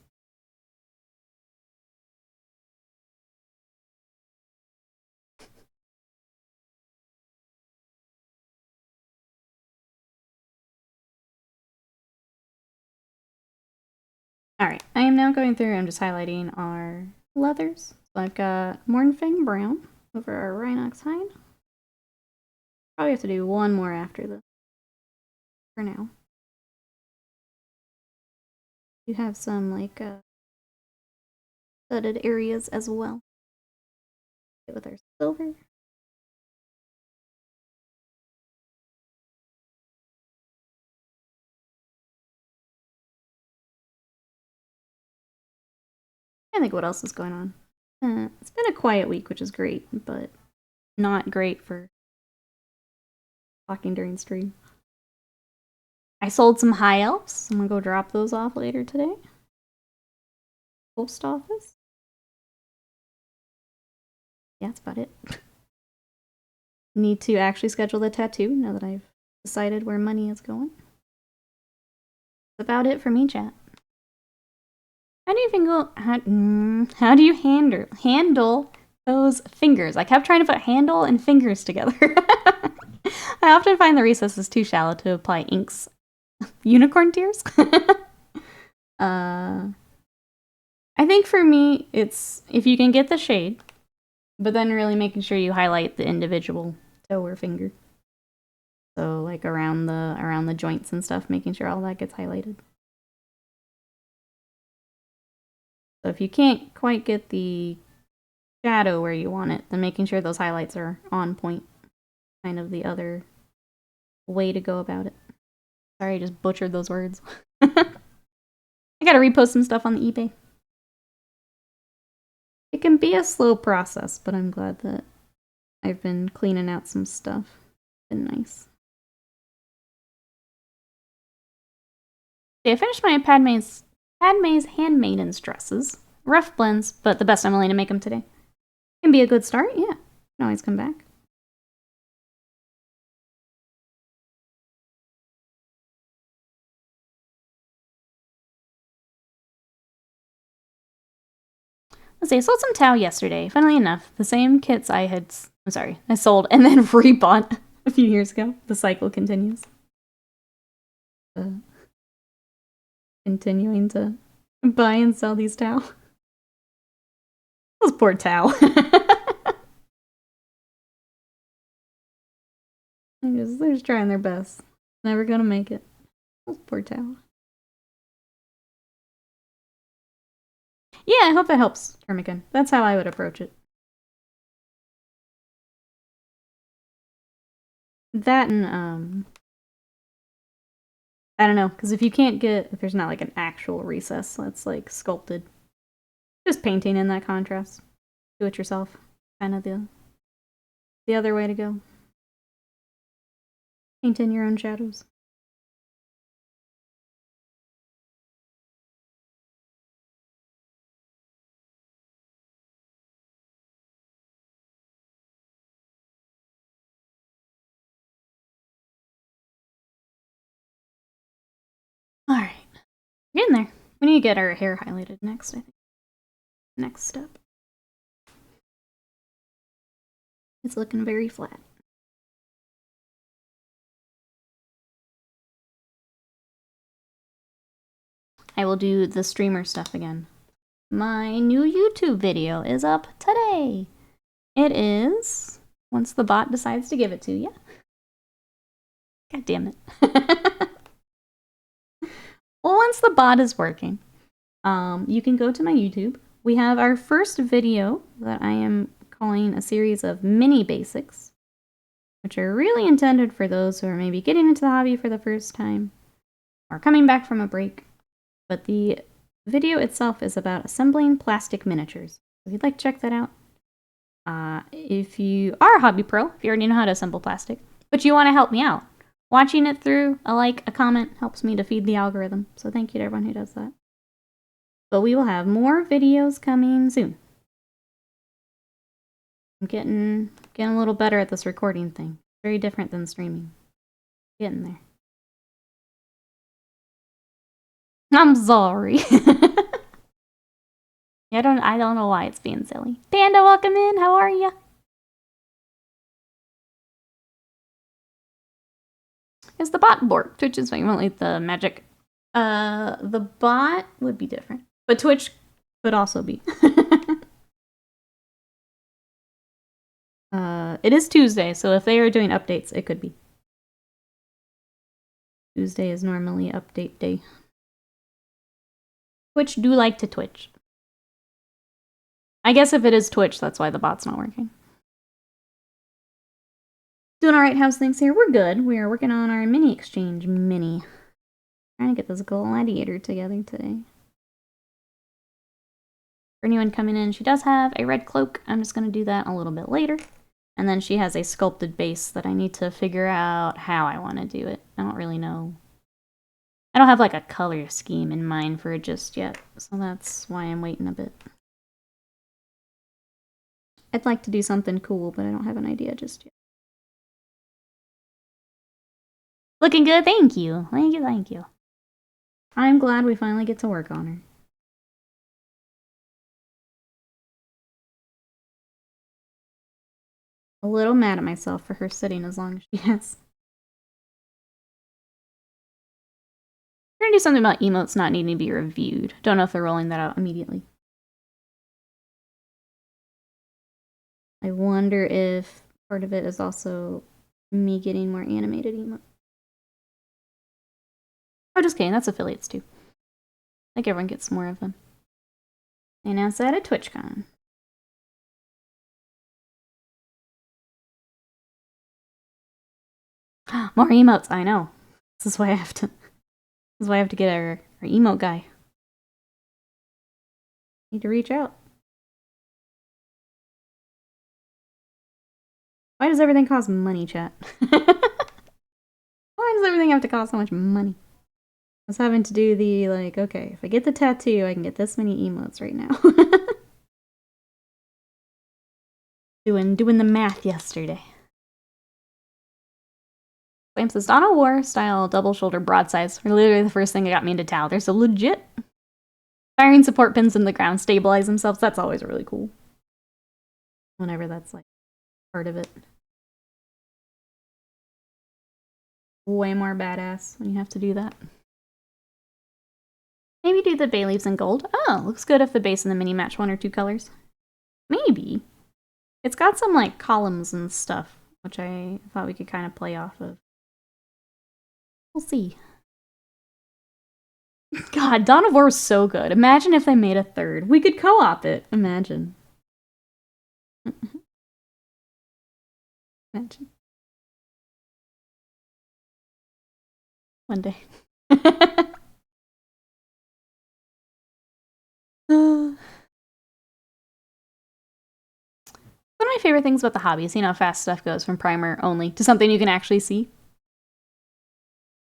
Alright, I am now going through, I'm just highlighting our leathers. So I've got Mornfang Brown. over our Rhinox hide. Probably have to do one more after this. For now. You have some, like, studded areas as well. With our silver. I think what else is going on. It's been a quiet week, which is great, but not great for talking during stream. I sold some high elves. I'm gonna go drop those off later today. Post office. Yeah, that's about it. Need to actually schedule the tattoo now that I've decided where money is going. That's about it for me, chat. How do you how do you handle those fingers? I kept trying to put handle and fingers together. I often find the recess is too shallow to apply inks. Unicorn tears? I think for me, it's if you can get the shade, but then really making sure you highlight the individual toe or finger. So like around the joints and stuff, making sure all that gets highlighted. So if you can't quite get the shadow where you want it, then making sure those highlights are on point. Kind of the other way to go about it. Sorry, I just butchered those words. I gotta repost some stuff on the eBay. It can be a slow process, but I'm glad that I've been cleaning out some stuff. It's been nice. I finished my Padme's Handmaiden's dresses. Rough blends, but the best I'm willing to make them today. Can be a good start, yeah. Can always come back. Let's see, I sold some Tau yesterday. Funnily enough, the same kits I sold and then rebought a few years ago. The cycle continues. Continuing to buy and sell these Tau. Those poor Tau. They're just trying their best. Never gonna make it. Those poor Tau. Yeah, I hope that helps, Termican. That's how I would approach it. That and, I don't know, because if there's not like an actual recess that's like sculpted, just painting in that contrast. Do it yourself. Kind of the other way to go. Paint in your own shadows. Alright. We're getting there. We need to get our hair highlighted next, I think. Next step. It's looking very flat. I will do the streamer stuff again. My new YouTube video is up today. It is, once the bot decides to give it to you. God damn it. Well, once the bot is working, you can go to my YouTube. We have our first video that I am calling a series of mini basics, which are really intended for those who are maybe getting into the hobby for the first time or coming back from a break. But the video itself is about assembling plastic miniatures. If you'd like to check that out, if you are a hobby pro, if you already know how to assemble plastic, but you want to help me out, watching it through a like, a comment helps me to feed the algorithm. So thank you to everyone who does that. But we will have more videos coming soon. I'm getting a little better at this recording thing. Very different than streaming. Getting there. I'm sorry. I don't know why it's being silly. Panda, welcome in. How are ya? Is the bot borked? Twitch is frequently the magic. The bot would be different, but Twitch could also be. It is Tuesday, so if they are doing updates, it could be. Tuesday is normally update day. Twitch do like to twitch. I guess if it is Twitch, that's why the bot's not working. Doing alright, how's things here? We're good. We are working on our mini exchange mini. Trying to get this Gladiator together today. For anyone coming in, she does have a red cloak. I'm just going to do that a little bit later. And then she has a sculpted base that I need to figure out how I want to do it. I don't really know. I don't have like a color scheme in mind for it just yet, so that's why I'm waiting a bit. I'd like to do something cool, but I don't have an idea just yet. Looking good, thank you. Thank you, thank you. I'm glad we finally get to work on her. A little mad at myself for her sitting as long as she has. We're gonna do something about emotes not needing to be reviewed. Don't know if they're rolling that out immediately. I wonder if part of it is also me getting more animated emotes. Oh, just kidding. That's affiliates too. I think everyone gets more of them. They announced that at TwitchCon. More emotes, I know. This is why I have to get our emote guy. Need to reach out. Why does everything cost money, chat? Why does everything have to cost so much money? I was having to do the, like, okay, if I get the tattoo, I can get this many emotes right now. doing the math yesterday. Flame says, Dawn of War style double shoulder broadsides are literally the first thing that got me into Tau. They're so legit. Firing support pins in the ground stabilize themselves. That's always really cool. Whenever that's like part of it. Way more badass when you have to do that. Maybe do the bay leaves in gold. Oh, looks good if the base and the mini match one or two colors. Maybe. It's got some like columns and stuff, which I thought we could kind of play off of. We'll see. God, Dawn of War was so good. Imagine if they made a third. We could co-op it. Imagine. Imagine. One day. One of my favorite things about the hobby is seeing how fast stuff goes from primer only to something you can actually see.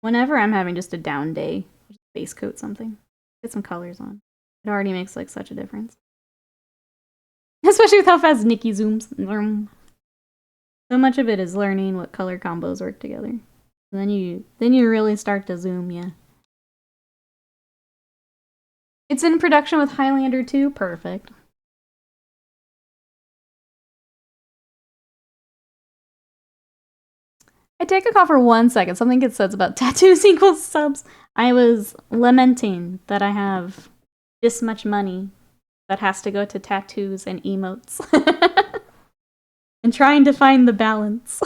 Whenever I'm having just a down day, just base coat something, get some colors on. It already makes like such a difference. Especially with how fast Nikki zooms. So much of it is learning what color combos work together. And then you really start to zoom, yeah. It's in production with Highlander 2. Perfect. I take a call for 1 second. Something gets said about tattoos equals subs. I was lamenting that I have this much money that has to go to tattoos and emotes. And trying to find the balance.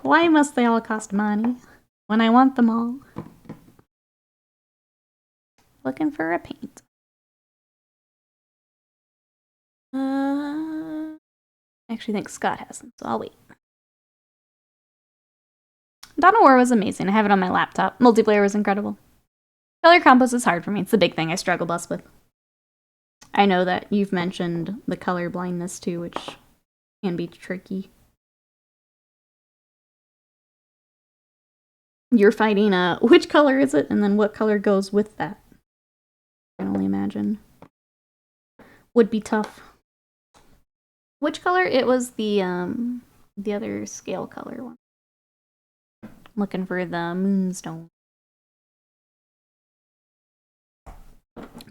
Why must they all cost money when I want them all? Looking for a paint. I actually think Scott has them, so I'll wait. Dawn of War was amazing. I have it on my laptop. Multiplayer was incredible. Color combos is hard for me. It's the big thing I struggle bust with. I know that you've mentioned the color blindness too, which can be tricky. You're fighting which color is it, and then what color goes with that? I can only imagine. Would be tough. Which color? It was the other scale color one. I'm looking for the moonstone.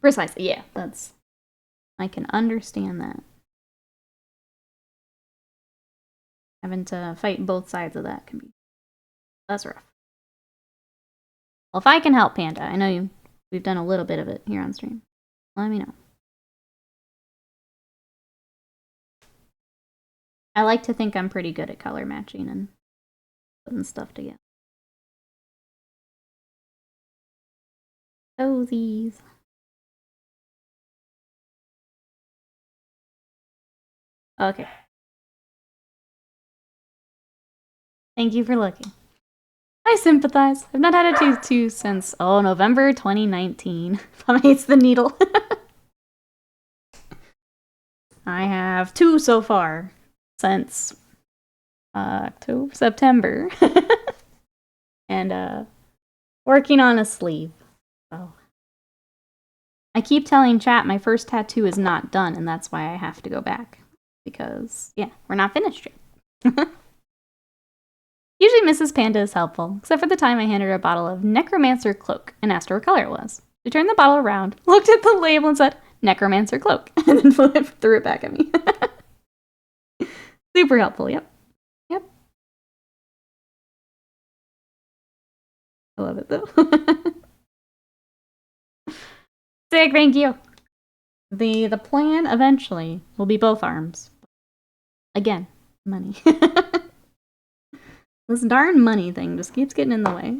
Precisely, yeah, that's... I can understand that. Having to fight both sides of that can be... That's rough. Well, if I can help, Panda, I know we've done a little bit of it here on stream. Let me know. I like to think I'm pretty good at color matching and putting stuff together. Oh, these. Okay. Thank you for looking. I sympathize. I've not had a tutu since, November 2019. Mom hates the needle. I have 2 so far since October, September. And working on a sleeve. So I keep telling chat my first tattoo is not done, and that's why I have to go back. Because, yeah, we're not finished yet. Usually Mrs. Panda is helpful, except for the time I handed her a bottle of Necromancer Cloak and asked her what color it was. She turned the bottle around, looked at the label and said, Necromancer Cloak, and then threw it back at me. Super helpful, yep. Yep. I love it, though. Sick, thank you. The plan, eventually, will be both arms. Again, money. This darn money thing just keeps getting in the way.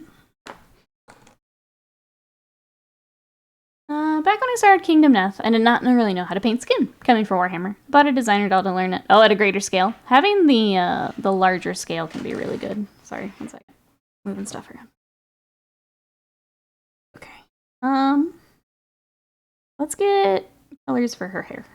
Back when I started Kingdom Death, I did not really know how to paint skin, coming from Warhammer. Bought a designer doll to learn it. Oh, at a greater scale. Having the larger scale can be really good. Sorry, one second. Moving stuff around. Okay. Let's get colors for her hair.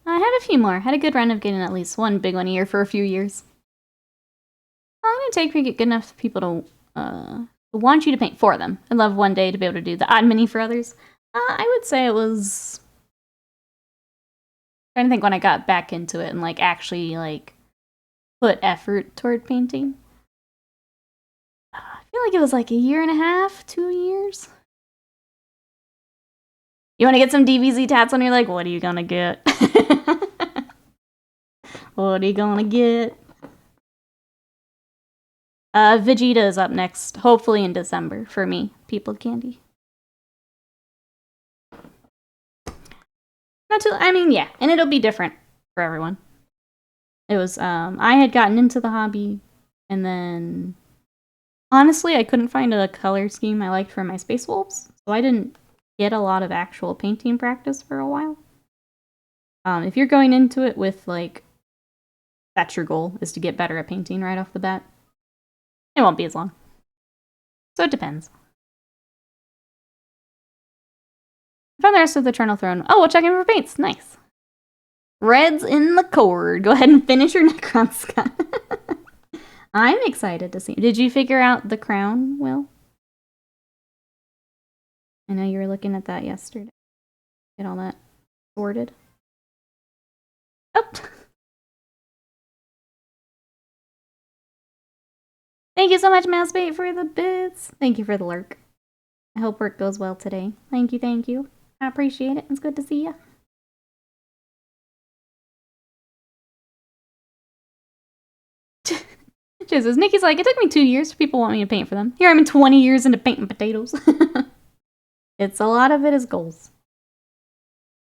I had a few more. Had a good run of getting at least one big one a year for a few years. How long did it take for you to get good enough people to want you to paint for them? I'd love one day to be able to do the odd mini for others. I would say it was... I'm trying to think when I got back into it and actually put effort toward painting. I feel like it was a year and a half, 2 years. You want to get some DBZ tats on? You're like, what are you gonna get? What are you gonna get? Vegeta is up next, hopefully in December for me. People Candy. Not too. I mean, yeah, and it'll be different for everyone. It was. I had gotten into the hobby, and then honestly, I couldn't find a color scheme I liked for my Space Wolves, so I didn't get a lot of actual painting practice for a while. If you're going into it with that's your goal, is to get better at painting right off the bat, it won't be as long. So it depends. I found the rest of the Eternal Throne. Oh, we'll check in for paints. Nice. Red's in the cord. Go ahead and finish your Necron, Scott. I'm excited to see. Did you figure out the crown, Will? I know you were looking at that yesterday. Get all that sorted. Oh. Thank you so much, Mousebait, for the bits. Thank you for the lurk. I hope work goes well today. Thank you, thank you. I appreciate it. It's good to see you. Jesus, Nikki's like, it took me 2 years for people want me to paint for them. Here I'm in 20 years into painting potatoes. It's a lot of it is goals.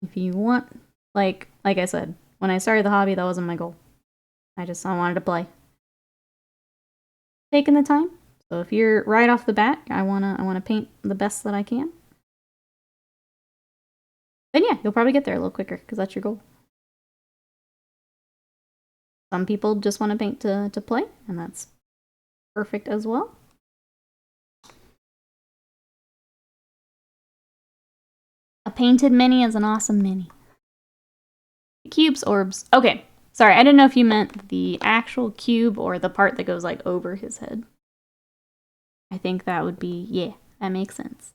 If you want, like I said, when I started the hobby, that wasn't my goal. I wanted to play. Taking the time. So if you're right off the bat, I wanna paint the best that I can. Then yeah, you'll probably get there a little quicker because that's your goal. Some people just want to paint to play, and that's perfect as well. A painted mini is an awesome mini. Cubes, orbs. Okay, sorry, I didn't know if you meant the actual cube or the part that goes over his head. I think that would be, yeah, that makes sense.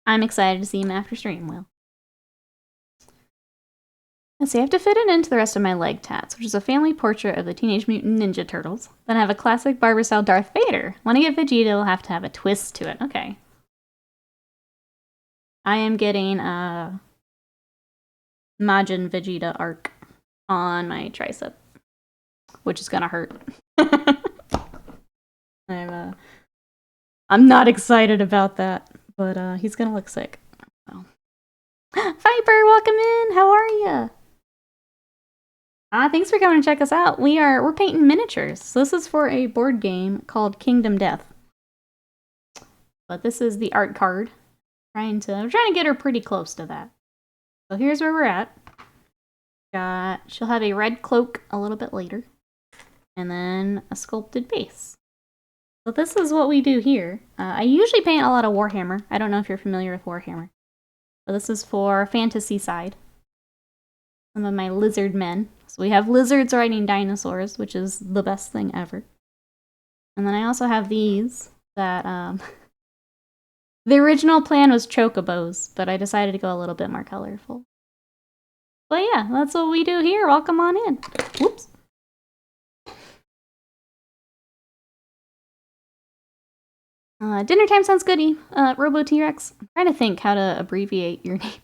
I'm excited to see him after stream, Will. Let's see, I have to fit it into the rest of my leg tats, which is a family portrait of the Teenage Mutant Ninja Turtles. Then I have a classic barber-style Darth Vader. When I get Vegeta, it'll have to have a twist to it. Okay. I am getting, Majin Vegeta arc on my tricep, which is gonna hurt. I'm not excited about that, but he's gonna look sick. So. Viper, welcome in. How are you? Thanks for coming to check us out. We're painting miniatures. So this is for a board game called Kingdom Death. But this is the art card. I'm trying to get her pretty close to that. So here's where we're at. She'll have a red cloak a little bit later, and then a sculpted base. So this is what we do here. I usually paint a lot of Warhammer. I don't know if you're familiar with Warhammer. So this is for fantasy side. Some of my lizard men. So we have lizards riding dinosaurs, which is the best thing ever. And then I also have these that, the original plan was chocobos, but I decided to go a little bit more colorful. But yeah, that's what we do here. Welcome on in. Whoops. Dinner time sounds goody. Robo T-Rex. I'm trying to think how to abbreviate your name.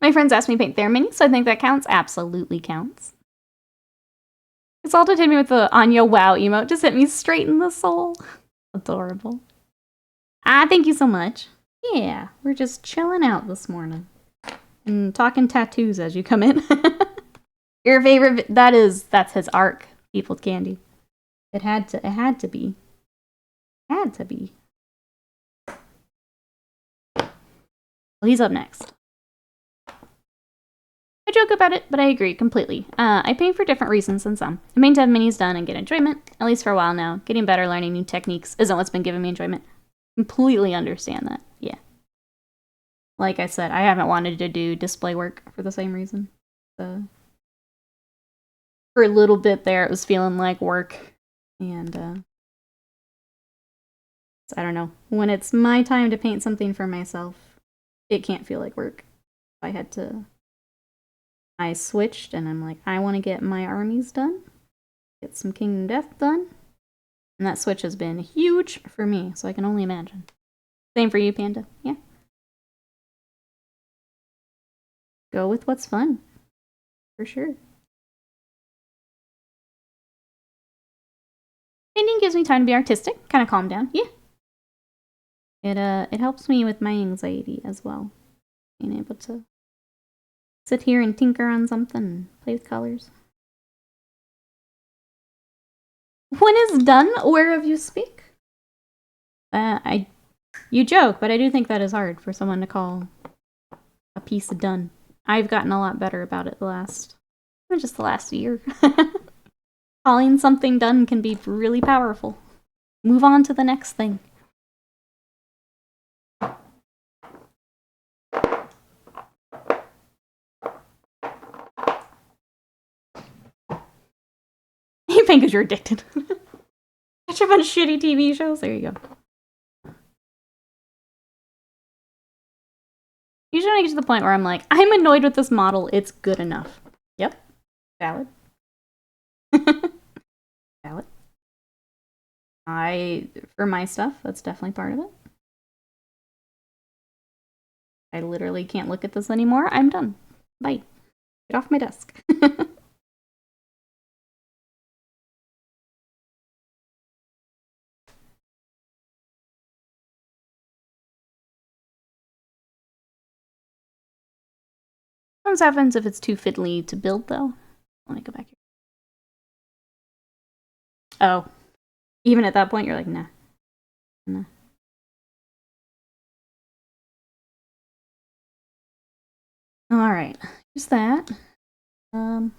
My friends asked me to paint their mini, so I think that counts. Absolutely counts. Exalted hit me with the Anya wow emote. Just hit me straight in the soul. Adorable. Thank you so much. Yeah, we're just chilling out this morning. And talking tattoos as you come in. Your favorite, that's his arc, Peopled Candy. It had to be. Had to be. Well, he's up next. I joke about it, but I agree completely. I paint for different reasons than some. I mean to have minis done and get enjoyment, at least for a while now. Getting better, learning new techniques isn't what's been giving me enjoyment. Completely understand that, yeah. Like I said, I haven't wanted to do display work for the same reason. For a little bit there, it was feeling like work. And, I don't know. When it's my time to paint something for myself, it can't feel like work. I switched, and I'm like, I want to get my armies done. Get some Kingdom Death done. And that switch has been huge for me, so I can only imagine. Same for you, Panda. Yeah. Go with what's fun. For sure. Painting gives me time to be artistic, kind of calm down. Yeah. It helps me with my anxiety as well. Being able to sit here and tinker on something and play with colors. When is done, whereof you speak? You joke, but I do think that is hard for someone to call a piece done. I've gotten a lot better about it just the last year. Calling something done can be really powerful. Move on to the next thing. You think because you're addicted. Catch up on shitty TV shows? There you go. Usually when I get to the point where I'm like, I'm annoyed with this model, it's good enough. Yep. Valid. Valid. For my stuff, that's definitely part of it. I literally can't look at this anymore. I'm done. Bye. Get off my desk. What happens if it's too fiddly to build, though? Let me go back here. Oh. Even at that point, you're like, nah. Nah. Alright. Here's that. Trying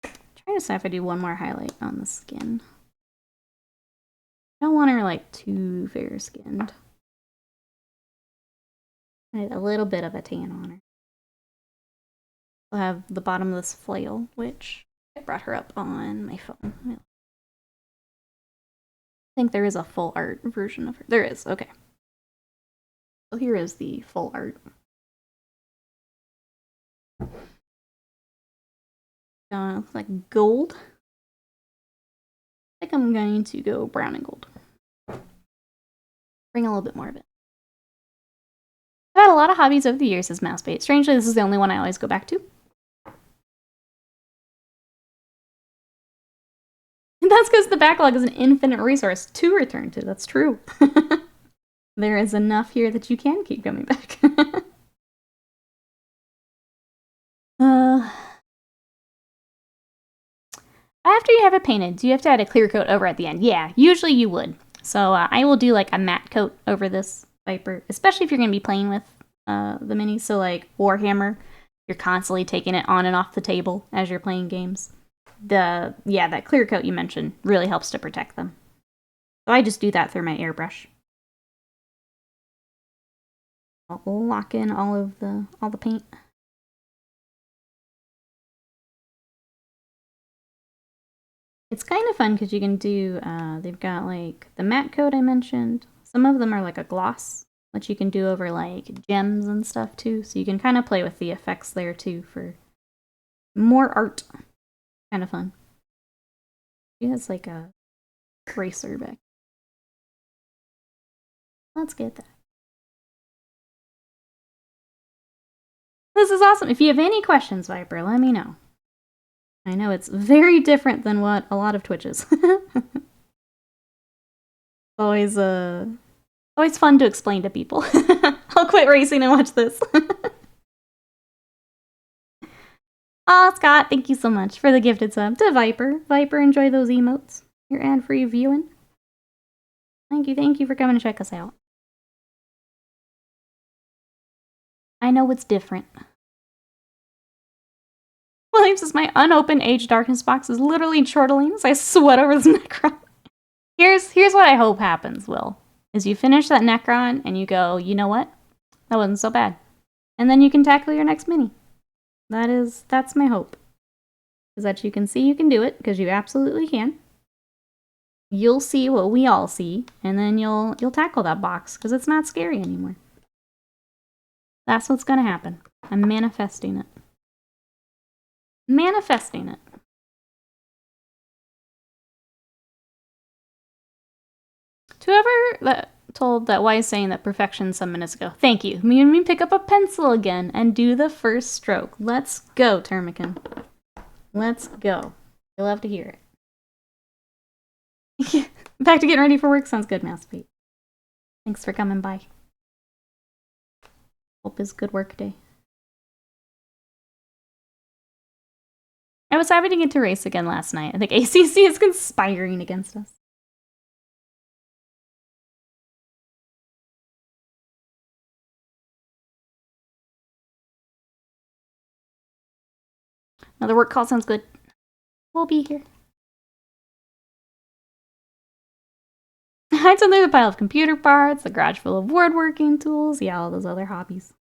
to see if I do one more highlight on the skin. I don't want her, like, too fair-skinned. I need a little bit of a tan on her. I'll have the bottom of this flail, which I brought her up on my phone. I think there is a full art version of her. There is, okay. So here is the full art. Looks like gold. I think I'm going to go brown and gold. Bring a little bit more of it. a lot of hobbies over the years as Mousebait. Strangely, this is the only one I always go back to. And that's because the backlog is an infinite resource to return to. That's true. There is enough here that you can keep coming back. After you have it painted, do you have to add a clear coat over at the end? Yeah, usually you would. So I will do like a matte coat over this Viper, especially if you're going to be playing with the minis. So like Warhammer, you're constantly taking it on and off the table as you're playing games. That clear coat you mentioned really helps to protect them. So I just do that through my airbrush. I'll lock in all the paint. It's kind of fun because you can do, they've got like the matte coat I mentioned. Some of them are like a gloss, which you can do over like gems and stuff too. So you can kind of play with the effects there too for more art. Kind of fun. She has like a tracer back. Let's get that. This is awesome. If you have any questions, Viper, let me know. I know it's very different than what a lot of Twitch is. always fun to explain to people. I'll quit racing and watch this. Aw, Scott, thank you so much for the gifted sub to Viper. Viper, enjoy those emotes. Your ad-free viewing. Thank you for coming to check us out. I know it's different. Williams says my unopened Age Darkness box is literally chortling as I sweat over this Necron. Here's what I hope happens, Will. Is you finish that Necron and you go, you know what? That wasn't so bad. And then you can tackle your next mini. That's my hope. Is that you can see you can do it, because you absolutely can. You'll see what we all see, and then you'll tackle that box, because it's not scary anymore. That's what's gonna happen. I'm manifesting it. Manifesting it. To whoever that told that wise saying that perfection some minutes ago, thank you. Me and me pick up a pencil again and do the first stroke. Let's go, Termican. Let's go. You'll have to hear it. Back to getting ready for work. Sounds good, Mousebait. Thanks for coming by. Hope is good work day. I was happy to get to race again last night. I think ACC is conspiring against us. Another work call sounds good. We'll be here. Hides under the pile of computer parts, the garage full of woodworking tools, yeah, all those other hobbies.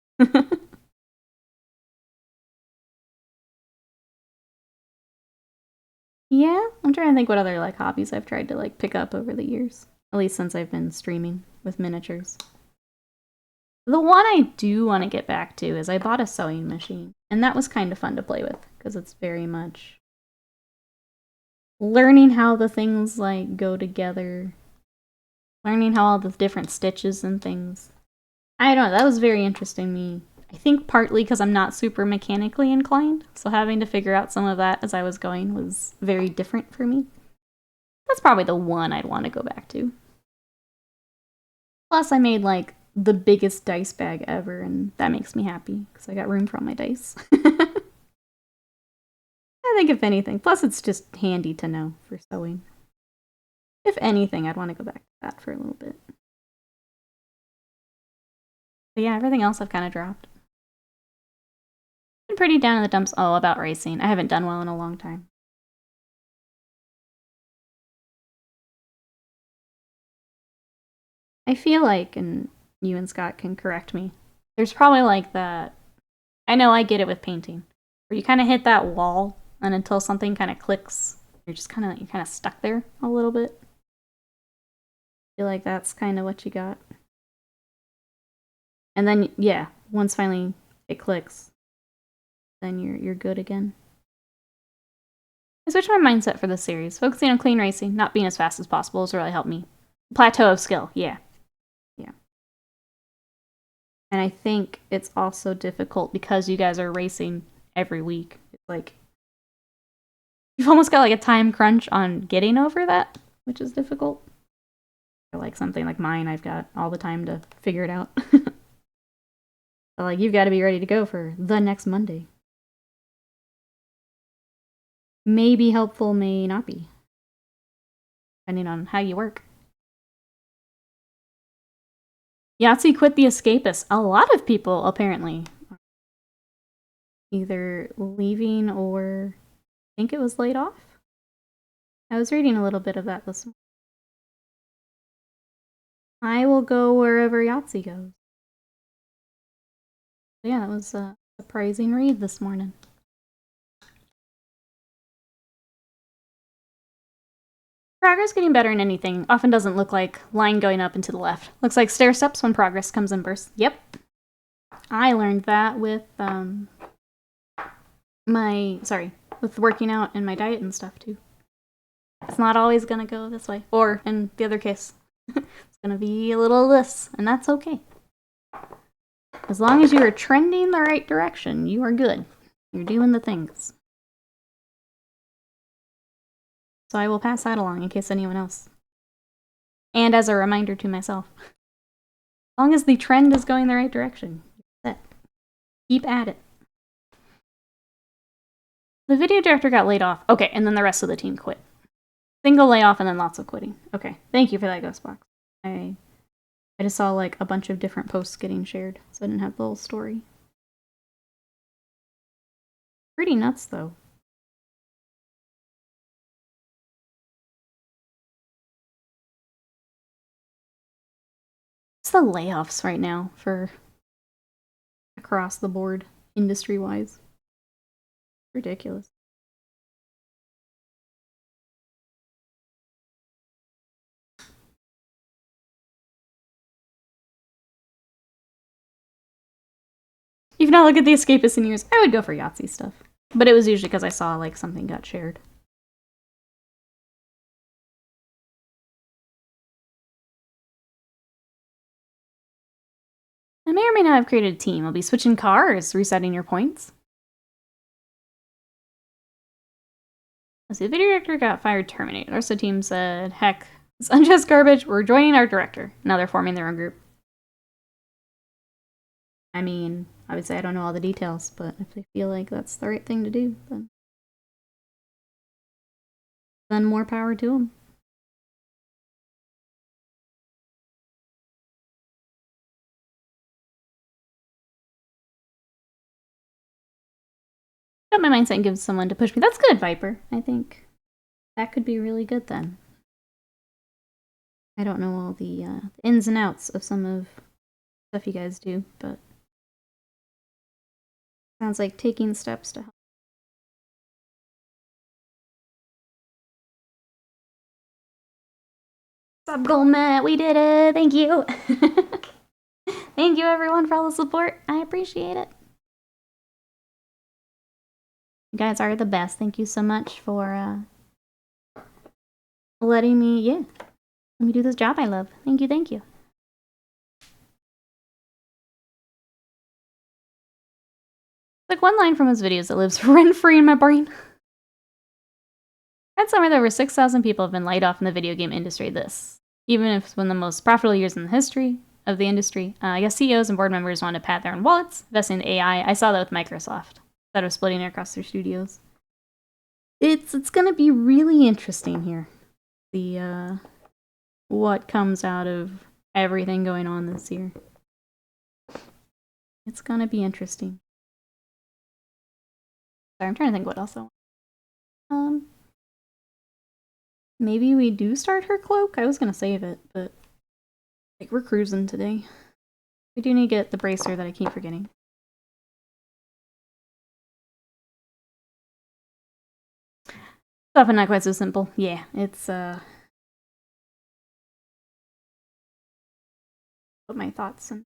Yeah, I'm trying to think what other like hobbies I've tried to like pick up over the years. At least since I've been streaming with miniatures. The one I do want to get back to is I bought a sewing machine. And that was kind of fun to play with, because it's very much learning how the things like go together. Learning how all the different stitches and things. I don't know, that was very interesting to me. I think partly because I'm not super mechanically inclined, so having to figure out some of that as I was going was very different for me. That's probably the one I'd want to go back to. Plus, I made like the biggest dice bag ever, and that makes me happy because I got room for all my dice. I think if anything, plus it's just handy to know for sewing. If anything, I'd want to go back to that for a little bit. But yeah, everything else I've kind of dropped. Been pretty down in the dumps about racing. I haven't done well in a long time. I feel like, and you and Scott can correct me, there's probably like that, I know I get it with painting, where you kind of hit that wall, and until something kind of clicks, you're kind of stuck there a little bit. I feel like that's kind of what you got. And then, yeah, once finally it clicks, then you're good again. I switched my mindset for this series. Focusing on clean racing, not being as fast as possible has really helped me. Plateau of skill, yeah. And I think it's also difficult because you guys are racing every week. It's like you've almost got like a time crunch on getting over that, which is difficult. Or like something like mine, I've got all the time to figure it out. But like you've got to be ready to go for the next Monday. May be helpful, may not be, depending on how you work. Yahtzee quit the Escapists. A lot of people apparently are either leaving or I think it was laid off. I was reading a little bit of that this morning. I will go wherever Yahtzee goes. Yeah, that was a surprising read this morning. Progress getting better in anything often doesn't look like line going up and to the left. Looks like stair steps when progress comes in bursts. Yep. I learned that with with working out and my diet and stuff too. It's not always gonna go this way. Or in the other case, it's gonna be a little this, and that's okay. As long as you are trending the right direction, you are good. You're doing the things. So I will pass that along in case anyone else. And as a reminder to myself. As long as the trend is going the right direction, you're set. Keep at it. The video director got laid off. Okay, and then the rest of the team quit. Single layoff and then lots of quitting. Okay, thank you for that, Ghostbox. I just saw like a bunch of different posts getting shared, so I didn't have the whole story. Pretty nuts, though. It's the layoffs right now for across the board, industry-wise. Ridiculous. You've not looked at the Escapists in years. I would go for Yahtzee stuff. But it was usually because I saw like something got shared. I may or may not have created a team. I'll be switching cars, resetting your points. Let's see, the video director got fired, terminated. The rest of the team said, heck, it's unjust garbage. We're joining our director. Now they're forming their own group. I mean, obviously I don't know all the details, but if they feel like that's the right thing to do, then more power to them. Got my mindset and give someone to push me. That's good, Viper. I think that could be really good then. I don't know all the ins and outs of some of the stuff you guys do, but sounds like taking steps to help. What's up, Golmet? We did it! Thank you! Thank you, everyone, for all the support. I appreciate it. You guys are the best. Thank you so much for letting me, let me do this job I love. Thank you, thank you. Like one line from his videos that lives rent-free in my brain. Read somewhere that over 6,000 people have been laid off in the video game industry even if it's one of the most profitable years in the history of the industry. I guess CEOs and board members want to pat their own wallets, investing in AI. I saw that with Microsoft, instead of splitting it across their studios. It's gonna be really interesting here. The what comes out of everything going on this year. It's gonna be interesting. Sorry, I'm trying to think what else I want. Maybe we do start her cloak? I was gonna save it, but like we're cruising today. We do need to get the bracer that I keep forgetting. It's often not quite so simple. Yeah, it's put my thoughts in.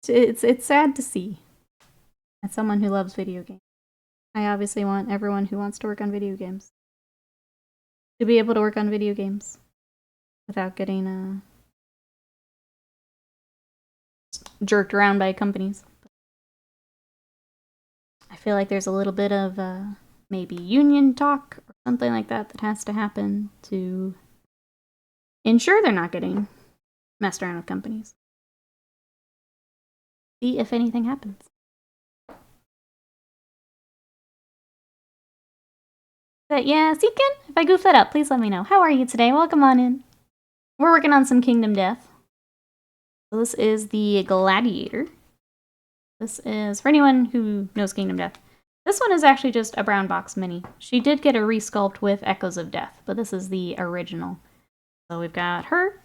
It's sad to see. As someone who loves video games, I obviously want everyone who wants to work on video games to be able to work on video games without getting jerked around by companies. I feel like there's a little bit of maybe union talk or something like that that has to happen to ensure they're not getting messed around with companies. See if anything happens. But yeah, Seekin, if I goof that up, please let me know. How are you today? Welcome on in. We're working on some Kingdom Death. So this is the Gladiator. This is, for anyone who knows Kingdom Death, this one is actually just a brown box mini. She did get a resculpt with Echoes of Death, but this is the original. So we've got her.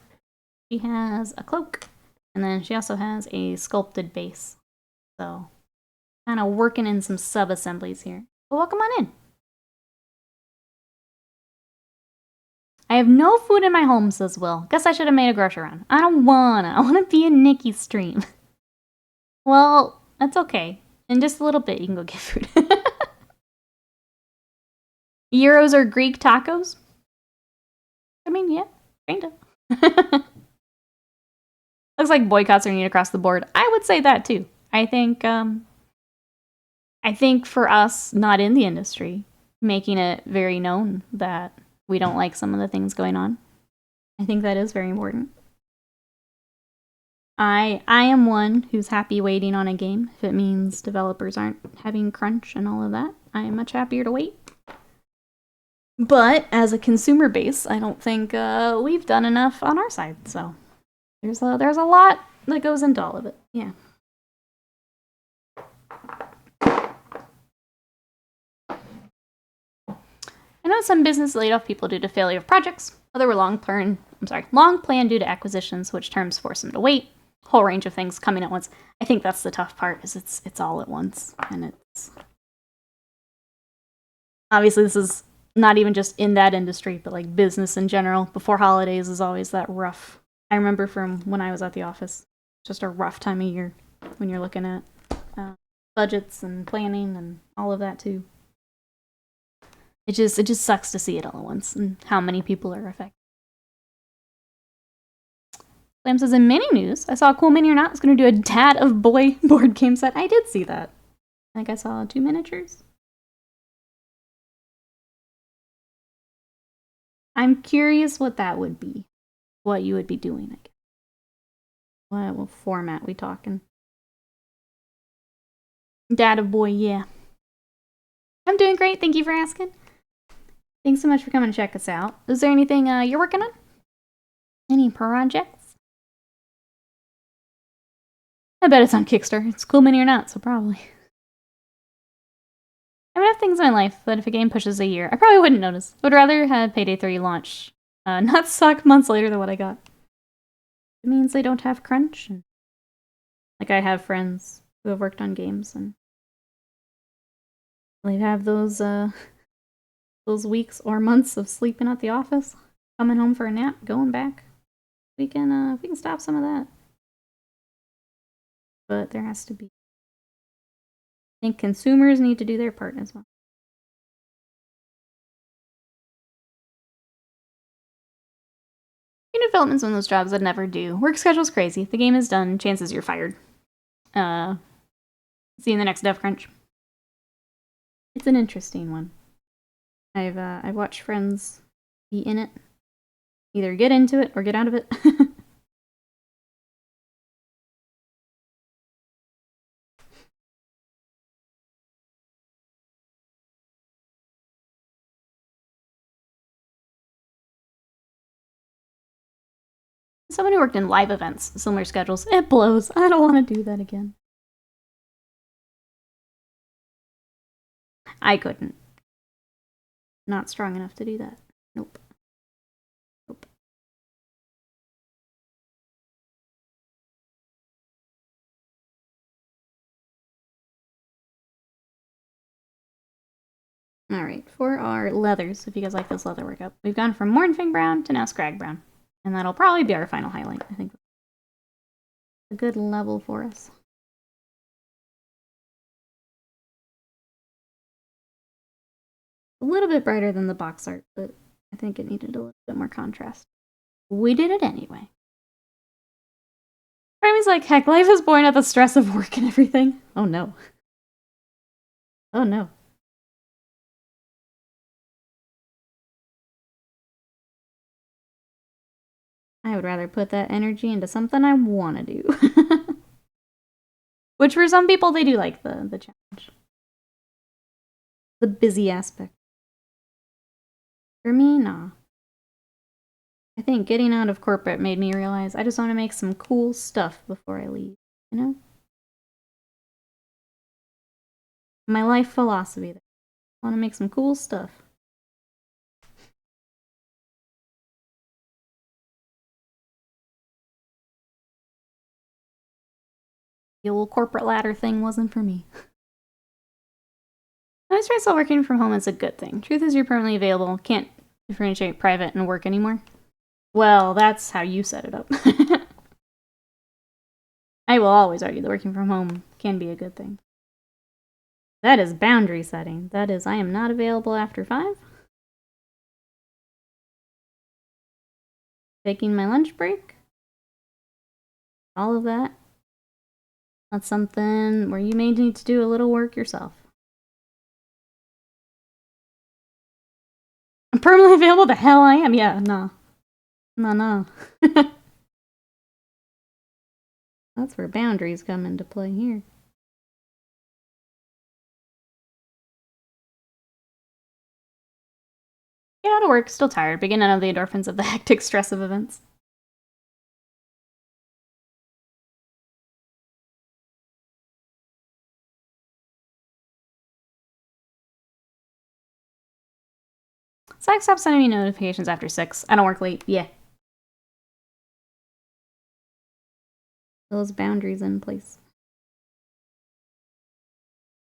She has a cloak, and then she also has a sculpted base. So, kind of working in some sub-assemblies here. Well, welcome on in. I have no food in my home, says Will. Guess I should have made a grocery run. I don't wanna. I wanna be in Nikki's stream. Well, that's okay. In just a little bit, you can go get food. Euros or Greek tacos? I mean, yeah, kinda. Looks like boycotts are needed across the board. I would say that too. I think for us, not in the industry, making it very known that we don't like some of the things going on, I think that is very important. I am one who's happy waiting on a game if it means developers aren't having crunch and all of that. I am much happier to wait. But as a consumer base, I don't think we've done enough on our side. So there's a lot that goes into all of it. Yeah. I know some businesses laid off people due to failure of projects. Other were long planned due to acquisitions, which terms force them to wait. Whole range of things coming at once. I think that's the tough part, is it's all at once, and it's obviously this is not even just in that industry, but like business in general. Before holidays is always that rough. I remember from when I was at the office, just a rough time of year when you're looking at budgets and planning and all of that too. It just sucks to see it all at once and how many people are affected. Slam says, in mini news, I saw a cool mini or not is going to do a Dad of Boy board game set. I did see that. I think I saw 2 miniatures. I'm curious what that would be. What you would be doing, I guess. What format we talking? Dad of Boy, yeah. I'm doing great. Thank you for asking. Thanks so much for coming to check us out. Is there anything you're working on? Any projects? I bet it's on Kickstarter. It's cool mini or not, so probably. I have enough things in my life that if a game pushes a year, I probably wouldn't notice. I would rather have Payday 3 launch, not suck months later than what I got. It means they don't have crunch. And like, I have friends who have worked on games, and they have those weeks or months of sleeping at the office, coming home for a nap, going back. We can stop some of that. But there has to be. I think consumers need to do their part as well. New development's one of those jobs I'd never do. Work schedule's crazy. The game is done. Chances you're fired. See you in the next dev crunch. It's an interesting one. I've watched friends be in it. Either get into it or get out of it. Someone who worked in live events, similar schedules. It blows. I don't want to do that again. I couldn't. Not strong enough to do that. Nope. Nope. Alright, for our leathers, if you guys like this leather workup, we've gone from Mornfang Brown to now Scrag Brown. And that'll probably be our final highlight, I think. A good level for us. A little bit brighter than the box art, but I think it needed a little bit more contrast. We did it anyway. Rami's like, heck, life is born out of the stress of work and everything. Oh no. Oh no. I would rather put that energy into something I want to do. Which for some people, they do like the challenge. The busy aspect. For me, nah. I think getting out of corporate made me realize I just want to make some cool stuff before I leave, you know? My life philosophy. I want to make some cool stuff. The old corporate ladder thing wasn't for me. I always try to start working from home as a good thing. Truth is, you're permanently available. Can't differentiate private and work anymore. Well, that's how you set it up. I will always argue that working from home can be a good thing. That is boundary setting. That is, I am not available after 5. Taking my lunch break. All of that. That's something where you may need to do a little work yourself. I'm permanently available? The hell I am? Yeah, no. No. That's where boundaries come into play here. Get out of work, still tired, but getting out of the endorphins of the hectic stress of events. Slack stopped sending me notifications after 6. I don't work late. Yeah. Those boundaries in place.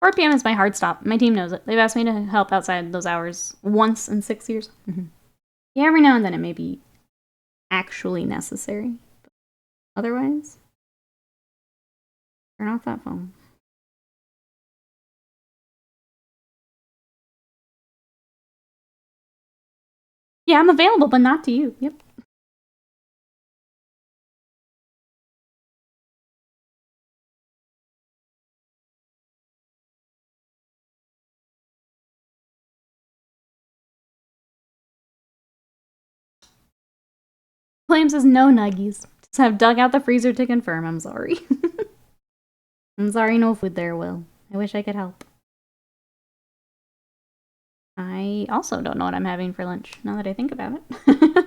4 p.m. is my hard stop. My team knows it. They've asked me to help outside those hours once in 6 years. Yeah, every now and then it may be actually necessary. But otherwise, turn off that phone. Yeah, I'm available, but not to you. Yep. Claim says no nuggies. Just have dug out the freezer to confirm. I'm sorry. I'm sorry, no food there, Will. I wish I could help. I also don't know what I'm having for lunch, now that I think about it.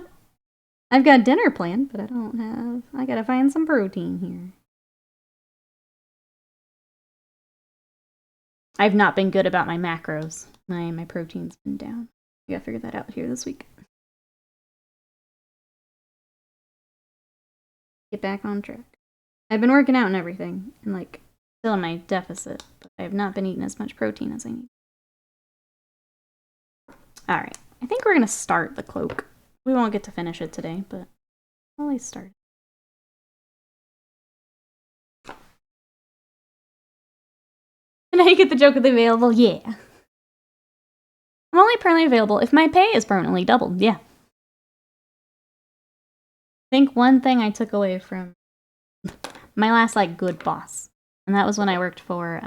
I've got dinner planned, but I gotta find some protein here. I've not been good about my macros. My protein's been down. I gotta figure that out here this week. Get back on track. I've been working out and everything, and like, still in my deficit, but I have not been eating as much protein as I need. Alright, I think we're gonna start the cloak. We won't get to finish it today, but I'll at least start. And now you get the joke of the available, yeah. I'm only permanently available if my pay is permanently doubled, yeah. I think one thing I took away from my last, like, good boss, and that was when I worked for,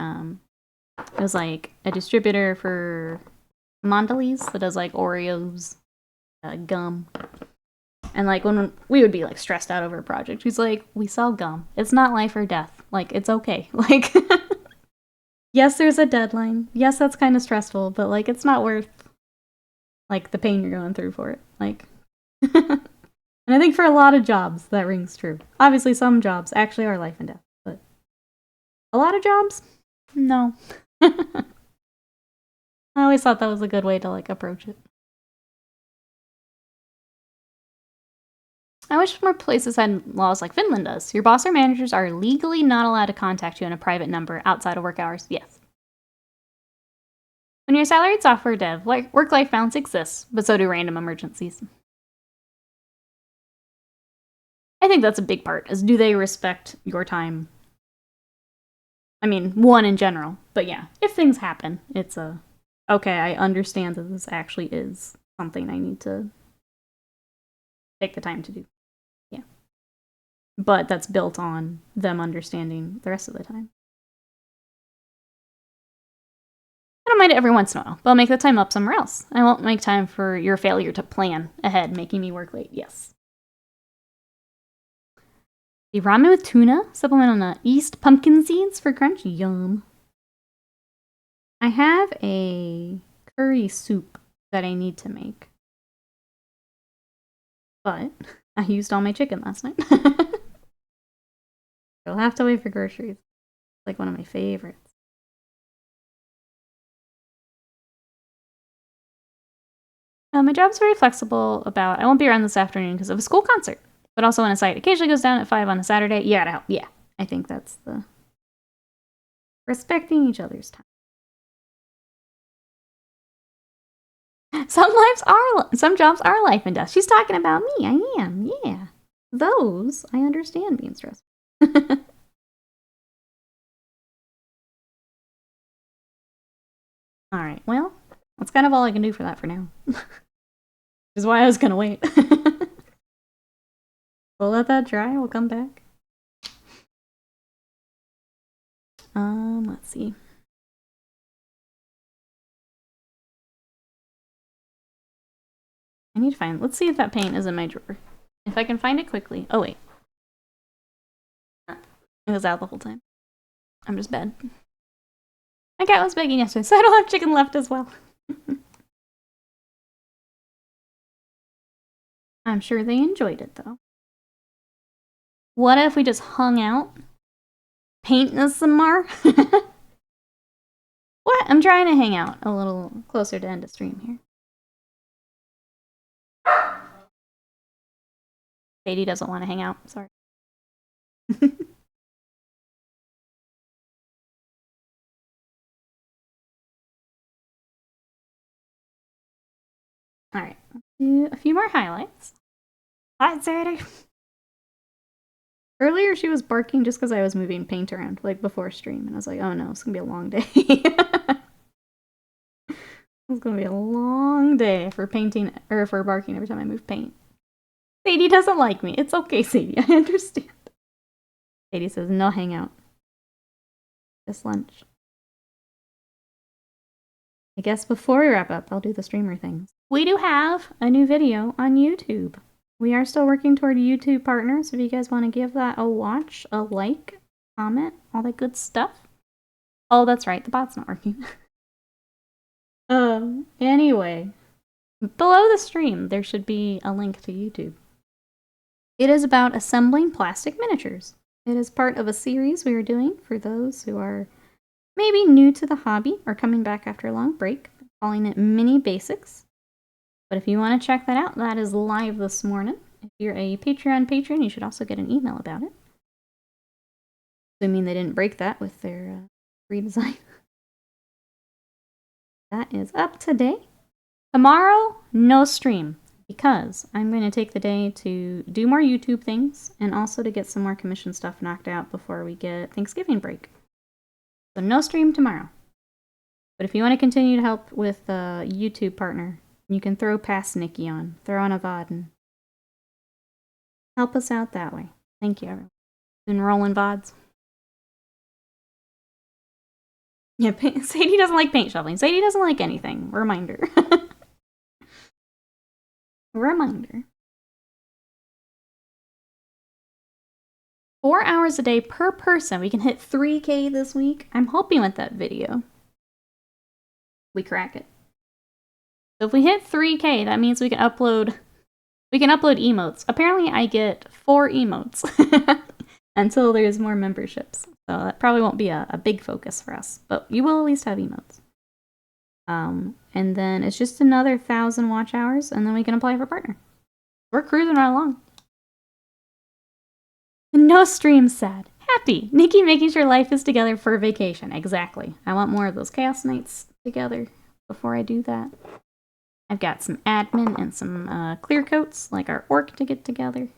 it was, like, a distributor for Mondelez that does, like, Oreos, gum. And, like, when we would be, like, stressed out over a project, he's like, we sell gum. It's not life or death. Like, it's okay. Like, yes, there's a deadline. Yes, that's kind of stressful, but, like, it's not worth, like, the pain you're going through for it. Like, and I think for a lot of jobs, that rings true. Obviously, some jobs actually are life and death, but a lot of jobs, no. I always thought that was a good way to, like, approach it. I wish more places had laws like Finland does. Your boss or managers are legally not allowed to contact you on a private number outside of work hours. Yes. When you're a salaried software dev, work-life balance exists, but so do random emergencies. I think that's a big part, is do they respect your time? I mean, one in general, but yeah, if things happen, it's okay, I understand that this actually is something I need to take the time to do. Yeah. But that's built on them understanding the rest of the time. I don't mind it every once in a while, but I'll make the time up somewhere else. I won't make time for your failure to plan ahead, making me work late. Yes. The ramen with tuna, supplement on the East pumpkin seeds for crunch. Yum. I have a curry soup that I need to make. But I used all my chicken last night. You'll have to wait for groceries. It's like one of my favorites. My job's very flexible about, I won't be around this afternoon because of a school concert. But also when a site occasionally goes down at 5 on a Saturday, you gotta help. Yeah, I think that's the respecting each other's time. Some jobs are life and death. She's talking about me. I am, yeah. Those, I understand being stressed. Alright, well, that's kind of all I can do for that for now. Which is why I was gonna wait. We'll let that dry, we'll come back. Let's see. I need to find, let's see if that paint is in my drawer. If I can find it quickly. Oh wait. It was out the whole time. I'm just bad. My cat was begging yesterday, so I don't have chicken left as well. I'm sure they enjoyed it though. What if we just hung out? Painting us some more? What? I'm trying to hang out a little closer to end of stream here. Katie doesn't want to hang out, sorry. Alright, do a few more highlights. Hi, Saturday. Earlier she was barking just because I was moving paint around, like before stream, and I was like, oh no, it's gonna be a long day. It's gonna be a long day for painting, or for barking every time I move paint. Sadie doesn't like me. It's okay, Sadie, I understand. Sadie says, no hangout. Just lunch. I guess before we wrap up, I'll do the streamer things. We do have a new video on YouTube. We are still working toward a YouTube partner, so if you guys want to give that a watch, a like, comment, all that good stuff. Oh, that's right, the bot's not working. Anyway, below the stream, there should be a link to YouTube. It is about assembling plastic miniatures. It is part of a series we are doing for those who are maybe new to the hobby or coming back after a long break, calling it Mini Basics. But if you want to check that out, that is live this morning. If you're a Patreon patron, you should also get an email about it. Assuming they didn't break that with their redesign. That is up today. Tomorrow, no stream, because I'm going to take the day to do more YouTube things and also to get some more commission stuff knocked out before we get Thanksgiving break. So no stream tomorrow. But if you want to continue to help with a YouTube partner, you can throw past Nikki on. Throw on a VOD and help us out that way. Thank you, everyone. Been rolling VODs. Yeah, Sadie doesn't like paint shoveling. Sadie doesn't like anything. Reminder. Reminder. 4 hours a day per person. We can hit 3K this week. I'm hoping with that video we crack it. So if we hit 3K, that means we can upload emotes. Apparently I get 4 emotes until there's more memberships. So that probably won't be a big focus for us, but you will at least have emotes. And then it's just another 1,000 watch hours, and then we can apply for partner. We're cruising right along. No stream sad. Happy. Nikki making sure life is together for vacation. Exactly. I want more of those chaos nights together before I do that. I've got some admin and some clear coats, like our orc, to get together.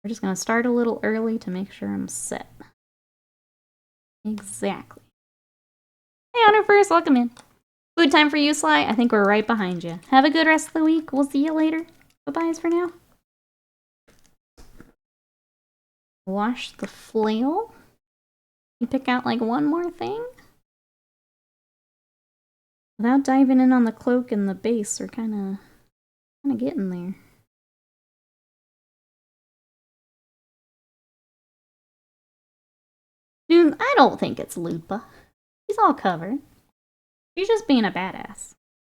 We're just going to start a little early to make sure I'm set. Exactly. Hey, Honor First, welcome in. Food time for you, Sly. I think we're right behind you. Have a good rest of the week. We'll see you later. Bye-byes for now. Wash the flail. You pick out like one more thing? Without diving in on the cloak and the base, we're kind of getting there. Dude, I don't think it's Lupa. She's all covered. She's just being a badass.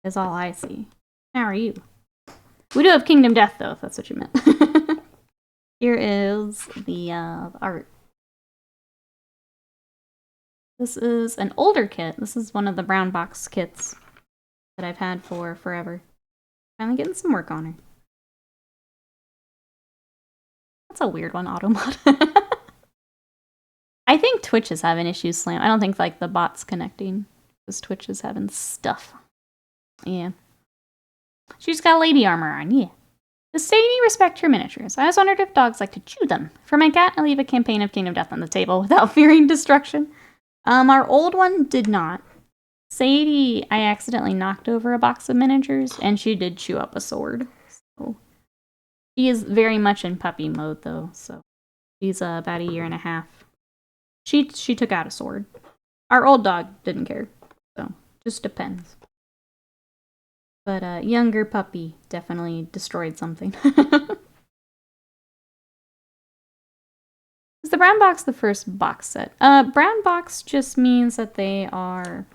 Is all I see. How are you? We do have Kingdom Death, though, if that's what you meant. Here is the art. This is an older kit. This is one of the brown box kits that I've had for forever. Finally getting some work on her. That's a weird one, Automod. I think Twitch is having issues, Slam. I don't think, like, the bot's connecting. Because Twitch is having stuff. Yeah. She's got lady armor on, yeah. Does Sadie respect her miniatures? I always wondered if dogs like to chew them. For my cat, I leave a campaign of Kingdom Death on the table without fearing destruction. Our old one did not. Sadie, I accidentally knocked over a box of miniatures, and she did chew up a sword. So she is very much in puppy mode, though, so she's about a year and a half. She took out a sword. Our old dog didn't care, so just depends. But younger puppy definitely destroyed something. Is the brown box the first box set? Brown box just means that they are...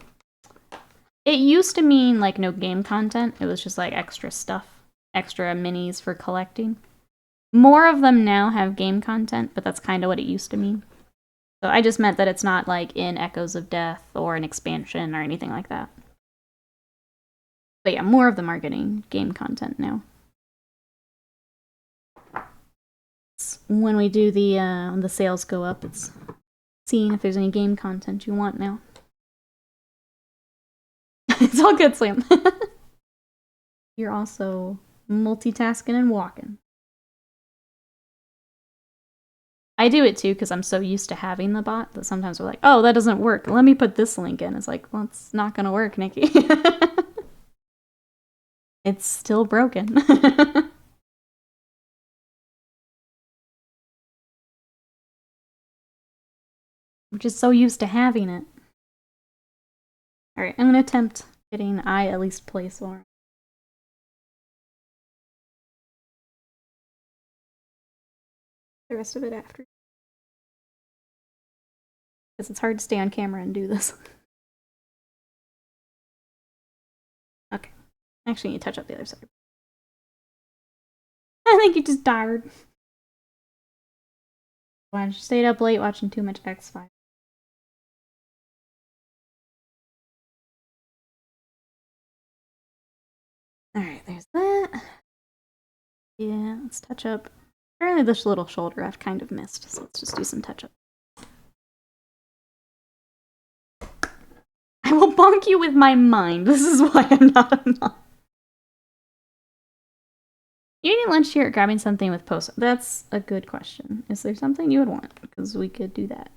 It used to mean, like, no game content. It was just, like, extra stuff. Extra minis for collecting. More of them now have game content, but that's kind of what it used to mean. So I just meant that it's not, like, in Echoes of Death or an expansion or anything like that. But yeah, more of them are getting game content now. When we do the sales go up, it's seeing if there's any game content you want now. It's all good, Slam. You're also multitasking and walking. I do it too because I'm so used to having the bot that sometimes we're like, oh, that doesn't work. Let me put this link in. It's like, well, it's not going to work, Nikki. It's still broken. I'm just so used to having it. Alright, I'm going to attempt getting I at least place one. The rest of it after. Because it's hard to stay on camera and do this. Okay. Actually, you touch up the other side. I think you just tired. I stayed up late watching too much X-Files. Alright, there's that. Yeah, let's touch up. Apparently this little shoulder I've kind of missed, so let's just do some touch-up. I will bonk you with my mind. This is why I'm not a mom. You eating lunch here or grabbing something with post? That's a good question. Is there something you would want? Because we could do that.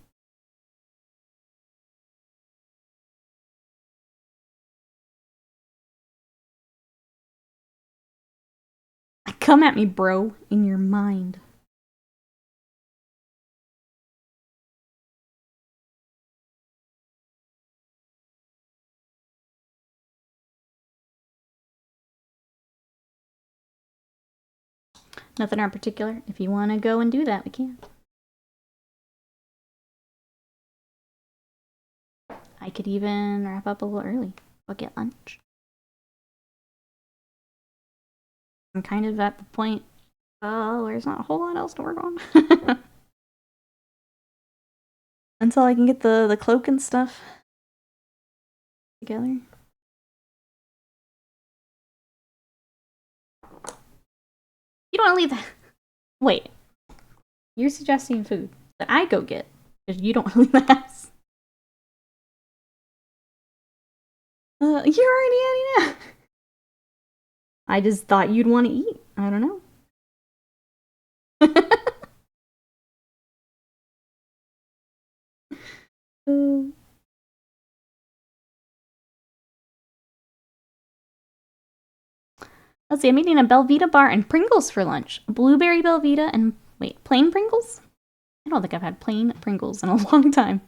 Come at me, bro, in your mind. Nothing in particular. If you want to go and do that, we can. I could even wrap up a little early. Go get lunch. I'm kind of at the point, there's not a whole lot else to work on. Until I can get the cloak and stuff together. You don't want to leave that. Wait. You're suggesting food that I go get because you don't want to leave the house. You're already eating now. I just thought you'd want to eat. I don't know. Let's see, I'm eating a Belvita bar and Pringles for lunch. Blueberry Belvita and, wait, plain Pringles? I don't think I've had plain Pringles in a long time.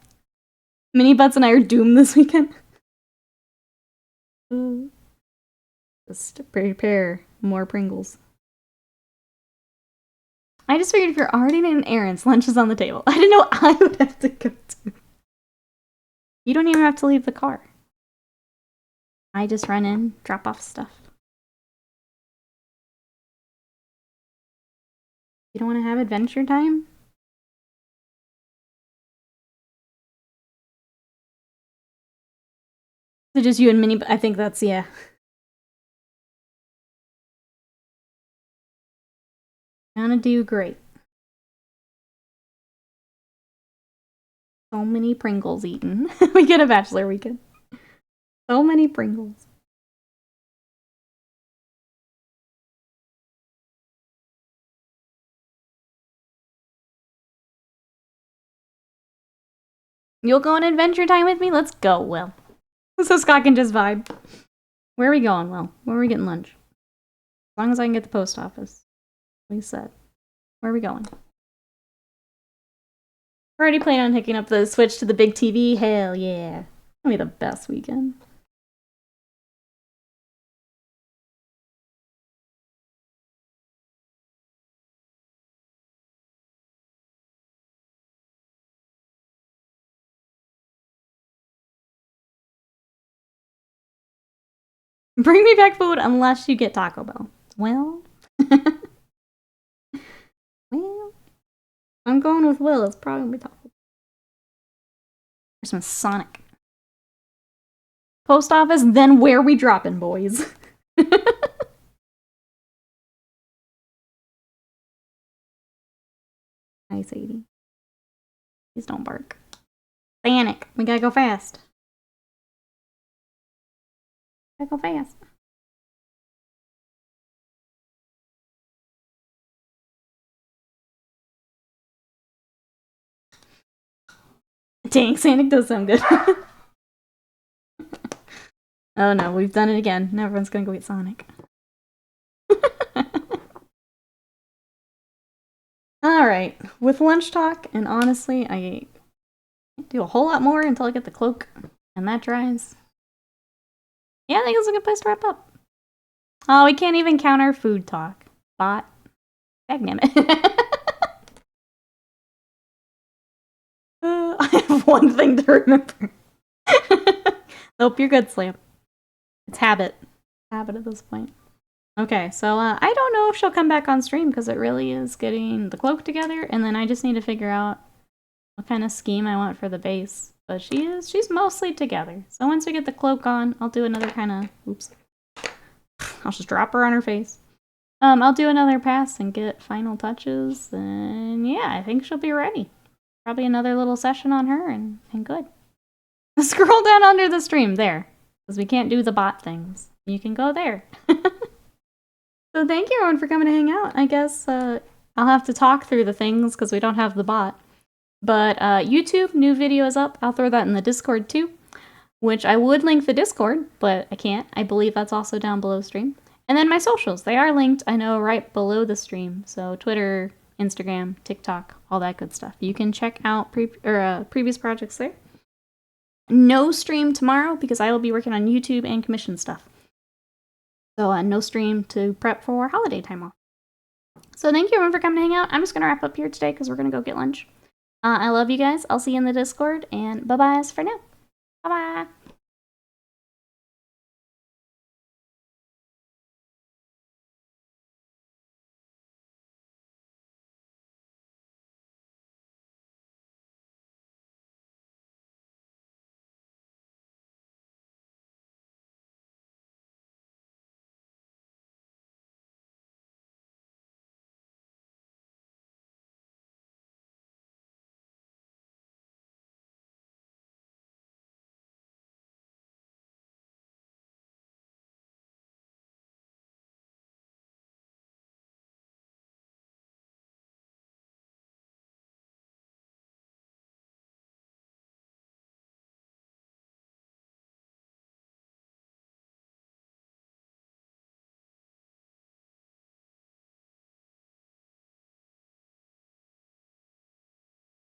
Mini Butts and I are doomed this weekend. Just prepare more Pringles. I just figured if you're already in errands, lunch is on the table. I didn't know I would have to go to. You don't even have to leave the car. I just run in, drop off stuff. You don't want to have adventure time? So just you and Minnie, I think that's, yeah. Gonna do great. So many Pringles eaten. We get a bachelor weekend. So many Pringles. You'll go on adventure time with me? Let's go, Will. So Scott can just vibe. Where are we going, Will? Where are we getting lunch? As long as I can get the post office. We said. Where are we going? We're already planning on hooking up the Switch to the big TV. Hell yeah. It'll be the best weekend. Bring me back food unless you get Taco Bell. Well. Well. I'm going with Will. It's probably gonna be Taco Bell. There's some Sonic. Post office, then where we dropping, boys? Nice 80. Please don't bark. Panic. We gotta go fast. Gotta go fast. Dang, Sonic does sound good. Oh no, we've done it again. Now everyone's gonna go eat Sonic. Alright, with lunch talk, and honestly, I can't do a whole lot more until I get the cloak, and that dries. Yeah, I think it's a good place to wrap up. Oh, we can't even count our food talk. Bot. Dagnammit. I have one thing to remember. Nope, you're good, Slam. It's habit. Habit at this point. Okay, so I don't know if she'll come back on stream because it really is getting the cloak together, and then I just need to figure out what kind of scheme I want for the base. But she's mostly together. So once we get the cloak on, I'll do another kind of, oops. I'll just drop her on her face. I'll do another pass and get final touches, and yeah, I think she'll be ready. Probably another little session on her, and good. Scroll down under the stream, there. Because we can't do the bot things. You can go there. So thank you everyone for coming to hang out. I guess I'll have to talk through the things because we don't have the bot. But YouTube, new video is up. I'll throw that in the Discord too. Which I would link the Discord, but I can't. I believe that's also down below stream. And then my socials. They are linked, I know, right below the stream. So Twitter, Instagram, TikTok, all that good stuff. You can check out previous projects there. No stream tomorrow because I will be working on YouTube and commission stuff. So no stream to prep for holiday time off. So thank you everyone for coming to hang out. I'm just going to wrap up here today because we're going to go get lunch. I love you guys. I'll see you in the Discord, and bye-byes for now. Bye-bye.